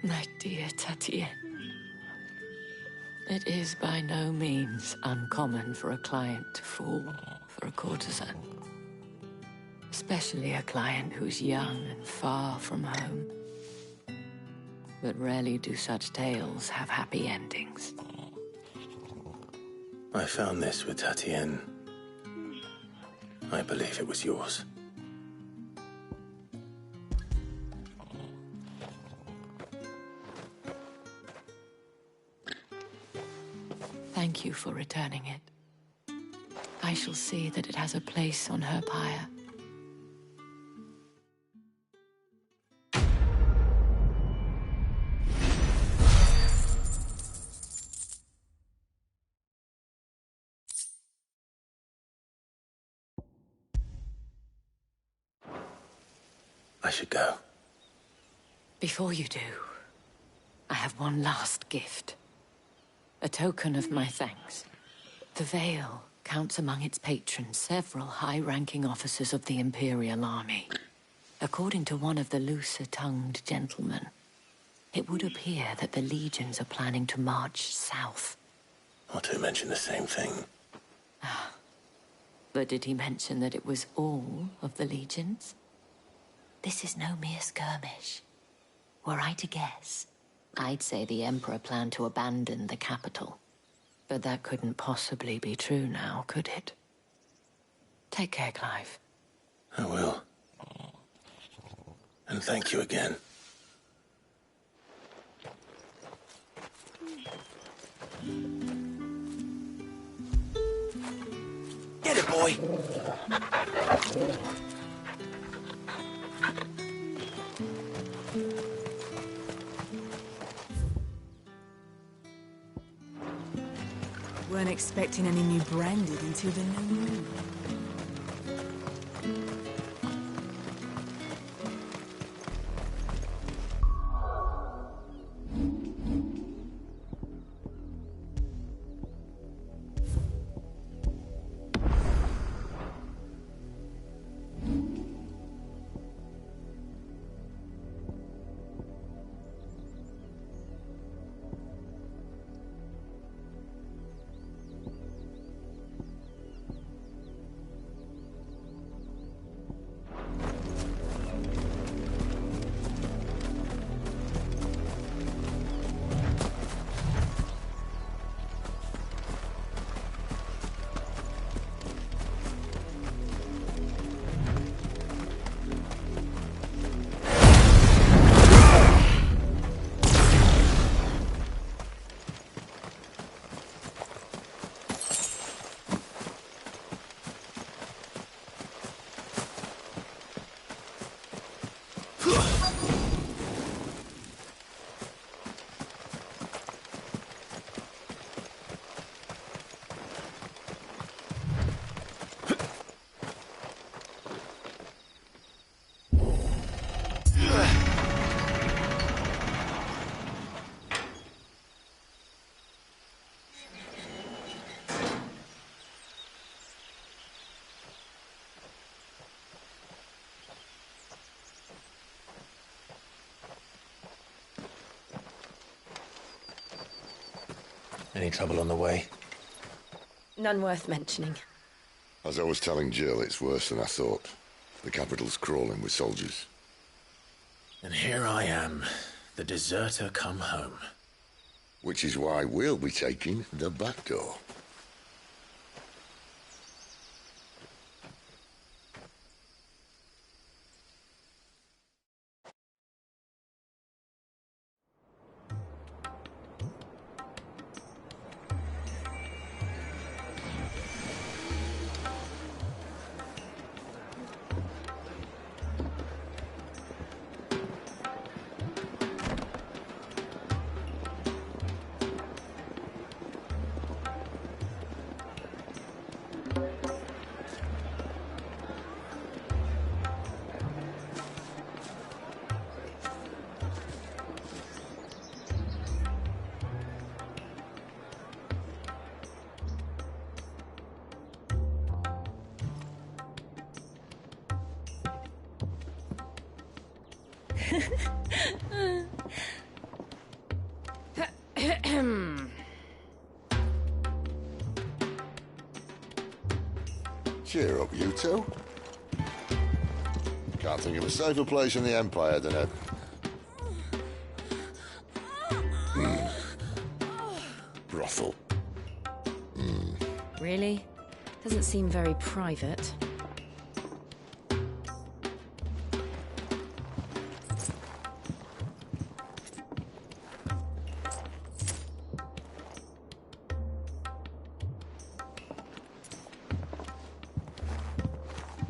My dear Tatien. It is by no means uncommon for a client to fall for a courtesan. Especially a client who's young and far from home. But rarely do such tales have happy endings. I found this with Tatien. I believe it was yours. Thank you for returning it. I shall see that it has a place on her pyre. I should go. Before you do, I have one last gift. A token of my thanks. The Vale counts among its patrons several high-ranking officers of the Imperial Army. According to one of the looser-tongued gentlemen, it would appear that the legions are planning to march south. Not to mention the same thing. But did he mention that it was all of the legions? This is no mere skirmish. Were I to guess, I'd say the Emperor planned to abandon the capital. But that couldn't possibly be true now, could it? Take care, Clive. I will. And thank you again. Get it, boy! Weren't expecting any new branded until the new moon. Any trouble on the way? None worth mentioning. As I was telling Jill, it's worse than I thought. The capital's crawling with soldiers. And here I am, the deserter come home. Which is why we'll be taking the back door. Cheer up, you two. Can't think of a safer place in the Empire than a... brothel. Really? Doesn't seem very private.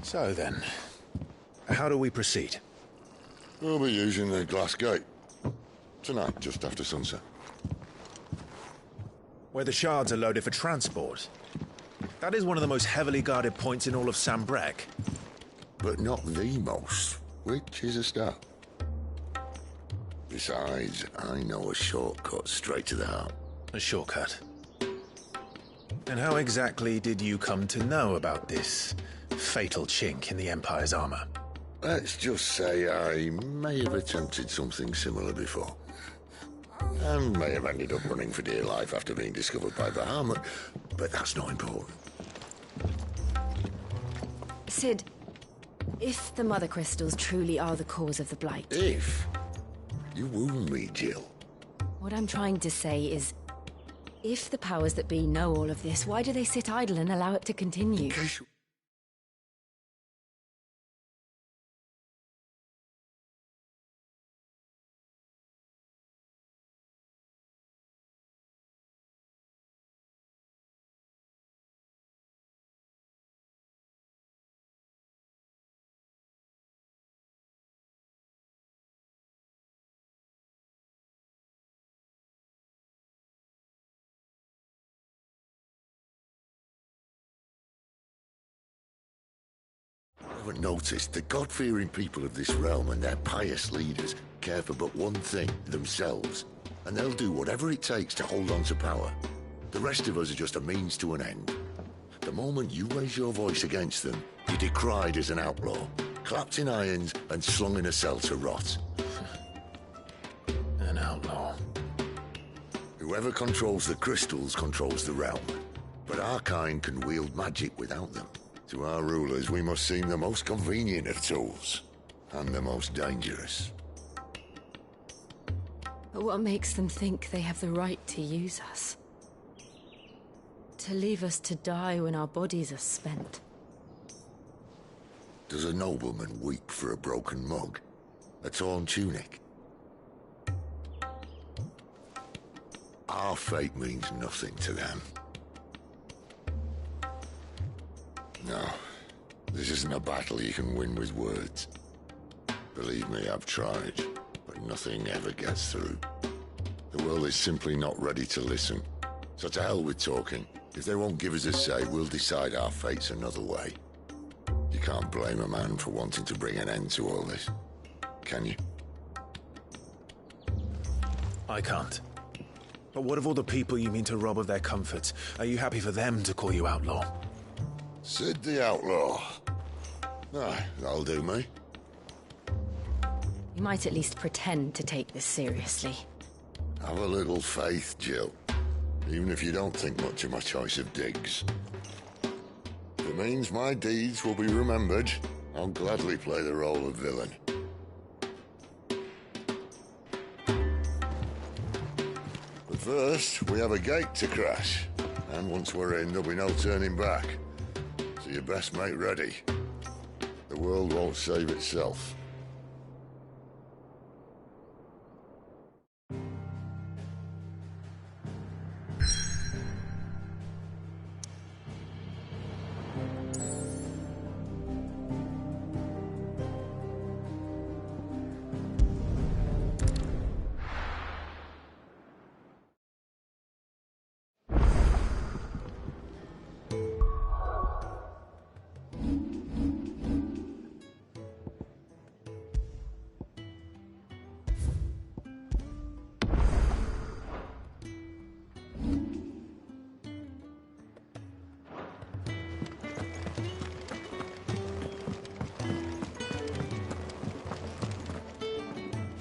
So then, how do we proceed? We'll be using the glass gate. Tonight, just after sunset. Where the shards are loaded for transport. That is one of the most heavily guarded points in all of Sambrek. But not the most, which is a start. Besides, I know a shortcut straight to the heart. A shortcut? And how exactly did you come to know about this fatal chink in the Empire's armor? Let's just say I may have attempted something similar before. And may have ended up running for dear life after being discovered by Bahamut, but that's not important. Sid, if the Mother Crystals truly are the cause of the Blight... If? You wound me, Jill. What I'm trying to say is, if the powers that be know all of this, why do they sit idle and allow it to continue? Haven't noticed the God-fearing people of this realm and their pious leaders care for but one thing, themselves. And they'll do whatever it takes to hold on to power. The rest of us are just a means to an end. The moment you raise your voice against them, you're decried as an outlaw, clapped in irons and slung in a cell to rot. An outlaw. Whoever controls the crystals controls the realm. But our kind can wield magic without them. To our rulers, we must seem the most convenient of tools, and the most dangerous. But what makes them think they have the right to use us? To leave us to die when our bodies are spent? Does a nobleman weep for a broken mug? A torn tunic? Our fate means nothing to them. No, this isn't a battle you can win with words. Believe me, I've tried, but nothing ever gets through. The world is simply not ready to listen. So to hell with talking. If they won't give us a say, we'll decide our fates another way. You can't blame a man for wanting to bring an end to all this, can you? I can't. But what of all the people you mean to rob of their comforts? Are you happy for them to call you outlaw? Sid the Outlaw. Aye, that'll do me. You might at least pretend to take this seriously. Have a little faith, Jill. Even if you don't think much of my choice of digs. If it means my deeds will be remembered, I'll gladly play the role of villain. But first, we have a gate to crash. And once we're in, there'll be no turning back. So you best make ready. The world won't save itself.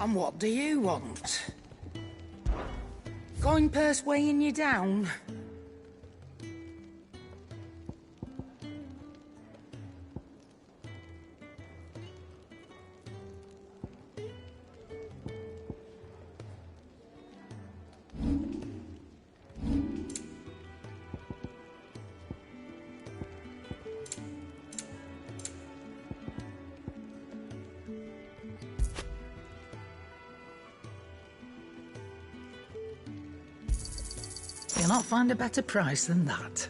And what do you want? Coin purse weighing you down? You'll not find a better price than that.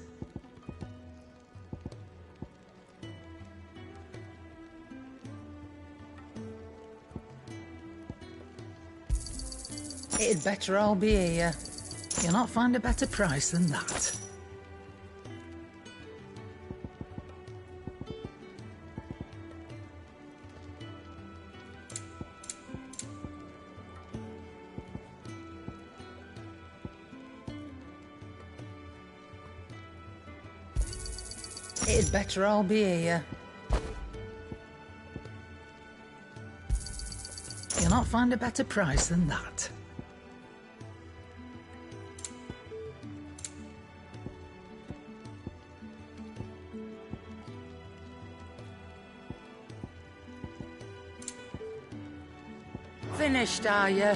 It'd better all be here. You'll not find a better price than that. It'd better all be here. You'll not find a better price than that. Finished, are you?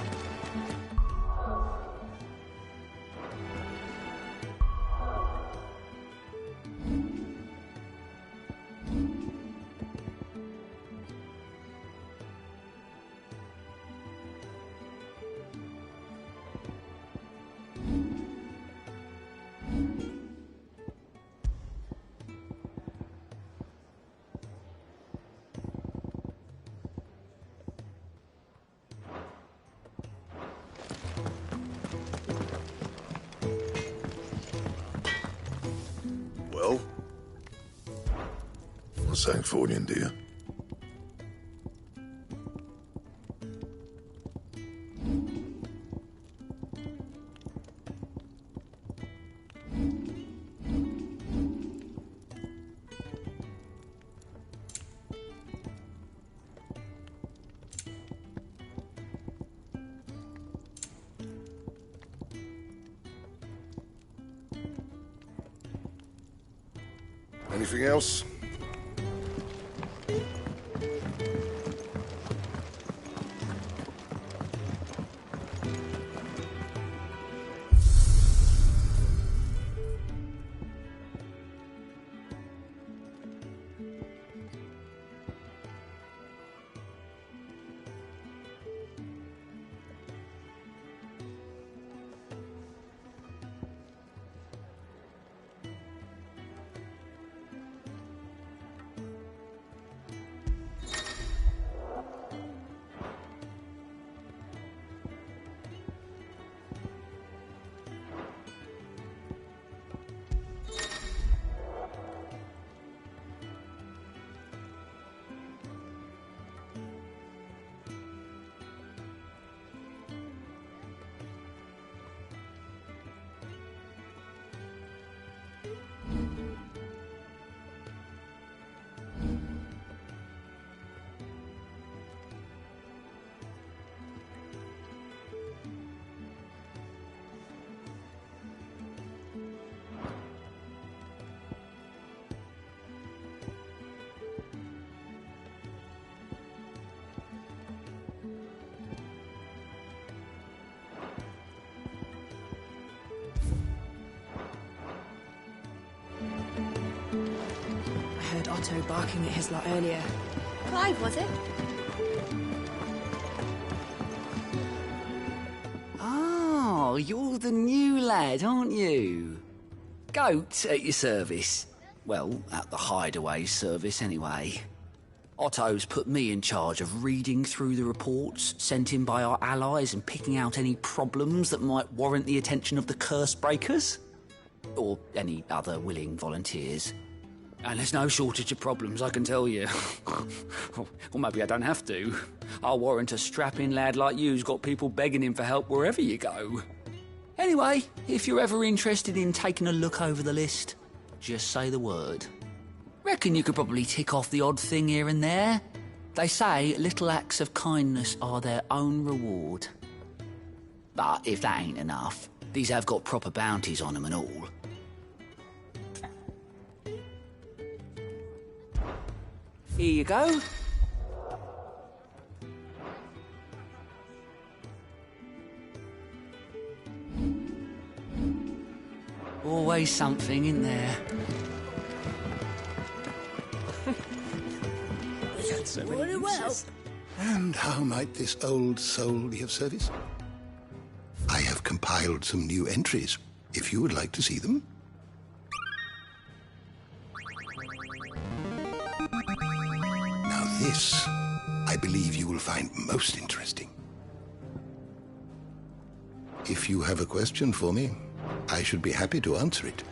Well? What's that for you, dear? Anything else? I heard Otto barking at his lot earlier. Clive, was it? Oh, you're the new lad, aren't you? Goat at your service. Well, at the hideaway service, anyway. Otto's put me in charge of reading through the reports sent in by our allies and picking out any problems that might warrant the attention of the curse breakers. Or any other willing volunteers. And there's no shortage of problems, I can tell you. Or maybe I don't have to. I'll warrant a strapping lad like you's got people begging him for help wherever you go. Anyway, if you're ever interested in taking a look over the list, just say the word. Reckon you could probably tick off the odd thing here and there. They say little acts of kindness are their own reward. But if that ain't enough, these have got proper bounties on them and all. Here you go. Always something in there. Very well. And how might this old soul be of service? I have compiled some new entries, if you would like to see them. Now this, I believe you will find most interesting. If you have a question for me, I should be happy to answer it.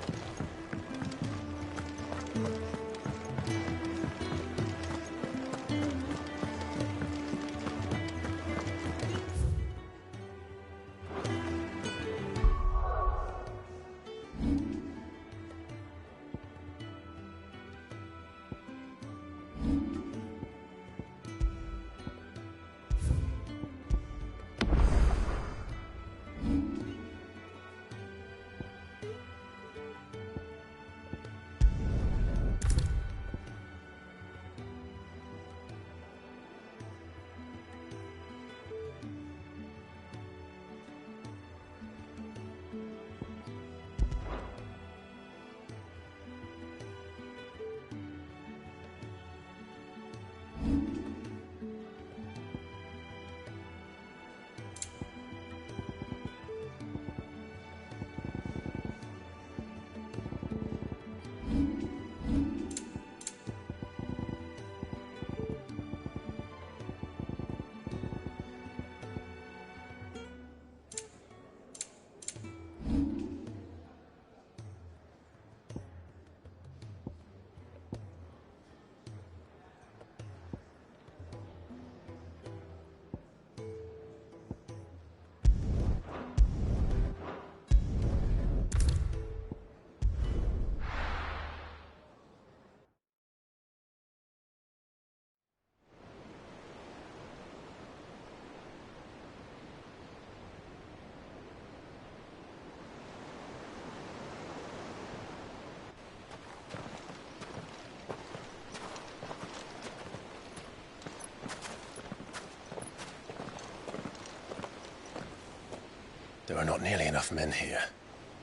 There are not nearly enough men here.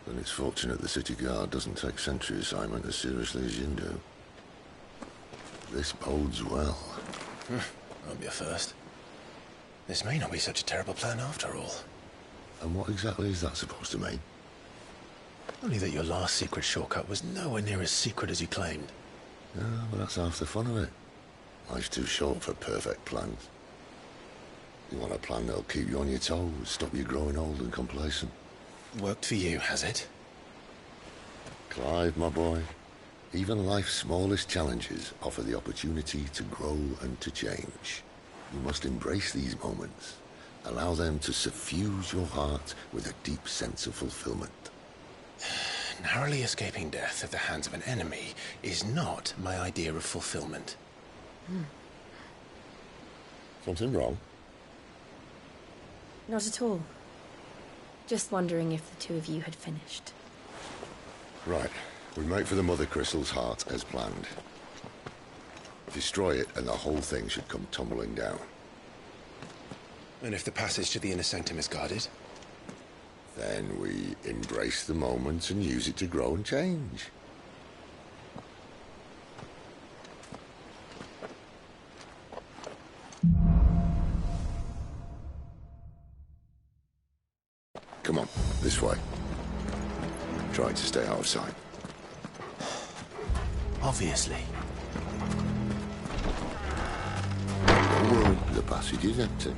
Then it's fortunate the city guard doesn't take sentry assignment as seriously as you do. This bodes well. Won't be a first. This may not be such a terrible plan after all. And what exactly is that supposed to mean? Only that your last secret shortcut was nowhere near as secret as you claimed. Yeah, well, that's half the fun of it. Life's too short for perfect plans. You want a plan that'll keep you on your toes, stop you growing old and complacent. Worked for you, has it? Clive, my boy, even life's smallest challenges offer the opportunity to grow and to change. You must embrace these moments. Allow them to suffuse your heart with a deep sense of fulfillment. Narrowly escaping death at the hands of an enemy is not my idea of fulfillment. Something wrong? Not at all. Just wondering if the two of you had finished. Right. We make for the Mother Crystal's heart as planned. Destroy it and the whole thing should come tumbling down. And if the passage to the inner sanctum is guarded? Then we embrace the moment and use it to grow and change. Come on, this way. Try to stay out of sight. Obviously. Don't worry, the passage is empty.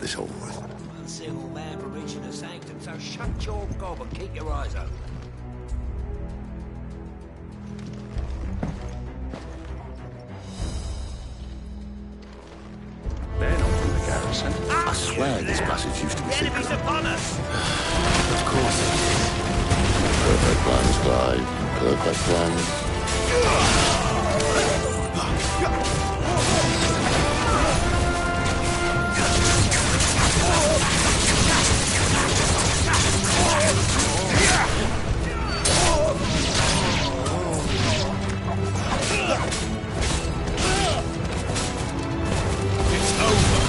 this over with. One single man for reaching the sanctum, so shut your gob and keep your eyes open. They're not from the garrison. I swear this passage used to be secret. Enemies upon us! Of course it is. Perfect plans, Clive. Perfect plans. It's over!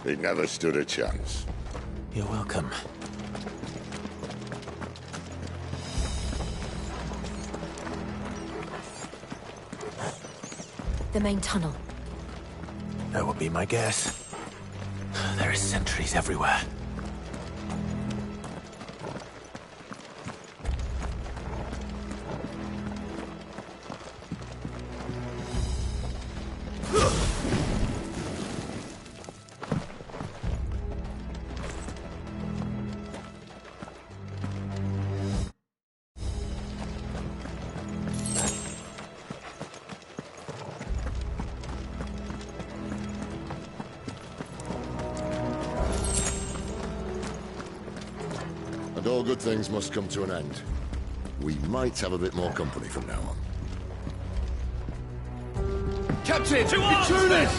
He never stood a chance. You're welcome. The main tunnel. That would be my guess. There are sentries everywhere. And all good things must come to an end. We might have a bit more company from now on. Captain! Intruders!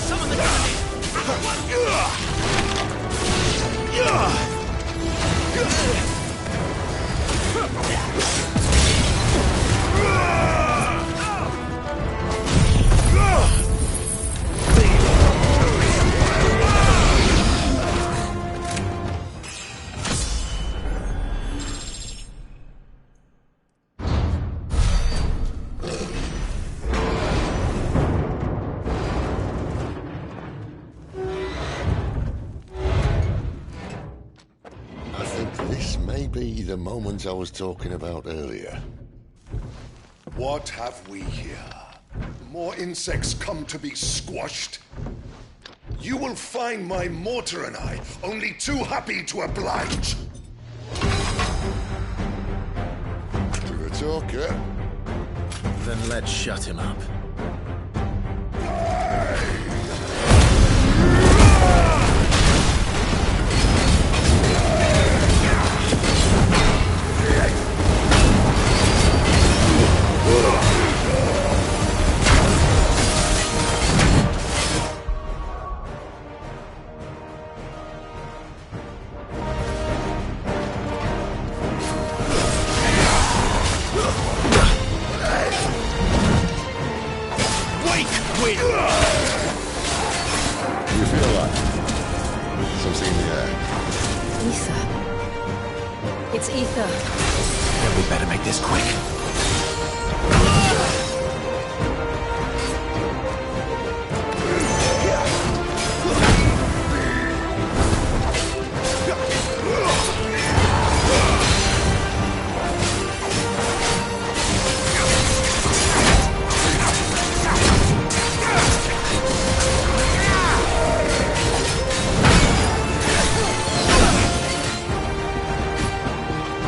Summon the gun! I think this may be the moment I was talking about earlier. What have we here? More insects come to be squashed? You will find my mortar and I only too happy to oblige. You're a talker. Then let's shut him up. You feel like something in the air. Ether. It's ether. Then we better make this quick.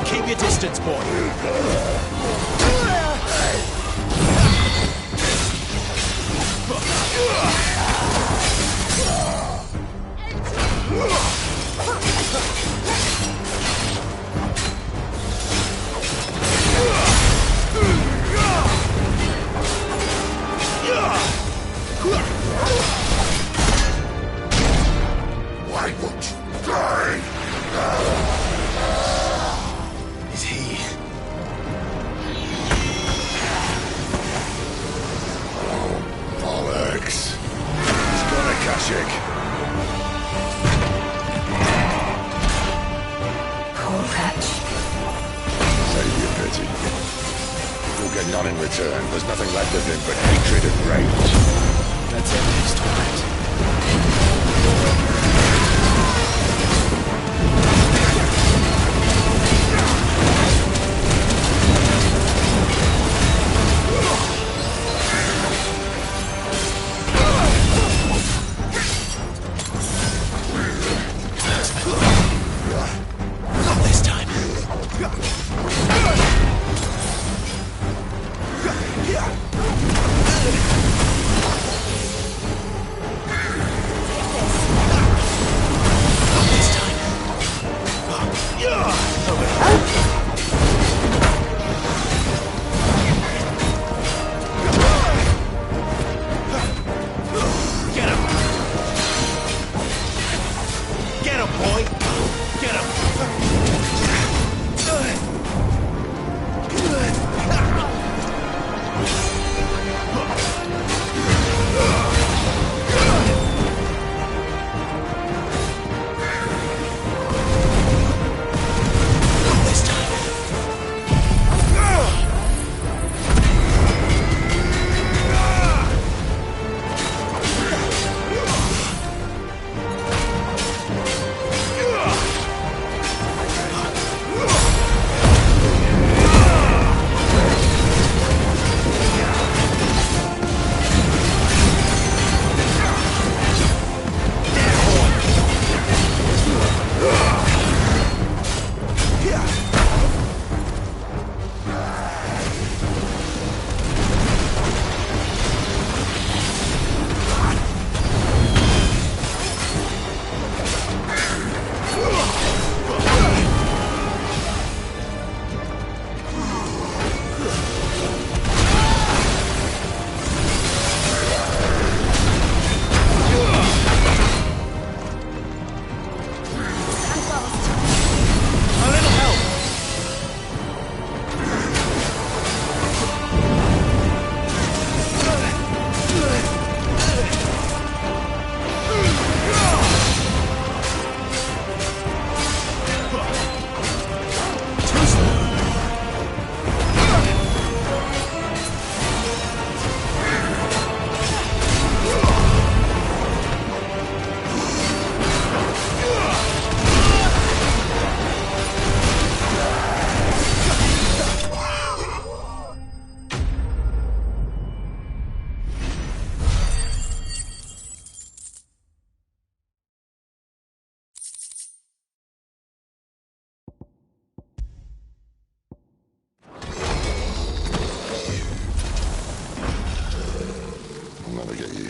Keep your distance, boy. There's nothing left of him but hatred and rage. Let's end his torment. Not this time.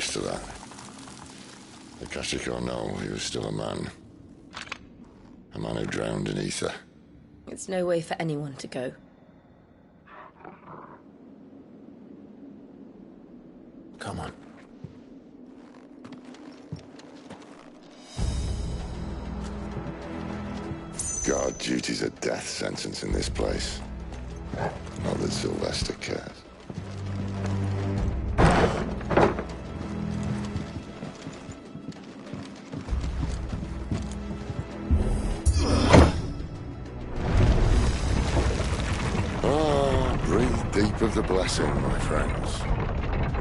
To that. Akashic or no, he was still a man. A man who drowned in ether. It's no way for anyone to go. Come on. Guard duty's a death sentence in this place. Not that Sylvester cares. Deep of the blessing, my friends.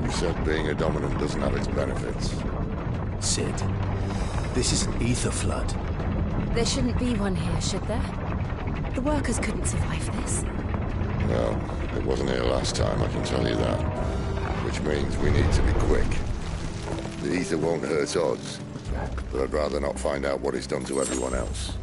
You said being a dominant doesn't have its benefits. Sid, this is an ether flood. There shouldn't be one here, should there? The workers couldn't survive this. Well, it wasn't here last time, I can tell you that. Which means we need to be quick. The ether won't hurt odds, but I'd rather not find out what it's done to everyone else.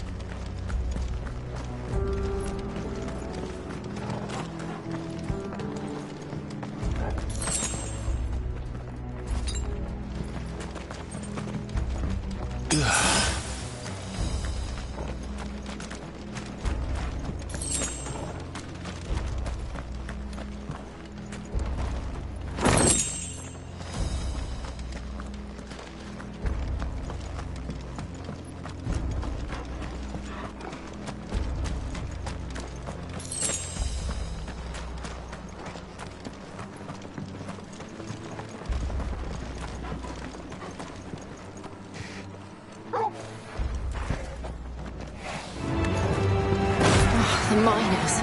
The miners.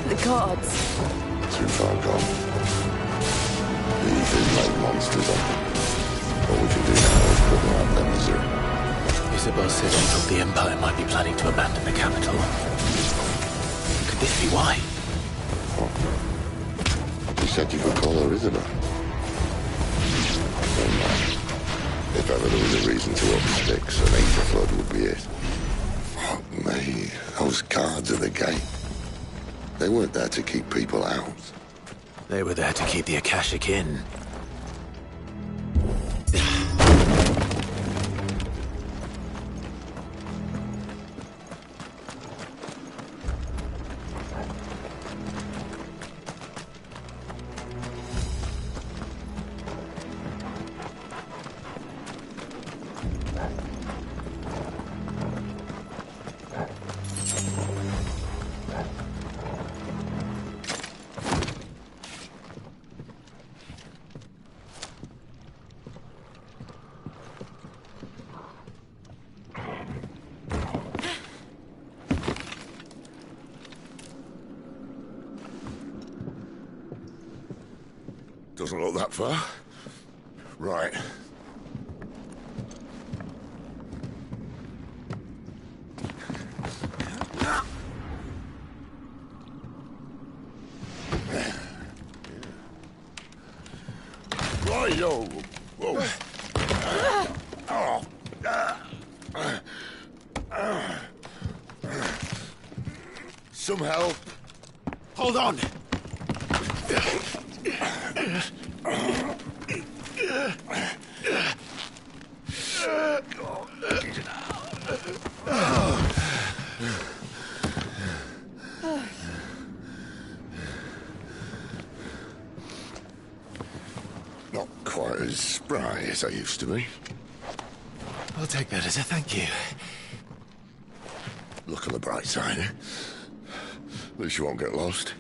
The guards. Too far gone. The Empire might be planning to abandon the capital. Could this be why? You said you could call her Isabel. If ever there was a reason to up sticks, an Aether Flood would be it. Fuck me, those guards at the gate. They weren't there to keep people out. They were there to keep the Akashic in. Doesn't look that far. Right. Right-o. Whoa. Some help. Hold on. Not quite as spry as I used to be. I'll take that as a thank you. Look on the bright side, eh? At least you won't get lost.